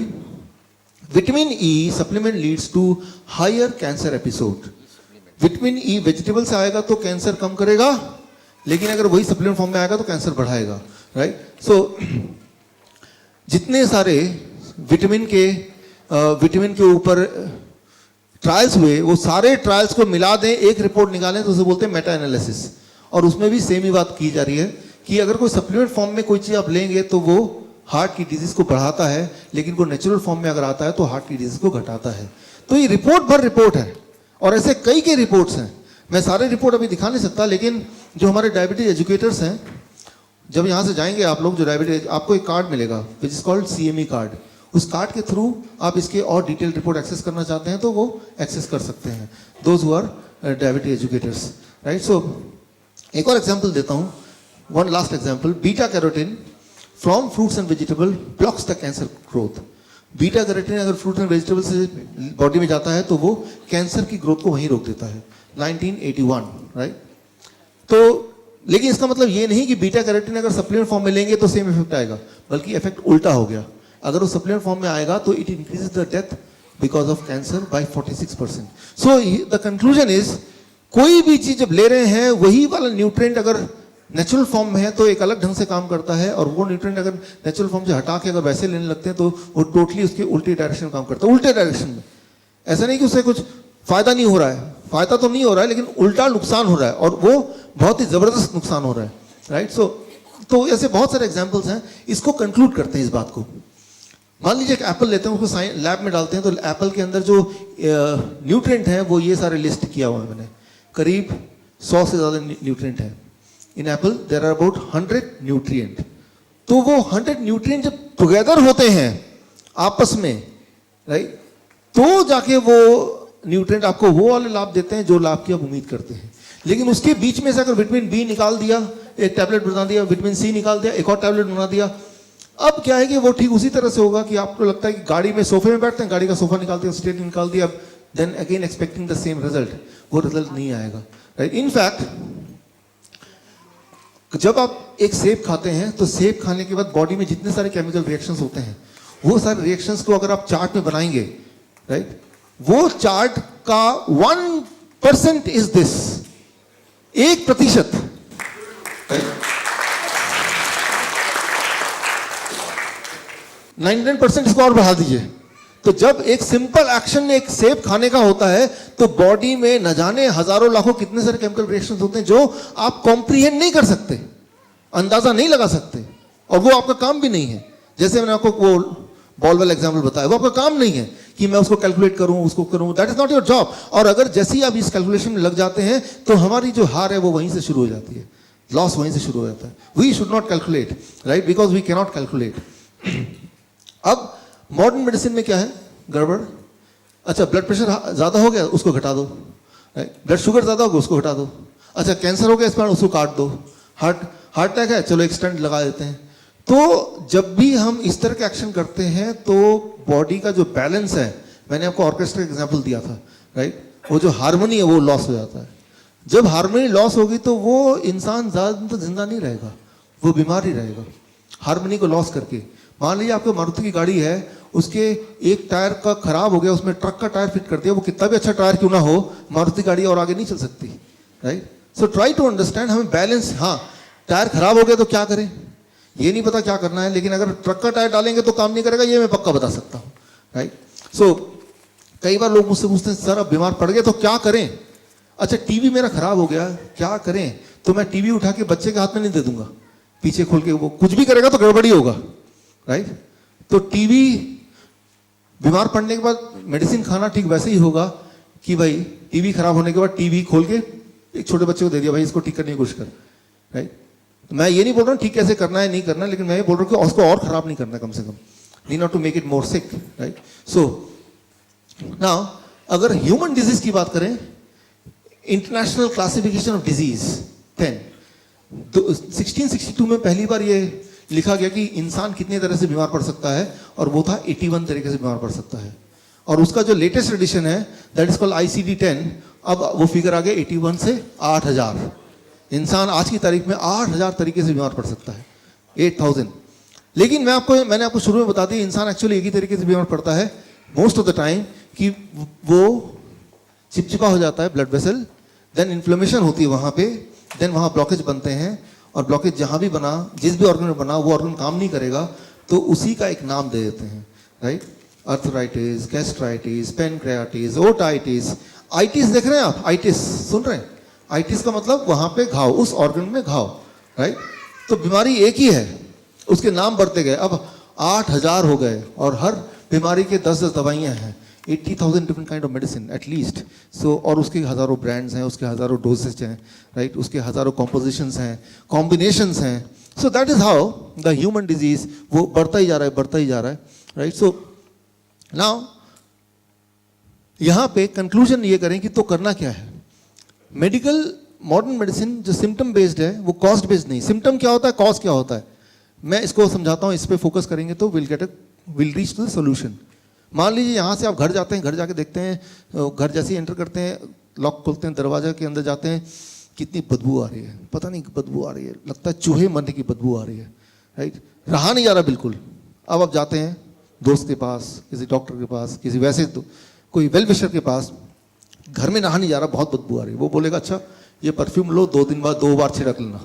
vitamin E supplement leads to higher cancer episode. Vitamin E vegetable से आएगा तो कैंसर कम करेगा, लेकिन अगर वही सप्लीमेंट फॉर्म में आएगा तो कैंसर बढ़ाएगा, राइट? सो जितने सारे विटामिन के ऊपर ट्रायल्स हुए, वो सारे ट्रायल्स को मिला दें, एक रिपोर्ट निकालें, तो उसे बोलते हैं मेटा एनालिसिस। और उसमें भी सेम ही बात की जा रही है कि अगर कोई सप्लीमेंट फॉर्म में कोई चीज़ आप लेंगे तो वो हार्ट की डिजीज को बढ़ाता है, लेकिन कोई नेचुरल फॉर्म में अगर आता है तो हार्ट की डिजीज को घटाता है। तो ये रिपोर्ट भर रिपोर्ट है, और ऐसे कई के रिपोर्ट्स हैं। मैं सारे रिपोर्ट अभी दिखा नहीं सकता, लेकिन जो हमारे डायबिटीज एजुकेटर्स हैं, जब यहाँ से जाएंगे आप लोग, जो डायबिटीज, आपको एक कार्ड मिलेगा विच इज कॉल्ड CME कार्ड। उस कार्ड के थ्रू आप इसके और डिटेल रिपोर्ट एक्सेस करना चाहते हैं तो वो एक्सेस कर सकते हैं, those who are diabetes educators, right? So एक और एग्जाम्पल देता हूँ, one last example, beta carotene from fruits and vegetable blocks the cancer growth. Beta carotene अगर फ्रूट एंड वेजिटेबल से बॉडी में जाता है तो वो कैंसर की ग्रोथ को वहीं रोक देता है, 1981, राइट? तो लेकिन इसका मतलब ये नहीं कि बीटा कैरोटीन अगर सप्लीमेंट फॉर्म में लेंगे तो सेम इफेक्ट आएगा, बल्कि इफेक्ट उल्टा हो गया। अगर वो सप्लीमेंट फॉर्म में आएगा तो it increases the death because of cancer by 46%। So the conclusion is, कोई भी चीज जब ले रहे हैं, वही वाला न्यूट्रिएंट अगर नेचुरल फॉर्म में है तो एक अलग ढंग से काम करता है, और वो न्यूट्रिएंट अगर नेचुरल फॉर्म से हटा के अगर वैसे लेने लगते हैं तो वो टोटली उसके उल्टे डायरेक्शन में काम करता है, उल्टे डायरेक्शन में। ऐसा नहीं कि उससे कुछ फायदा नहीं हो रहा है, फायदा तो नहीं हो रहा है, लेकिन उल्टा नुकसान हो रहा है, और वो बहुत ही जबरदस्त नुकसान हो रहा है, राइट? सो तो ऐसे बहुत सारे एग्जाम्पल्स हैं। इसको कंक्लूड करते हैं इस बात को। मान लीजिए एक एप्पल लेते हैं, उसको लैब में डालते हैं, तो एप्पल के अंदर जो न्यूट्रिएंट है वो ये सारे लिस्ट किया हुआ है मैंने, करीब 100 से ज़्यादा न्यूट्रिएंट है in apple. There are about 100 nutrient. तो वो 100 न्यूट्रिएंट जब टुगेदर होते हैं आपस में, राइट, तो जाके वो न्यूट्रिएंट आपको वो वाले लाभ देते हैं जो लाभ की आप उम्मीद करते हैं। लेकिन उसके बीच में से अगर विटामिन बी निकाल दिया, एक टैबलेट बना दिया, विटामिन सी निकाल दिया, एक और टैबलेट बना दिया, अब क्या है कि वो ठीक उसी तरह से होगा कि आपको लगता है कि गाड़ी में सोफे में बैठते हैं, गाड़ी का सोफा निकाल दिया, स्टेट निकाल दिया, then again expecting the same result, वो रिजल्ट नहीं आएगा, राइट? इनफैक्ट जब आप एक सेब खाते हैं तो सेब खाने के बाद बॉडी में जितने सारे केमिकल रिएक्शंस होते हैं, वो सारे रिएक्शंस को अगर आप चार्ट में बनाएंगे, राइट, वो चार्ट का 1% इज दिस, 1%, 99% इसको और बढ़ा दीजिए। तो जब एक सिंपल एक्शन एक सेब खाने का होता है तो बॉडी में न जाने हजारों लाखों कितने सारे केमिकल रिएक्शंस होते हैं जो आप कॉम्प्रीहेंड नहीं कर सकते, अंदाजा नहीं लगा सकते, और वो आपका काम भी नहीं है। जैसे मैंने आपको वो बॉल वाला एग्जाम्पल बताया, वो आपका काम नहीं है कि मैं उसको कैलकुलेट करूं, उसको करूं, that is not your job. और अगर जैसे ही आप इस कैलकुलेशन में लग जाते हैं तो हमारी जो हार है वो वहीं से शुरू हो जाती है, लॉस वहीं से शुरू हो जाता है। We should not calculate, right, because we cannot calculate. अब मॉडर्न मेडिसिन में क्या है गड़बड़ अच्छा ब्लड प्रेशर ज़्यादा हो गया, उसको घटा दो। ब्लड शुगर ज़्यादा हो गया, उसको घटा दो। अच्छा कैंसर हो गया स्पाइन, उसको काट दो। हार्ट अटैक है, चलो एक स्टेंट लगा देते हैं। तो जब भी हम इस तरह के एक्शन करते हैं तो बॉडी का जो बैलेंस है, मैंने आपको ऑर्केस्ट्रा का एग्जाम्पल दिया था, राइट, वो जो हारमोनी है वो लॉस हो जाता है। जब हारमोनी लॉस होगी तो वो इंसान ज़्यादा दिन तो जिंदा नहीं रहेगा, वो बीमार ही रहेगा हारमोनी को लॉस करके। मान लीजिए आपको मारुति की गाड़ी है, उसके एक टायर का खराब हो गया, उसमें ट्रक का टायर फिट कर दिया, वो कितना भी अच्छा टायर क्यों ना हो, मारुति गाड़ी और आगे नहीं चल सकती, right. So try to understand, हमें बैलेंस, हाँ टायर खराब हो गया तो क्या करें ये नहीं पता क्या करना है, लेकिन अगर ट्रक का टायर डालेंगे तो काम नहीं करेगा, ये मैं पक्का बता सकता हूँ, राइट। सो कई बार लोग मुझसे पूछते हैं सर अब बीमार पड़ गए तो क्या करें। अच्छा टीवी मेरा खराब हो गया, क्या करें, तो मैं टीवी उठा के बच्चे के हाथ में नहीं दे दूंगा, पीछे खोल के वो कुछ भी करेगा तो गड़बड़ी होगा, राइट। तो टीवी, बीमार पड़ने के बाद मेडिसिन खाना ठीक वैसे ही होगा कि भाई टीवी खराब होने के बाद टीवी खोल के एक छोटे बच्चे को दे दिया, भाई इसको ठीक करने की कोशिश कर, राइट। तो मैं ये नहीं बोल रहा हूँ ठीक कैसे करना है नहीं करना है, लेकिन मैं ये बोल रहा हूँ कि उसको और खराब नहीं करना, कम से कम need not to make it more sick, right. So now अगर ह्यूमन डिजीज की बात करें, इंटरनेशनल क्लासिफिकेशन ऑफ डिजीज 10, तो 1662 में पहली बार ये लिखा गया कि इंसान कितने तरह से बीमार पड़ सकता है, और वो था 81 तरीके से बीमार पड़ सकता है। और उसका जो लेटेस्ट एडिशन है दैट इज कॉल्ड ICD-10, अब वो फिगर आ गया 81 से 8000। इंसान आज की तारीख में 8000 तरीके से बीमार पड़ सकता है, 8000। लेकिन मैंने आपको शुरू में बता दिया, इंसान एक्चुअली एक ही तरीके से बीमार पड़ता है मोस्ट ऑफ द टाइम, कि वो चिपचिपा हो जाता है ब्लड वेसल, देन इन्फ्लेमेशन होती है वहाँ पे, देन वहाँ ब्लॉकेज बनते हैं, और ब्लॉकेज जहाँ भी बना, जिस भी ऑर्गन में बना, वो ऑर्गन काम नहीं करेगा तो उसी का एक नाम दे देते हैं, right. Arthritis, gastritis, pancreatitis, otitis. Itis देख रहे हैं आप, आइटिस सुन रहे हैं, आइटिस का मतलब वहाँ पे घाव, उस ऑर्गन में घाव, राइट। तो बीमारी एक ही है, उसके नाम बढ़ते गए, अब 8000 हो गए, और हर बीमारी के 10-10 दवाइयाँ हैं, 80,000 different kind of medicine at least. So और उसके हज़ारों ब्रांड्स हैं, उसके हज़ारों डोजेज हैं, राइट, उसके हज़ारों कॉम्पोजिशंस हैं, कॉम्बिनेशंस हैं। So that is how the human disease वो बढ़ता ही जा रहा है, बढ़ता ही जा रहा है, राइट। सो नाउ यहाँ पे कंक्लूजन ये करें कि तो करना क्या है। मेडिकल मॉडर्न मेडिसिन जो सिम्टम बेस्ड है वो कॉस्ट बेस्ड नहीं। सिम्टम क्या होता है, कॉज क्या होता है, मैं इसको समझाता हूँ, इस पर फोकस करेंगे तो will reach to the solution. मान लीजिए यहाँ से आप घर जाते हैं, घर जाके देखते हैं, घर जैसे ही एंटर करते हैं, लॉक खोलते हैं, दरवाजा के अंदर जाते हैं, कितनी बदबू आ रही है, पता नहीं बदबू आ रही है, लगता है चूहे मरने की बदबू आ रही है, राइट, रहा नहीं जा रहा बिल्कुल। अब आप जाते हैं दोस्त के पास, किसी डॉक्टर के पास, किसी वैसे तो कोई वेल विशर के पास, घर में रहा नहीं जा रहा, बहुत बदबू आ रही है। वो बोलेगा अच्छा ये परफ्यूम लो, 2 दिन बाद 2 बार छिड़क लेना।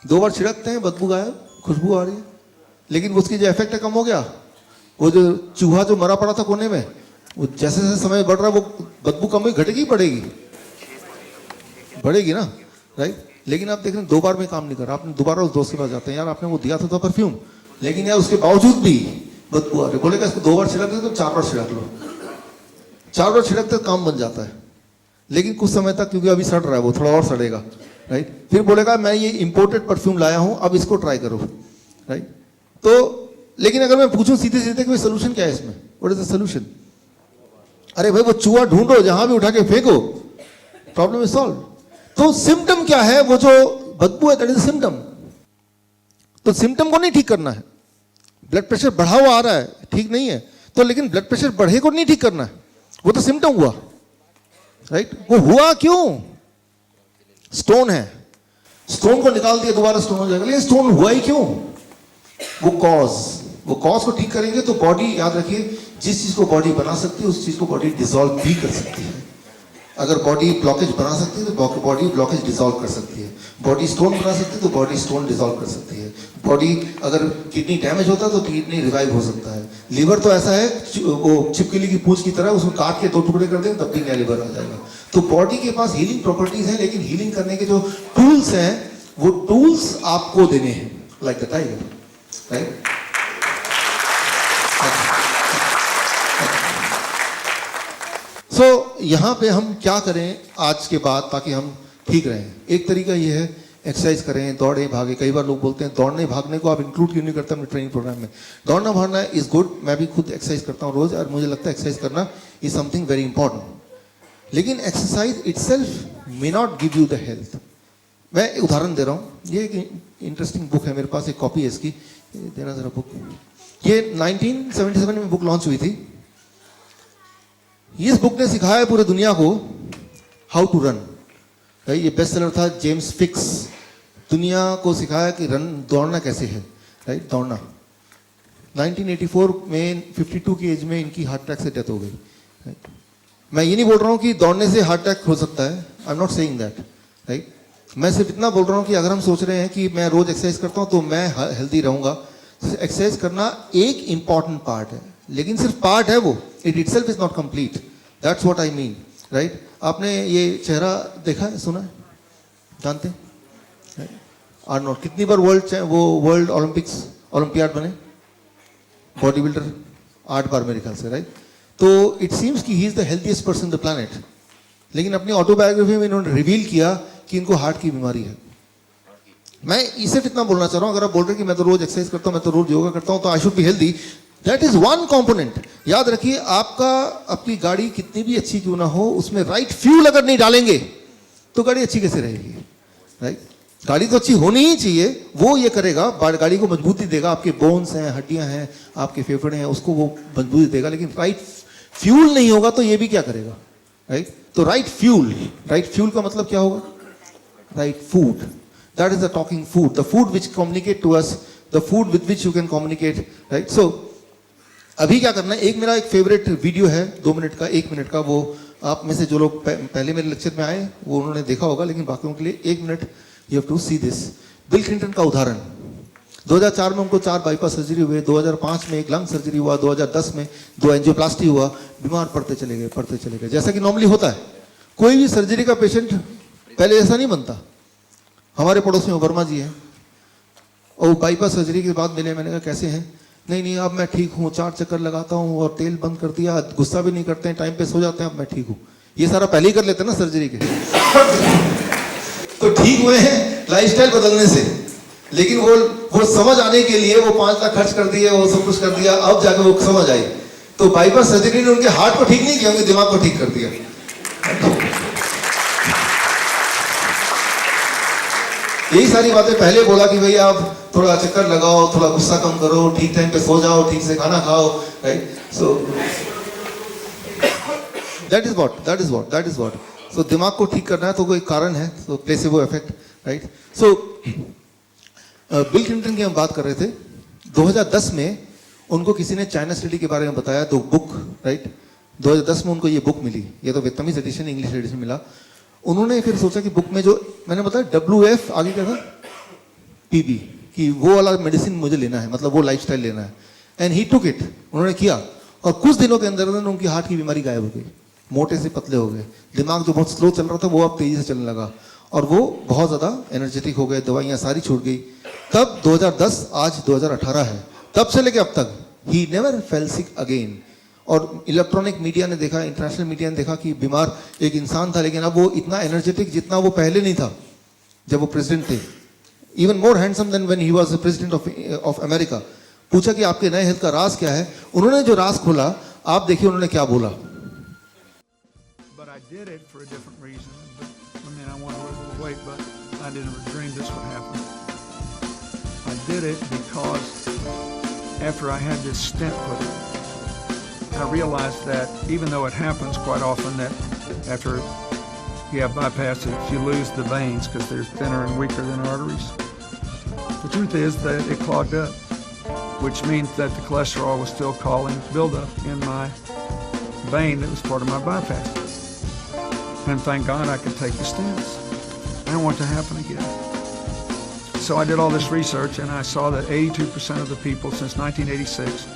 2 बार छिड़कते हैं, बदबू गायब, खुशबू आ रही है, लेकिन उसकी जो इफेक्ट है कम हो गया। वो जो चूहा जो मरा पड़ा था कोने में, वो जैसे जैसे समय बढ़ रहा है वो बदबू कम हुई, घटेगी बढ़ेगी, बढ़ेगी ना, राइट। लेकिन आप देख रहे हैं 2 बार में काम नहीं कर रहा, आपने दोबारा उस दोस्त के पास जाते हैं, यार आपने वो दिया था परफ्यूम, लेकिन यार उसके बावजूद भी बदबू आ रही, बोलेगा इसको 2 बार छिड़क दे तो 4 बार छिड़क लो, 4 बार छिड़कते तो काम बन जाता है। लेकिन कुछ समय तक, क्योंकि अभी सड़ रहा है, वो थोड़ा और सड़ेगा, राइट। फिर बोलेगा मैं ये इंपोर्टेड परफ्यूम लाया हूं, अब इसको ट्राई करो, राइट। तो लेकिन अगर मैं पूछूं सीधे सीधे कि सोल्यूशन क्या है इसमें, व्हाट इज द सोल्यूशन, अरे भाई वो चूहा ढूंढो, जहां भी उठा के फेंको, प्रॉब्लम इज सॉल्व। तो सिम्टम क्या है, वो जो बदबू है दैट इज सिम्टम। तो सिम्टम को नहीं ठीक करना है, ब्लड प्रेशर बढ़ा हुआ आ रहा है, ठीक नहीं है, तो लेकिन ब्लड प्रेशर बढ़े को नहीं ठीक करना है, वो तो सिम्टम हुआ, राइट। वो हुआ क्यों, स्टोन है, स्टोन को निकाल दिया दोबारा स्टोन हो जाएगा, लेकिन स्टोन हुआ ही क्यों, वो कॉज को ठीक करेंगे तो बॉडी, याद रखिए, जिस चीज को बॉडी बना सकती है उस चीज को बॉडी डिसॉल्व भी कर सकती है। अगर बॉडी ब्लॉकेज बना सकती है तो बॉडी ब्लॉकेज डिसॉल्व कर सकती है, बॉडी स्टोन बना सकती है तो बॉडी स्टोन डिसॉल्व कर सकती है, बॉडी अगर किडनी डैमेज होता है तो किडनी रिवाइव हो सकता है। लिवर तो ऐसा है, वो छिपकली की पूंछ की तरह, उसको काट के 2 टुकड़े कर देंगे तब भी नया लिवर आ जाएगा। तो बॉडी के पास हीलिंग प्रॉपर्टीज हैं, लेकिन हीलिंग करने के जो टूल्स हैं वो टूल्स आपको देने हैं, लाइक द टाइगर, राइट। सो यहाँ पे हम क्या करें आज के बाद ताकि हम ठीक रहें। एक तरीका ये है एक्सरसाइज करें, दौड़ें, भागें। कई बार लोग बोलते हैं दौड़ने भागने को आप इंक्लूड क्यों नहीं करते अपने ट्रेनिंग प्रोग्राम में। दौड़ना भागना इज़ गुड, मैं भी खुद एक्सरसाइज करता हूँ रोज़, और मुझे लगता है एक्सरसाइज करना इज समथिंग वेरी इंपॉर्टेंट। लेकिन exercise itself may not give you the health. मैं उदाहरण दे रहा हूँ, ये एक इंटरेस्टिंग बुक है मेरे पास, एक कॉपी है इसकी, देना ज़रा बुक। ये 1977 में बुक लॉन्च हुई थी। इस बुक ने सिखाया पूरे दुनिया को हाउ टू रन। ये बेस्ट सेलर था, जेम्स फिक्स, दुनिया को सिखाया कि रन दौड़ना कैसे है, राइट, दौड़ना। 1984 में 52 की एज में इनकी हार्ट अटैक से डेथ हो गई, राइट। मैं ये नहीं बोल रहा हूँ कि दौड़ने से हार्ट अटैक हो सकता है, I am not saying that, right. मैं सिर्फ इतना बोल रहा हूँ कि अगर हम सोच रहे हैं कि मैं रोज एक्सरसाइज करता हूँ तो मैं हेल्दी रहूंगा, एक्सरसाइज करना एक इंपॉर्टेंट पार्ट है, लेकिन सिर्फ पार्ट है वो, it itself is not complete, that's what I mean, right. आपने ये चेहरा देखा है, सुना है, जानते हैं आर्नोल्ड, कितनी बार वर्ल्ड ओलंपियाड बने, बॉडी बिल्डर 8 बार मेरे ख्याल से, राइट। तो इट सीम्स कि he is the healthiest person in the planet, लेकिन अपनी ऑटोबायोग्राफी में इन्होंने रिवील किया कि इनको हार्ट की बीमारी है। मैं इसे इतना बोलना चाह रहा हूं, अगर आप बोल रहे हैं कि मैं तो रोज एक्सरसाइज करता हूं, मैं तो रोज योगा करता हूं, तो I should be healthy, that is one component. याद रखिए, आपका अपनी गाड़ी कितनी भी अच्छी क्यों ना हो, उसमें राइट फ्यूल अगर नहीं डालेंगे तो गाड़ी अच्छी कैसे रहेगी, राइट। गाड़ी तो अच्छी होनी ही चाहिए, वो ये करेगा, गाड़ी को मजबूती देगा, आपके बोन्स हैं, हड्डियां हैं, आपके फेफड़े हैं, उसको वो मजबूती देगा, लेकिन राइट फ्यूल नहीं होगा तो ये भी क्या करेगा, राइट। तो राइट फ्यूल का मतलब क्या होगा, right food, that is the talking food, the food which communicate to us, the food with which you can communicate, right। so अभी क्या करना है, एक मेरा एक फेवरेट वीडियो है 2 मिनट का, 1 मिनट का, वो आप में से जो लोग पहले मेरे लेक्चर में आए वो उन्होंने देखा होगा, लेकिन बाकियों के लिए 1 minute you have to see this. Bill Clinton का उदाहरण, 2004 में उनको 4 बाईपास सर्जरी हुए, 2005 में 1 लंग सर्जरी हुआ, 2010 में 2 एंजियोप्लास्टी हुआ, बीमार पड़ते चले गए, जैसा कि नॉर्मली होता है। कोई भी सर्जरी का पेशेंट पहले ऐसा नहीं बनता। हमारे पड़ोस में वर्मा जी हैं, और बाईपास सर्जरी के बाद मिले, मैंने कहा कैसे हैं, नहीं अब मैं ठीक हूँ, 4 चक्कर लगाता हूँ और तेल बंद कर दिया, गुस्सा भी नहीं करते हैं, टाइम पे सो जाते हैं, अब मैं ठीक हूँ। ये सारा पहले ही कर लेते हैं ना सर्जरी के तो ठीक हुए हैं लाइफस्टाइल बदलने से, लेकिन वो समझ आने के लिए वो 5 लाख खर्च कर दिए, वो सब कुछ कर दिया, अब जाकर वो समझ आई। तो बाईपास सर्जरी ने उनके हार्ट को ठीक नहीं किया, उनके दिमाग को ठीक कर दिया। यही सारी बातें पहले बोला कि भाई आप थोड़ा चक्कर लगाओ, थोड़ा गुस्सा कम करो, ठीक टाइम पे सो जाओ, ठीक से खाना खाओ, right. So that is what so दिमाग को ठीक करना है तो कोई कारण है, सो प्लेसेबो इफेक्ट, राइट। सो बिल क्लिंटन की हम बात कर रहे थे, 2010 में उनको किसी ने चाइना स्टडी के बारे में बताया, तो बुक, राइट, 2010 में उनको ये बुक मिली, ये तो वियतनामीज एडिशन, इंग्लिश एडिशन मिला। उन्होंने फिर सोचा कि बुक में जो मैंने बताया WF आगे क्या था, PB, कि वो वाला मेडिसिन मुझे लेना है, मतलब वो लाइफस्टाइल लेना है, एंड ही टुक इट, उन्होंने किया, और कुछ दिनों के अंदर उनकी हार्ट की बीमारी गायब हो गई, मोटे से पतले हो गए, दिमाग जो बहुत स्लो चल रहा था वो अब तेजी से चलने लगा, और वो बहुत ज़्यादा एनर्जेटिक हो गए, दवाइयाँ सारी छूट गई। तब 2010, आज 2018 है, तब से लेके अब तक he never fail sick again. और इलेक्ट्रॉनिक मीडिया ने देखा, इंटरनेशनल मीडिया ने देखा कि बीमार एक इंसान था, लेकिन अब वो इतना एनर्जेटिक जितना वो पहले नहीं था जब वो प्रेसिडेंट थे, even more handsome than when he was the president of America. पूछा कि आपके नए हेल्थ का राज क्या है, उन्होंने जो राज खोला, आप देखिए उन्होंने क्या बोला। After I had this stent put in, I realized that even though it happens quite often that after you have bypasses, you lose the veins because they're thinner and weaker than arteries. The truth is that it clogged up, which means that the cholesterol was still causing buildup in my vein that was part of my bypass. And thank God I could take the stents. I don't want it to happen again. So I did all this research and I saw that 82% of the people since 1986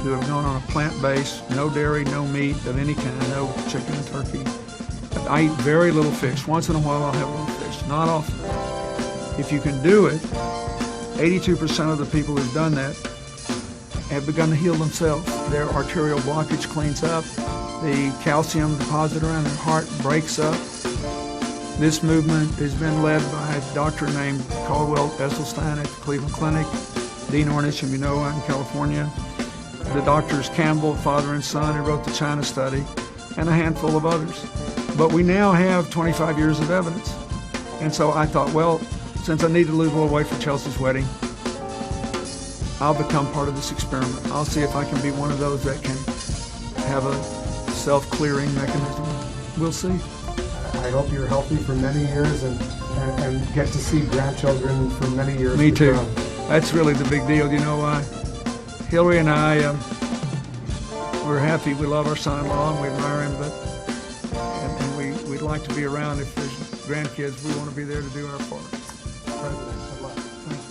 who have gone on a plant-based, no dairy, no meat of any kind, no chicken and turkey. I eat very little fish. Once in a while I'll have a little fish, not often. If you can do it, 82% of the people who've done that have begun to heal themselves. Their arterial blockage cleans up, the calcium deposit around their heart breaks up, This movement has been led by a doctor named Caldwell Esselstyn at the Cleveland Clinic, Dean Ornish and Minoa in California, the doctors Campbell, father and son, who wrote the China study, and a handful of others. But we now have 25 years of evidence. And so I thought, well, since I need to lose a little weight for Chelsea's wedding, I'll become part of this experiment. I'll see if I can be one of those that can have a self-clearing mechanism. We'll see. I hope you're healthy for many years and get to see grandchildren for many years. Me to too. come. That's really the big deal. Do you know why? Hillary and I, we're happy. We love our son-in-law and we admire him, but and we'd like to be around. If there's grandkids, we want to be there to do our part. President, good luck. Thank you.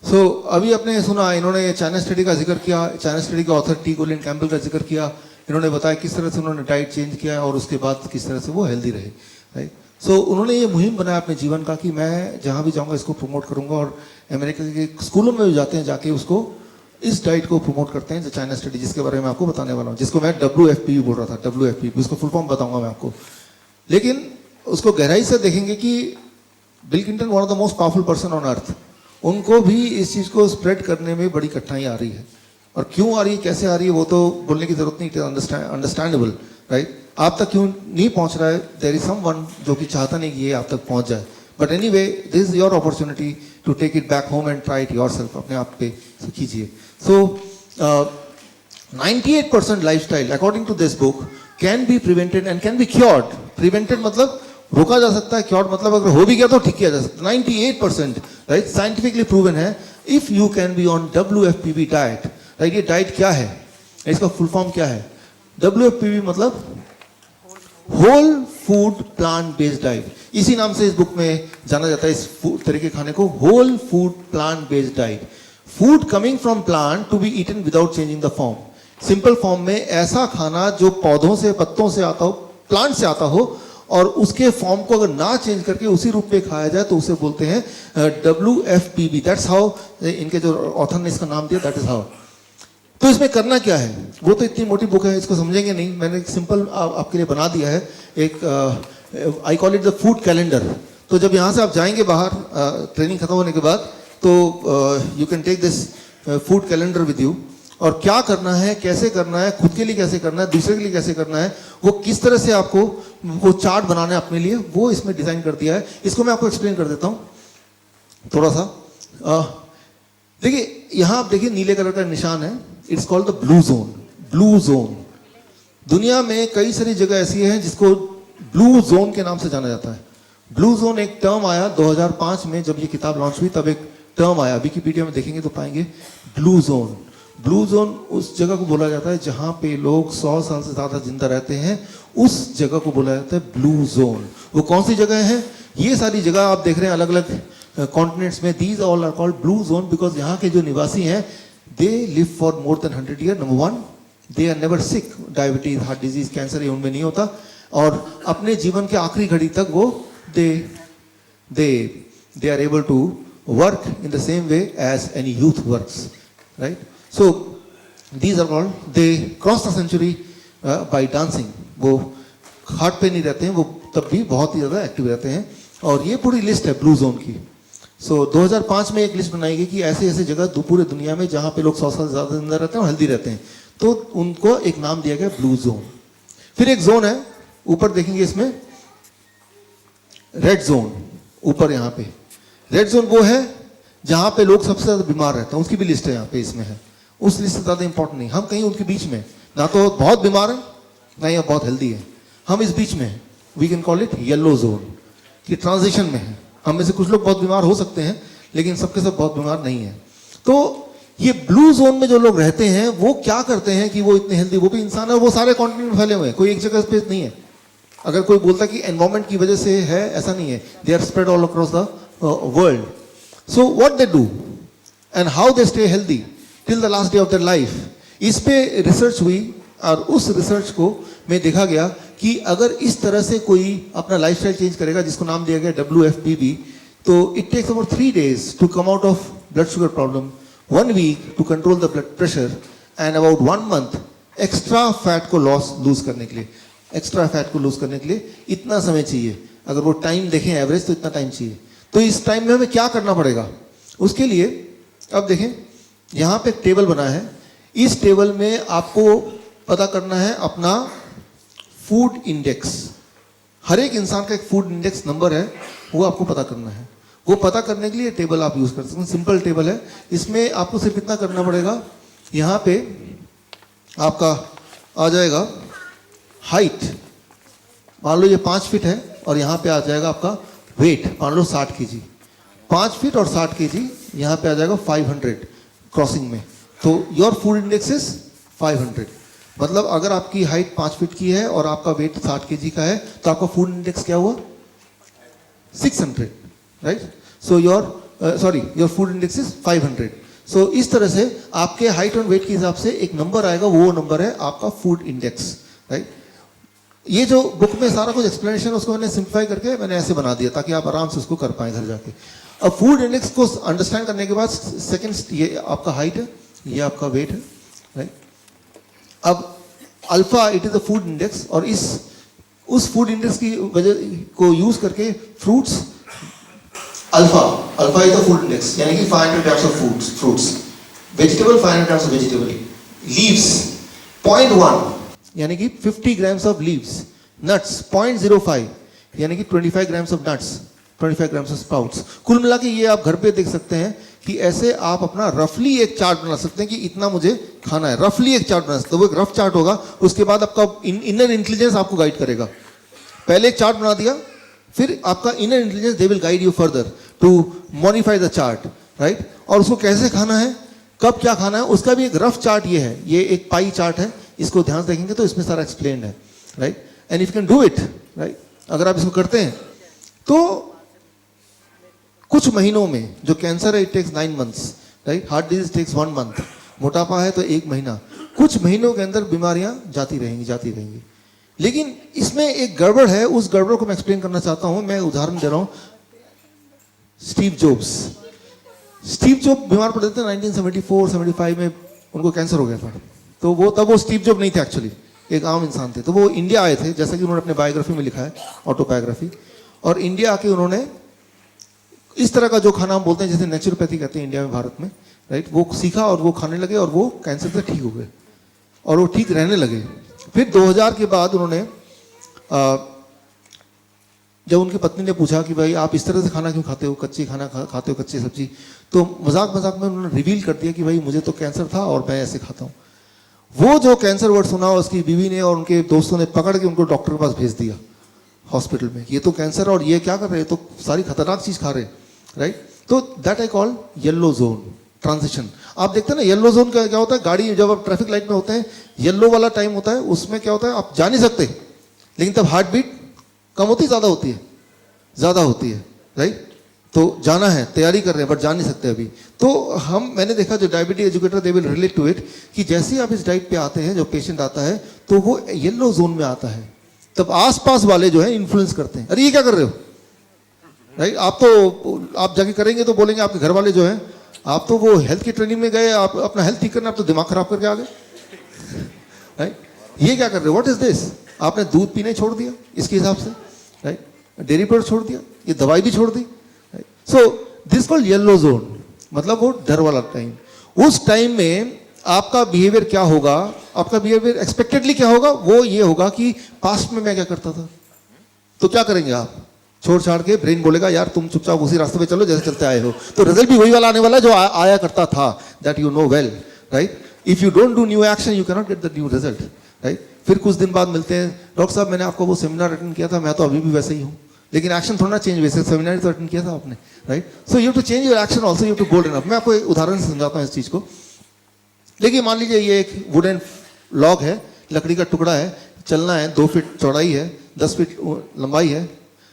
सो अभी आपने सुना, इन्होंने China study का जिक्र किया, China study के author T गोलिन Campbell का जिक्र किया, इन्होंने बताया किस तरह से उन्होंने डाइट चेंज किया और उसके बाद किस तरह से वो हेल्दी रहे, राइट। सो उन्होंने ये मुहिम बनाया अपने जीवन का कि मैं जहाँ भी जाऊँगा इसको प्रमोट करूँगा, और अमेरिका के स्कूलों में भी जाते हैं, जाके उसको इस डाइट को प्रमोट करते हैं, जो चाइना स्टडी जिसके बारे में आपको बताने वाला हूँ, जिसको मैं WFP बोल रहा था, WFP उसको फुल फॉर्म बताऊँगा मैं आपको। लेकिन उसको गहराई से देखेंगे कि bill Clinton one of the most powerful person on earth, उनको भी इस चीज़ को स्प्रेड करने में बड़ी कठिनाई आ रही है, और क्यों आ रही है, कैसे आ रही है, वो तो बोलने की जरूरत नहीं, अंडरस्टैंडेबल, राइट। आप तक क्यों नहीं पहुंच रहा है, देयर इज समवन जो कि चाहता नहीं कि ये आप तक पहुंच जाए, but anyway this is your opportunity to take it back home and try it yourself, अपने आप पे कीजिए। So 98% lifestyle according to this book can be prevented and can be cured. Prevented मतलब रोका जा सकता है, क्योर्ड मतलब अगर हो भी गया तो ठीक किया जा सकता है। 98% राइट साइंटिफिकली प्रूवन है, if you can be on WFPB diet, right. ये डाइट क्या है, इसका फुल फॉर्म क्या है? WFPB मतलब whole food plant based diet, इसी नाम से इस बुक में जाना जाता है इस तरह के खाने को, whole food plant based diet. Food coming from plant to be eaten without changing the form. Simple form में ऐसा खाना जो पौधों से, पत्तों से आता हो, प्लांट से आता हो, और उसके फॉर्म को अगर ना चेंज करके उसी रूप में खाया जाए तो उसे बोलते हैं WFPB। दैट्स हाउ, इनके जो ऑथर ने इसका नाम दिया, दैट इज हाउ। तो इसमें करना क्या है, वो तो इतनी मोटी बुक है, इसको समझेंगे नहीं, मैंने एक सिंपल आपके लिए बना दिया है, एक I call it the food calendar. तो जब यहाँ से आप जाएंगे बाहर ट्रेनिंग खत्म होने के बाद, तो you can take this food calendar with you, और क्या करना है, कैसे करना है, खुद के लिए कैसे करना है, दूसरे के लिए कैसे करना है, वो किस तरह से आपको वो चार्ट बनाना है अपने लिए, वो इसमें डिजाइन कर दिया है। इसको मैं आपको एक्सप्लेन कर देता हूँ थोड़ा सा। देखिए यहाँ आप देखिए नीले कलर का निशान है, it's called the blue zone. Blue zone, दुनिया में कई सारी जगह ऐसी हैं जिसको ब्लू जोन के नाम से जाना जाता है। ब्लू जोन एक टर्म आया 2005 में, जब ये किताब लॉन्च हुई तब एक टर्म आया, विकिपीडिया में देखेंगे तो पाएंगे ब्लू जोन। ब्लू जोन उस जगह को बोला जाता है जहां पे लोग 100 साल से ज्यादा जिंदा रहते हैं, उस जगह को बोला जाता है ब्लू जोन। वो कौन सी जगह है? ये सारी जगह आप देख रहे हैं अलग अलग कॉन्टिनेंट्स में, these all are called blue zone because यहाँ के जो निवासी हैं they live for more than 100 year. Number one, they are never sick, diabetes, heart disease, cancer ये उनमें नहीं होता, और अपने जीवन के आखिरी घड़ी तक वो they are able to work in the same way as any youth works, right? So these are called, they cross the century by dancing। वो हार्ट पे नहीं रहते हैं, वो तब भी बहुत ही ज़्यादा एक्टिव रहते हैं, और ये पूरी लिस्ट है ब्लू जोन की। सो 2005 में एक लिस्ट बनाई गई कि ऐसे ऐसे जगह पूरे दुनिया में जहाँ पे लोग 100 साल से ज़्यादा जिंदा रहते हैं और हेल्दी रहते हैं, तो उनको एक नाम दिया गया ब्लू जोन। फिर एक जोन है, ऊपर देखेंगे इसमें रेड जोन, ऊपर यहाँ पे रेड जोन वो है जहाँ पे लोग सबसे ज़्यादा बीमार रहते हैं, उसकी भी लिस्ट है यहाँ पे इसमें है। उस लिस्ट से ज़्यादा इंपॉर्टेंट नहीं, हम कहीं उनके बीच में, ना तो बहुत बीमार है ना ही बहुत हेल्दी है, हम इस बीच में हैं। We can call it yellow zone, कि ट्रांजिशन में है। हम में से कुछ लोग बहुत बीमार हो सकते हैं, लेकिन सबके सब बहुत बीमार नहीं है। तो ये ब्लू जोन में जो लोग रहते हैं वो क्या करते हैं कि वो इतने हेल्दी, वो भी इंसान है, वो सारे कॉन्टिनेंट में फैले हुए हैं, कोई एक जगह पे नहीं है। अगर कोई बोलता है कि एनवायरमेंट की वजह से है, ऐसा नहीं है, they are spread all across the world. So what they do and how they stay healthy till the last day of their life, इस पे रिसर्च हुई, और उस रिसर्च को में देखा गया कि अगर इस तरह से कोई अपना लाइफस्टाइल चेंज करेगा, जिसको नाम दिया गया WFPB, तो it takes about 3 days to come out of blood sugar problem, 1 week to control the blood pressure, and about 1 month extra fat को लूज करने के लिए। एक्स्ट्रा फैट को लूज करने के लिए इतना समय चाहिए। अगर वो टाइम देखें एवरेज तो इतना टाइम चाहिए। तो इस टाइम में हमें क्या करना पड़ेगा उसके लिए? अब देखें यहाँ पे एक टेबल बना है, इस टेबल में आपको पता करना है अपना फूड इंडेक्स। हर एक इंसान का एक फूड इंडेक्स नंबर है, वो आपको पता करना है। वो पता करने के लिए टेबल आप यूज कर सकते हैं, सिंपल टेबल है। इसमें आपको सिर्फ इतना करना पड़ेगा, यहाँ पे आपका आ जाएगा हाइट, मान लो ये 5 फीट है, और यहाँ पे आ जाएगा आपका वेट, मान लो 60 kg। 5 फीट और 60 kg, यहाँ पे आ जाएगा 500 क्रॉसिंग में, तो योर फूड इंडेक्स इज 500। मतलब अगर आपकी हाइट 5 फीट की है और आपका वेट 60 kg का है, तो आपका फूड इंडेक्स क्या हुआ? 600, right? So your food index is 500। सो इस तरह से आपके हाइट और वेट के हिसाब से एक नंबर आएगा, वो नंबर है आपका फूड इंडेक्स, राइट? ये जो बुक में सारा कुछ एक्सप्लेनेशन उसको मैंने सिंप्लीफाई करके मैंने ऐसे बना दिया ताकि आप आराम से उसको कर पाएं घर जाके। अब फूड इंडेक्स को अंडरस्टैंड करने के बाद सेकंड, ये आपका हाइट है, ये आपका वेट है, राइट? अब alpha it is the food index, और उस फूड इंडेक्स की वजह को यूज करके fruits, alpha is the food index, यानी कि 500 grams of fruits, vegetable 500 grams of vegetable, leaves 0.1 यानी कि 50 grams ऑफ लीव्स, नट्स 0.05 यानी कि 25 grams of nuts, 25 grams of sprouts. कुल मिला के ये आप घर पे देख सकते हैं कि ऐसे आप अपना रफली एक चार्ट बना सकते हैं कि इतना मुझे खाना है, रफली एक चार्ट बना सकते हैं। वो एक रफ चार्ट होगा, उसके बाद आपका इनर इंटेलिजेंस आपको गाइड करेगा। पहले एक चार्ट बना दिया, फिर आपका inner intelligence they will guide you further to modify the chart, right? और उसको कैसे खाना है, कब क्या खाना है, उसका भी एक रफ चार्ट ये है। ये एक पाई चार्ट है, इसको ध्यान से देखेंगे तो इसमें सारा एक्सप्लेन्ड है, right? And if you can do it, right, अगर आप इसको करते हैं तो कुछ महीनों में, जो कैंसर है it takes 9 months, right? Heart disease takes 1 month, मोटापा है तो 1 महीना, कुछ महीनों के अंदर बीमारियां जाती रहेंगी। लेकिन इसमें एक गड़बड़ है, उस गड़बड़ को मैं एक्सप्लेन करना चाहता हूं। मैं उदाहरण दे रहा हूं, स्टीव जॉब बीमार पड़े थे 1974-75 में, उनको कैंसर हो गया था। तो तब वो स्टीव जॉब नहीं थे, एक्चुअली एक आम इंसान थे। तो वो इंडिया आए थे, जैसा कि उन्होंने अपने बायोग्राफी में लिखा है, ऑटोबायोग्राफी। और इंडिया आके उन्होंने इस तरह का जो खाना हम बोलते हैं, जैसे नेचुरोपैथी कहते हैं इंडिया में, भारत में, राइट, वो सीखा और वो खाने लगे और वो कैंसर से ठीक हो गए और वो ठीक रहने लगे। फिर 2000 के बाद उन्होंने, जब उनकी पत्नी ने पूछा कि भाई आप इस तरह से खाना क्यों खाते हो, कच्ची खाना खाते हो, कच्ची सब्जी, तो मजाक में उन्होंने रिवील कर दिया कि भाई मुझे तो कैंसर था और मैं ऐसे खाता हूँ। वो जो कैंसर वर्ड सुना, उसकी बीवी ने और उनके दोस्तों ने पकड़ के उनको डॉक्टर के पास भेज दिया हॉस्पिटल में। ये तो कैंसर, और ये क्या कर रहे हैं, तो सारी खतरनाक चीज खा रहे, राइट? तो that I call yellow zone transition. आप देखते हैं ना, येलो जोन का क्या होता है, गाड़ी जब आप ट्रैफिक लाइट में होते हैं, येलो वाला टाइम होता है, उसमें क्या होता है, आप जा नहीं सकते, लेकिन तब हार्ट बीट कम होती, ज्यादा होती है, राइट? तो जाना है, तैयारी कर रहे हैं, बट जा नहीं सकते अभी। तो मैंने देखा जो diabetes educator they will relate to it, कि जैसे ही आप इस डाइट पे आते हैं, जो पेशेंट आता है तो वो येलो जोन में आता है, तब आसपास वाले जो है इन्फ्लुएंस करते हैं, अरे ये क्या कर रहे हो, राइट? आप जाके करेंगे तो बोलेंगे आपके घर वाले जो हैं, आप तो वो हेल्थ की ट्रेनिंग में गए, आप अपना हेल्थ ठीक करना, आप तो दिमाग खराब करके आ गए, राइट? ये क्या कर रहे हो, व्हाट इज दिस? आपने दूध पीने छोड़ दिया इसके हिसाब से, राइट? डेयरी प्रोडक्ट छोड़ दिया, ये दवाई भी छोड़ दी। So this called yellow zone, मतलब वो डर वाला टाइम। उस टाइम में आपका बिहेवियर क्या होगा, आपका बिहेवियर एक्सपेक्टेडली क्या होगा, वो ये होगा कि पास्ट में मैं क्या करता था, तो क्या करेंगे आप, छोड़ छाड़ के ब्रेन बोलेगा यार तुम चुपचाप उसी रास्ते पे चलो जैसे चलते आए हो, तो रिजल्ट भी वही वाला आने वाला जो आया करता था, that you know well, right? If you don't do new action you can not get the new result, right? फिर कुछ दिन बाद मिलते हैं, डॉक्टर साहब मैंने आपको वो सेमिनार अटेंड किया था, मैं तो अभी भी वैसे ही हूँ, लेकिन एक्शन थोड़ा चेंज, वैसे सेमिनार तो अटेंड किया था आपने, right? So you to change your action also, you to gold enough. मैं आपको एक उदाहरण से समझाता हूँ इस चीज को। देखिए मान लीजिए ये एक वुडन लॉग है, लकड़ी का टुकड़ा है, चलना है, 2 फीट चौड़ाई है, 10 फीट लंबाई है,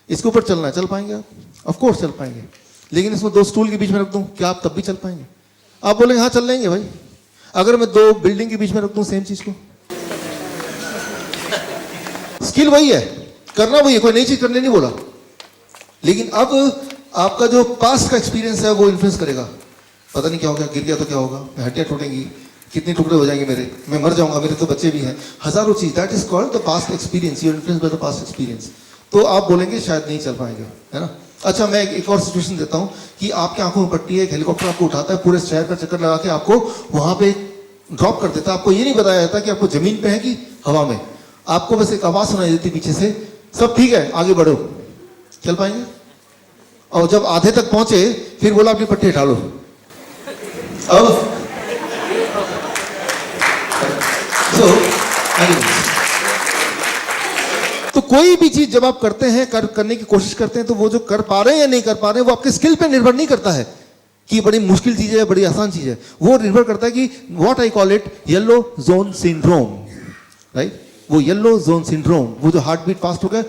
इसके ऊपर चलना है, चल पाएंगे आप? ऑफ कोर्स चल पाएंगे। लेकिन इसमें 2 स्टूल के बीच में रख दूं, क्या आप तब भी चल पाएंगे? आप बोलेंगे हाँ चल लेंगे भाई। अगर मैं 2 बिल्डिंग के बीच में रख दूं सेम चीज को, स्किल वही है, करना वही है, कोई नई चीज करने नहीं बोला, लेकिन अब आपका जो पास्ट का एक्सपीरियंस है वो इन्फ्लुएंस करेगा। पता नहीं क्या होगा, गिर गया तो क्या होगा, हड्डियां टूटेंगी, कितने टुकड़े हो जाएंगे मेरे, मैं मर जाऊंगा, मेरे तो बच्चे भी हैं, हजारों चीज, that is called the past experience, your influence by the past experience. तो आप बोलेंगे शायद नहीं चल पाएंगे, है ना। अच्छा, मैं एक और सिचुएशन देता हूँ कि आपकी आंखों में पट्टी है, एक हेलीकॉप्टर आपको उठाता है, पूरे शहर का चक्कर लगा के आपको वहां पे ड्रॉप कर देता है। आपको ये नहीं बताया जाता कि आपको जमीन पे है कि हवा में, आपको बस एक आवाज सुनाई देती पीछे से, सब ठीक है आगे बढ़ो, चल पाएंगे? और जब आधे तक पहुंचे फिर बोला अपनी पट्टी हटा लो। अब तो कोई भी चीज जब आप करते हैं, करने की कोशिश करते हैं, तो वो जो कर पा रहे हैं या नहीं कर पा रहे हैं वो आपके स्किल पे निर्भर नहीं करता है कि बड़ी मुश्किल चीज है, बड़ी आसान चीज है। वो निर्भर करता है कि what I call it yellow zone syndrome, right. वो येलो जोन सिंड्रोम, वो जो हार्ट बीट फास्ट हो गया,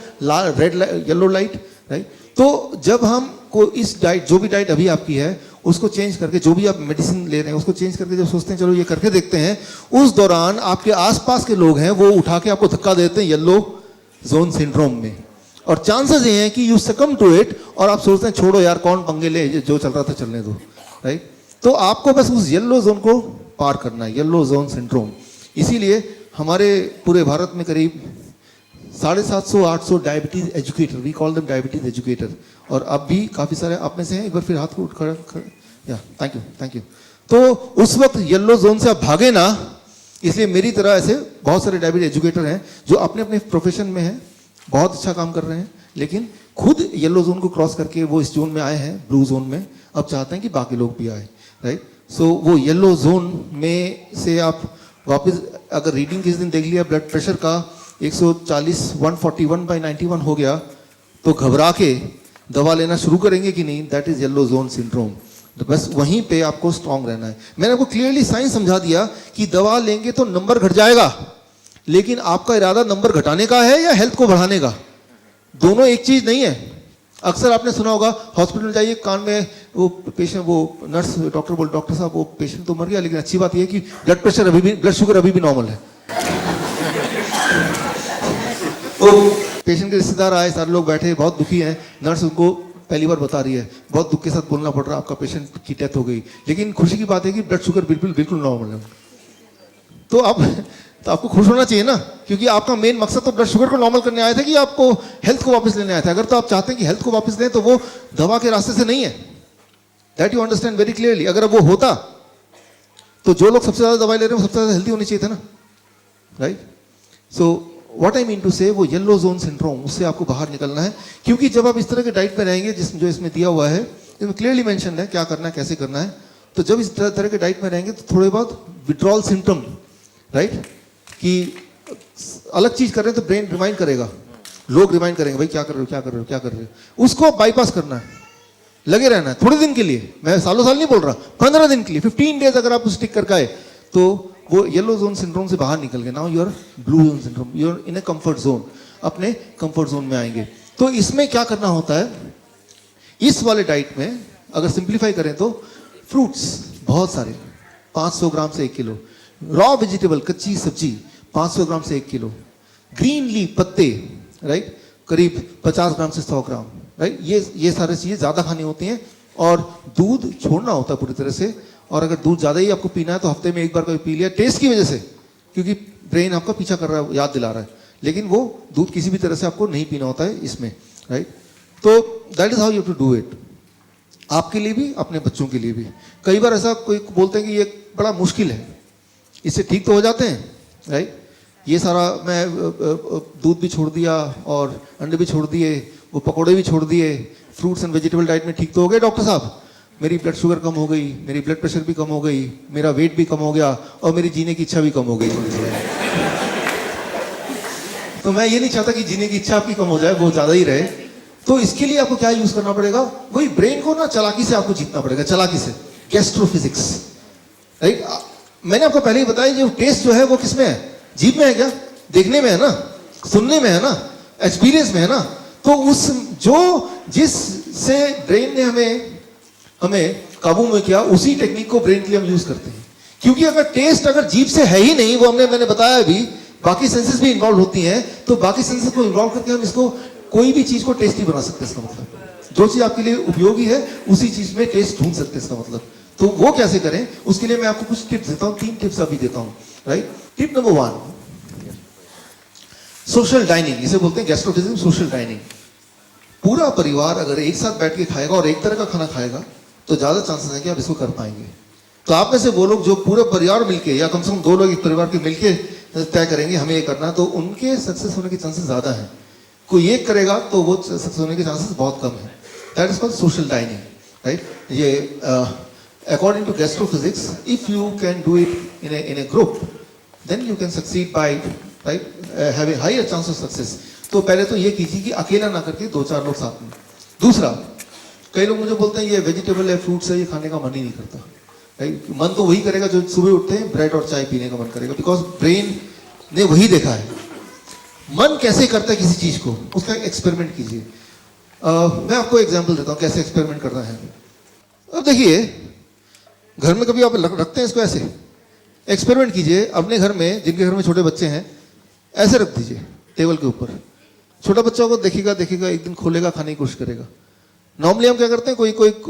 रेड येलो लाइट, राइट। तो जब हम को इस डाइट, जो भी डाइट अभी आपकी है उसको चेंज करके, जो भी आप मेडिसिन ले रहे हैं उसको चेंज करके जब सोचते हैं चलो ये करके देखते हैं, उस दौरान आपके आसपास के लोग हैं वो उठा के आपको धक्का देते हैं येलो जोन सिंड्रोम में, और चांसेस ये हैं कि यू सकम टू इट, और आप सोचते हैं छोड़ो यार कौन पंगे ले, जो चल रहा था चलने दो, राइट। तो आपको बस उस येलो जोन को पार करना है, येलो जोन सिंड्रोम। इसीलिए हमारे पूरे भारत में करीब 750-800 diabetes educator, we call them diabetes educator, और अब भी काफी सारे आप में से हैं, एक बार फिर हाथ को उठ खड़ा, या थैंक यू। तो उस वक्त येलो जोन से आप भागे ना, इसलिए मेरी तरह ऐसे बहुत सारे डायबिटीज एजुकेटर हैं जो अपने अपने प्रोफेशन में हैं, बहुत अच्छा काम कर रहे हैं, लेकिन खुद येलो जोन को क्रॉस करके वो इस जोन में आए हैं, ब्लू जोन में, अब चाहते हैं कि बाकी लोग भी आए, राइट। सो वो येलो जोन में से आप वापस, अगर रीडिंग किस दिन देख लिया ब्लड प्रेशर का 140 141/91 हो गया, तो घबरा के दवा लेना शुरू करेंगे कि नहीं, that is yellow zone syndrome. तो बस वहीं पे आपको स्ट्रांग रहना है। मैंने आपको क्लियरली साइंस समझा दिया कि दवा लेंगे तो नंबर घट जाएगा, लेकिन आपका इरादा नंबर घटाने का है या हेल्थ को बढ़ाने का, दोनों एक चीज नहीं है। अक्सर आपने सुना होगा हॉस्पिटल जाइए, कान में वो पेशेंट, वो नर्स डॉक्टर बोल, डॉक्टर साहब वो पेशेंट तो मर गया, लेकिन अच्छी बात यह है कि ब्लड प्रेशर अभी भी, ब्लड शुगर अभी भी नॉर्मल है। तो पेशेंट के रिश्तेदार आए, सारे लोग बैठे बहुत दुखी हैं, नर्स उनको पहली बार बता रही है, बहुत दुख के साथ बोलना पड़ रहा है, आपका पेशेंट की डेथ हो गई, लेकिन खुशी की बात है कि ब्लड शुगर बिल्कुल नॉर्मल है। तो आपको खुश होना चाहिए ना, क्योंकि आपका मेन मकसद तो ब्लड शुगर को नॉर्मल करने आया था कि आपको हेल्थ को वापस लेने आया था। अगर तो आप चाहते हैं कि हेल्थ को वापस लें तो वो दवा के रास्ते से नहीं है, that you understand very clearly. अगर वो होता तो जो लोग सबसे ज्यादा दवाई ले रहे हैं वो सबसे ज्यादा हेल्थी होने चाहिए था ना, right. So what I mean to say, वो येलो जोन सिंड्रोम, उससे आपको बाहर निकलना है, क्योंकि जब आप इस तरह के डाइट में रहेंगे, जो इसमें दिया हुआ है, इसमें क्लियरली मेंशन है क्या करना है, कैसे करना है, तो जब इस तरह के डाइट में रहेंगे तो थोड़े बहुत विड्रॉल सिम्टम, राइट, कि अलग चीज कर रहे हैं तो ब्रेन रिमाइंड करेगा, लोग रिमाइंड करेंगे भाई क्या कर रहे हो, उसको बाईपास करना है, लगे रहना है थोड़े दिन के लिए, मैं सालों साल नहीं बोल रहा, 15 दिन के लिए, 15 डेज अगर आप स्टिक करके आए तो वो येलो जोन सिंड्रोम से बाहर निकल गए। Now you are blue zone syndrome, you are in a comfort zone, अपने कंफर्ट जोन में आएंगे। तो इसमें क्या करना होता है, इस वाले डाइट में अगर सिंप्लीफाई करें तो फ्रूट्स बहुत सारे, 500 ग्राम से 1 किलो, रॉ वेजिटेबल कच्ची सब्जी 500 ग्राम से 1 किलो, ग्रीन लीफ पत्ते, राइट, करीब 50 ग्राम से 100 ग्राम, राइट, ये सारी चीजें ज्यादा खानी होती हैं, और दूध छोड़ना होता है पूरी तरह से। और अगर दूध ज्यादा ही आपको पीना है तो हफ्ते में एक बार कभी पी लिया, टेस्ट की वजह से, क्योंकि ब्रेन आपका पीछा कर रहा है, याद दिला रहा है, लेकिन वो दूध किसी भी तरह से आपको नहीं पीना होता है इसमें, राइट। तो that is how you to do it, आपके लिए भी अपने बच्चों के लिए भी। कई बार ऐसा कोई बोलते हैं कि ये बड़ा मुश्किल है, इससे ठीक तो हो जाते हैं, राइट। ये सारा मैं दूध भी छोड़ दिया और अंडे भी छोड़ दिए, वो पकौड़े भी छोड़ दिए, फ्रूट्स एंड वेजिटेबल डाइट में ठीक तो हो गए डॉक्टर साहब, मेरी ब्लड शुगर कम हो गई, मेरी ब्लड प्रेशर भी कम हो गई, मेरा वेट भी कम हो गया और मेरी जीने की इच्छा भी कम हो गई। तो मैं ये नहीं चाहता कि जीने की इच्छा आपकी कम हो जाए, वो ज्यादा ही रहे। तो इसके लिए आपको क्या यूज करना पड़ेगा, वही ब्रेन को ना चालाकी से आपको जीतना पड़ेगा, चालाकी से, गैस्ट्रोफिजिक्स, राइट। मैंने आपको पहले ही बताया, जो टेस्ट जो है वो किसमें है, जीभ में है क्या, देखने में है ना, सुनने में है ना, एक्सपीरियंस में है ना। तो उस जिससे ब्रेन ने हमें काबू में किया, उसी टेक्निक को ब्रेन के लिए हम यूज करते हैं। क्योंकि अगर टेस्ट अगर जीभ से है ही नहीं, वो मैंने बताया अभी, बाकी सेंसेस भी इन्वॉल्व होती हैं, तो बाकी सेंसेस को इन्वॉल्व करके हम इसको कोई भी चीज को टेस्टी बना सकते हैं। इसका मतलब जो चीज आपके लिए उपयोगी है उसी चीज में टेस्ट ढूंढ सकते हैं, इसका मतलब। तो वो कैसे करें, उसके लिए मैं आपको कुछ टिप्स देता हूँ, 3 टिप्स अभी देता हूँ, right. Tip number 1, social dining, इसे बोलते हैं गैस्ट्रोफिजिक्स सोशल डाइनिंग। पूरा परिवार अगर एक साथ बैठ के खाएगा और एक तरह का खाना खाएगा तो ज्यादा चांसेस है कि आप इसको कर पाएंगे। तो आप में से वो लोग जो पूरे परिवार मिलके या कम से कम 2 लोग एक परिवार के मिलके तय करेंगे हमें ये करना, तो उनके सक्सेस होने के चांसेस ज्यादा हैं। कोई एक करेगा तो वो सक्सेस होने के चांसेस बहुत कम है। That is called social dining, right. ये according to gastrophysics, if you can do it in a group then you can succeed by, right, having higher chance of success. तो पहले तो ये कीजिए कि अकेला ना करके 2-4 लोग साथ में। दूसरा, कई लोग मुझे बोलते हैं ये वेजिटेबल है, फ्रूट्स है, ये खाने का मन ही नहीं करता, राइट। मन तो वही करेगा जो सुबह उठते हैं ब्रेड और चाय पीने का मन करेगा, बिकॉज ब्रेन ने वही देखा है। मन कैसे करता है किसी चीज को, उसका एक्सपेरिमेंट कीजिए। मैं आपको एग्जांपल देता हूँ कैसे एक्सपेरिमेंट करना है। अब देखिए, घर में कभी आप रखते हैं इसको, ऐसे एक्सपेरिमेंट कीजिए अपने घर में, जिनके घर में छोटे बच्चे हैं, ऐसे रख दीजिए टेबल के ऊपर। छोटा बच्चा को देखेगा एक दिन खोलेगा, खाने की कोशिश करेगा। नॉर्मली हम क्या करते हैं,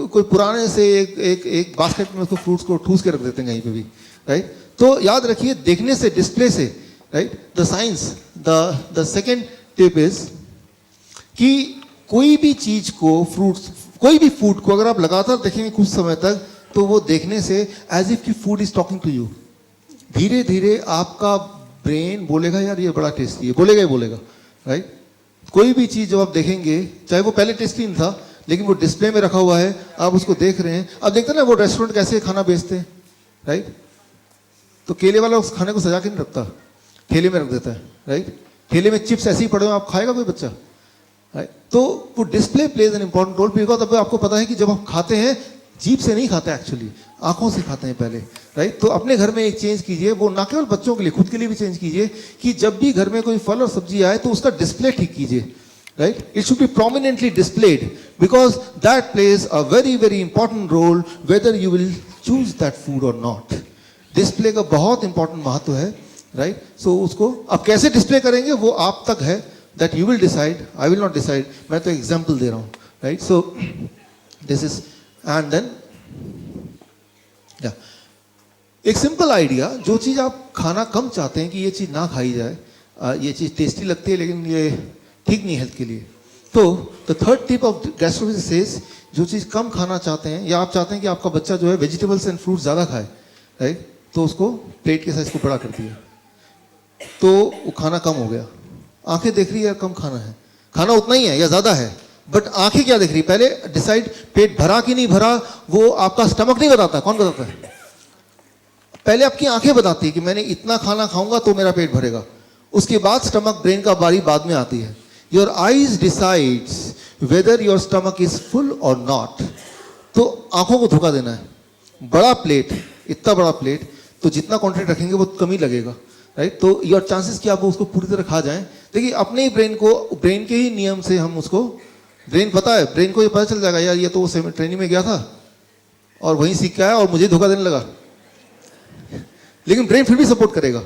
कोई पुराने से एक बास्केट में उसको फ्रूट्स को ठूस के रख देते हैं कहीं पे भी, राइट। तो याद रखिए, देखने से, डिस्प्ले से, right, the science, the second tip is कि कोई भी चीज को, फ्रूट्स, कोई भी फूड को अगर आप लगातार देखेंगे कुछ समय तक, तो वो देखने से as if the food is talking to you. धीरे धीरे आपका ब्रेन बोलेगा यार ये बड़ा टेस्टी है, बोलेगा ही बोलेगा, राइट। कोई भी चीज जब आप देखेंगे, चाहे वो पहले टेस्टी नहीं था लेकिन वो डिस्प्ले में रखा हुआ है, आप उसको देख रहे हैं। अब देखते हैं ना वो रेस्टोरेंट कैसे खाना बेचते हैं, राइट। तो केले वाला उस खाने को सजा के नहीं रखता, ठेले में रख देता है, राइट। ठेले में चिप्स ऐसे ही पड़े हुए, आप खाएगा कोई बच्चा, राइट। तो वो display plays an important role, because अब आपको पता है कि जब आप खाते हैं जीभ से नहीं खाते, एक्चुअली आंखों से खाते हैं पहले, राइट। तो अपने घर में एक चेंज कीजिए, वो ना केवल बच्चों के लिए, खुद के लिए भी चेंज कीजिए कि जब भी घर में कोई फल और सब्जी आए तो उसका डिस्प्ले ठीक कीजिए, right. It should be prominently displayed because that plays a very very important role whether you will choose that food और नॉट। डिस्प्ले का बहुत इंपॉर्टेंट महत्व है, राइट। सो उसको अब कैसे डिस्प्ले करेंगे वो आप तक है, that you will decide, I will not decide. मैं तो एग्जाम्पल दे रहा हूँ, right. So this is, and then एक सिंपल आइडिया, जो चीज़ आप खाना कम चाहते हैं कि ये चीज़ ना खाई जाए, ये चीज़ टेस्टी लगती है लेकिन ये ठीक नहीं हेल्थ के लिए, तो the third tip of gastrophysics says, जो चीज़ कम खाना चाहते हैं या आप चाहते हैं कि आपका बच्चा जो है वेजिटेबल्स एंड फ्रूट्स ज़्यादा खाए, राइट, तो उसको प्लेट के साइज को बड़ा कर दिया, तो वो खाना कम हो गया। आंखें देख रही है कम खाना है, खाना उतना ही है या ज़्यादा है, बट आंखें क्या देख रही है, पहले डिसाइड पेट भरा कि नहीं भरा वो आपका स्टमक नहीं बताता, कौन बताता है? पहले आपकी आंखें बताती है कि मैंने इतना खाना खाऊंगा तो मेरा पेट भरेगा, उसके बाद स्टमक ब्रेन का बारी बाद में आती है। Your eyes decides whether your stomach is full और नॉट। तो आंखों को धोखा देना है, बड़ा प्लेट, इतना बड़ा प्लेट, तो जितना क्वांटिटी रखेंगे वो कम ही लगेगा, राइट। तो योर चांसेस कि आप उसको पूरी तरह खा जाएं, देखिए अपने ही ब्रेन को, ब्रेन के ही नियम से हम उसको, ब्रेन पता है, ब्रेन को ये पता चल जाएगा यार ये तो वो ट्रेनिंग में गया था और वहीं सीख के आया और मुझे धोखा देने लगा, लेकिन ब्रेन फिर भी सपोर्ट करेगा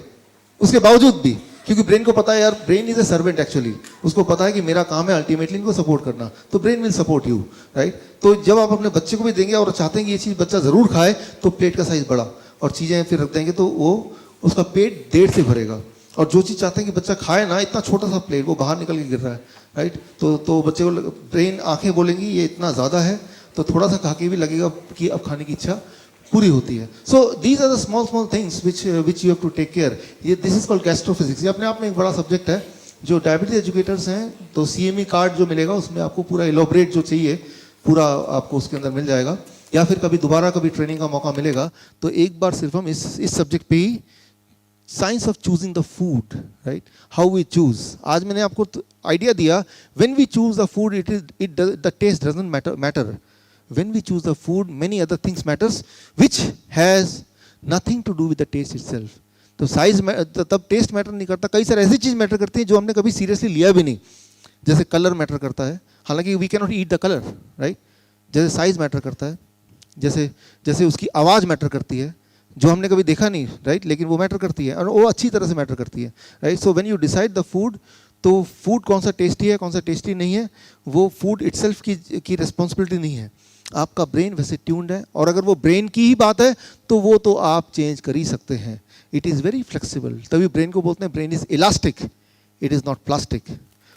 उसके बावजूद भी, क्योंकि ब्रेन को पता है यार brain is a servant actually, उसको पता है कि मेरा काम है अल्टीमेटली इनको सपोर्ट करना, तो brain will support you, right. तो जब आप अपने बच्चे को भी देंगे और चाहते हैं कि ये चीज़ बच्चा जरूर खाए, तो प्लेट का साइज बड़ा और चीज़ें फिर रख देंगे तो वो उसका पेट देर से भरेगा। और जो चीज़ चाहते हैं कि बच्चा खाए ना, इतना छोटा सा प्लेट वो बाहर निकल के गिर रहा है, राइट। तो बच्चे को ब्रेन, आंखें बोलेंगी ये इतना ज़्यादा है, तो थोड़ा सा खा के भी लगेगा कि अब खाने की इच्छा पूरी होती है। So these are the small small things which you have to take care. ये दिस इज कॉल्ड गैस्ट्रोफिजिक्स। ये अपने आप में एक बड़ा सब्जेक्ट है। जो डायबिटीज एजुकेटर्स हैं तो CME कार्ड जो मिलेगा उसमें आपको पूरा इलोबरेट जो चाहिए पूरा आपको उसके अंदर मिल जाएगा, या फिर कभी दोबारा कभी ट्रेनिंग का मौका मिलेगा तो एक बार सिर्फ हम इस सब्जेक्ट पे ही, science of choosing the food, right, how we choose. आज मैंने आपको आइडिया दिया, when we choose the food it the taste doesn't matter. When we choose the food, many other things matters, which has nothing to do with the taste itself. तो size तब test matter नहीं करता, कई सारी ऐसी चीज़ matter करती है जो हमने कभी सीरियसली लिया भी नहीं, जैसे कलर मैटर करता है, हालांकि we can not eat the colour, right. जैसे साइज मैटर करता है, जैसे उसकी आवाज़ मैटर करती है जो हमने कभी देखा नहीं, राइट, लेकिन वो मैटर करती है और वो अच्छी तरह से मैटर करती है, right. So when you decide the food, तो फूड कौन सा टेस्टी है कौन सा टेस्टी नहीं है वो फूड इटसेल्फ की रिस्पॉन्सिबिलिटी नहीं है। आपका ब्रेन वैसे ट्यून्ड है, और अगर वो ब्रेन की ही बात है तो वो तो आप चेंज कर ही सकते हैं. It is very flexible. तभी ब्रेन को बोलते हैं brain is elastic, it is not plastic.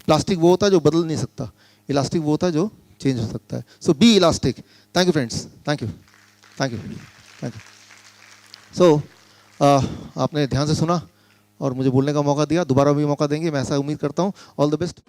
Plastic वो होता है जो बदल नहीं सकता, इलास्टिक वो होता है जो चेंज हो सकता है. So be elastic. Thank you friends, thank you, thank you, thank you. So आपने ध्यान से सुना और मुझे बोलने का मौका दिया. दोबारा भी मौका देंगे, मैं ऐसा उम्मीद करता हूँ. All the best.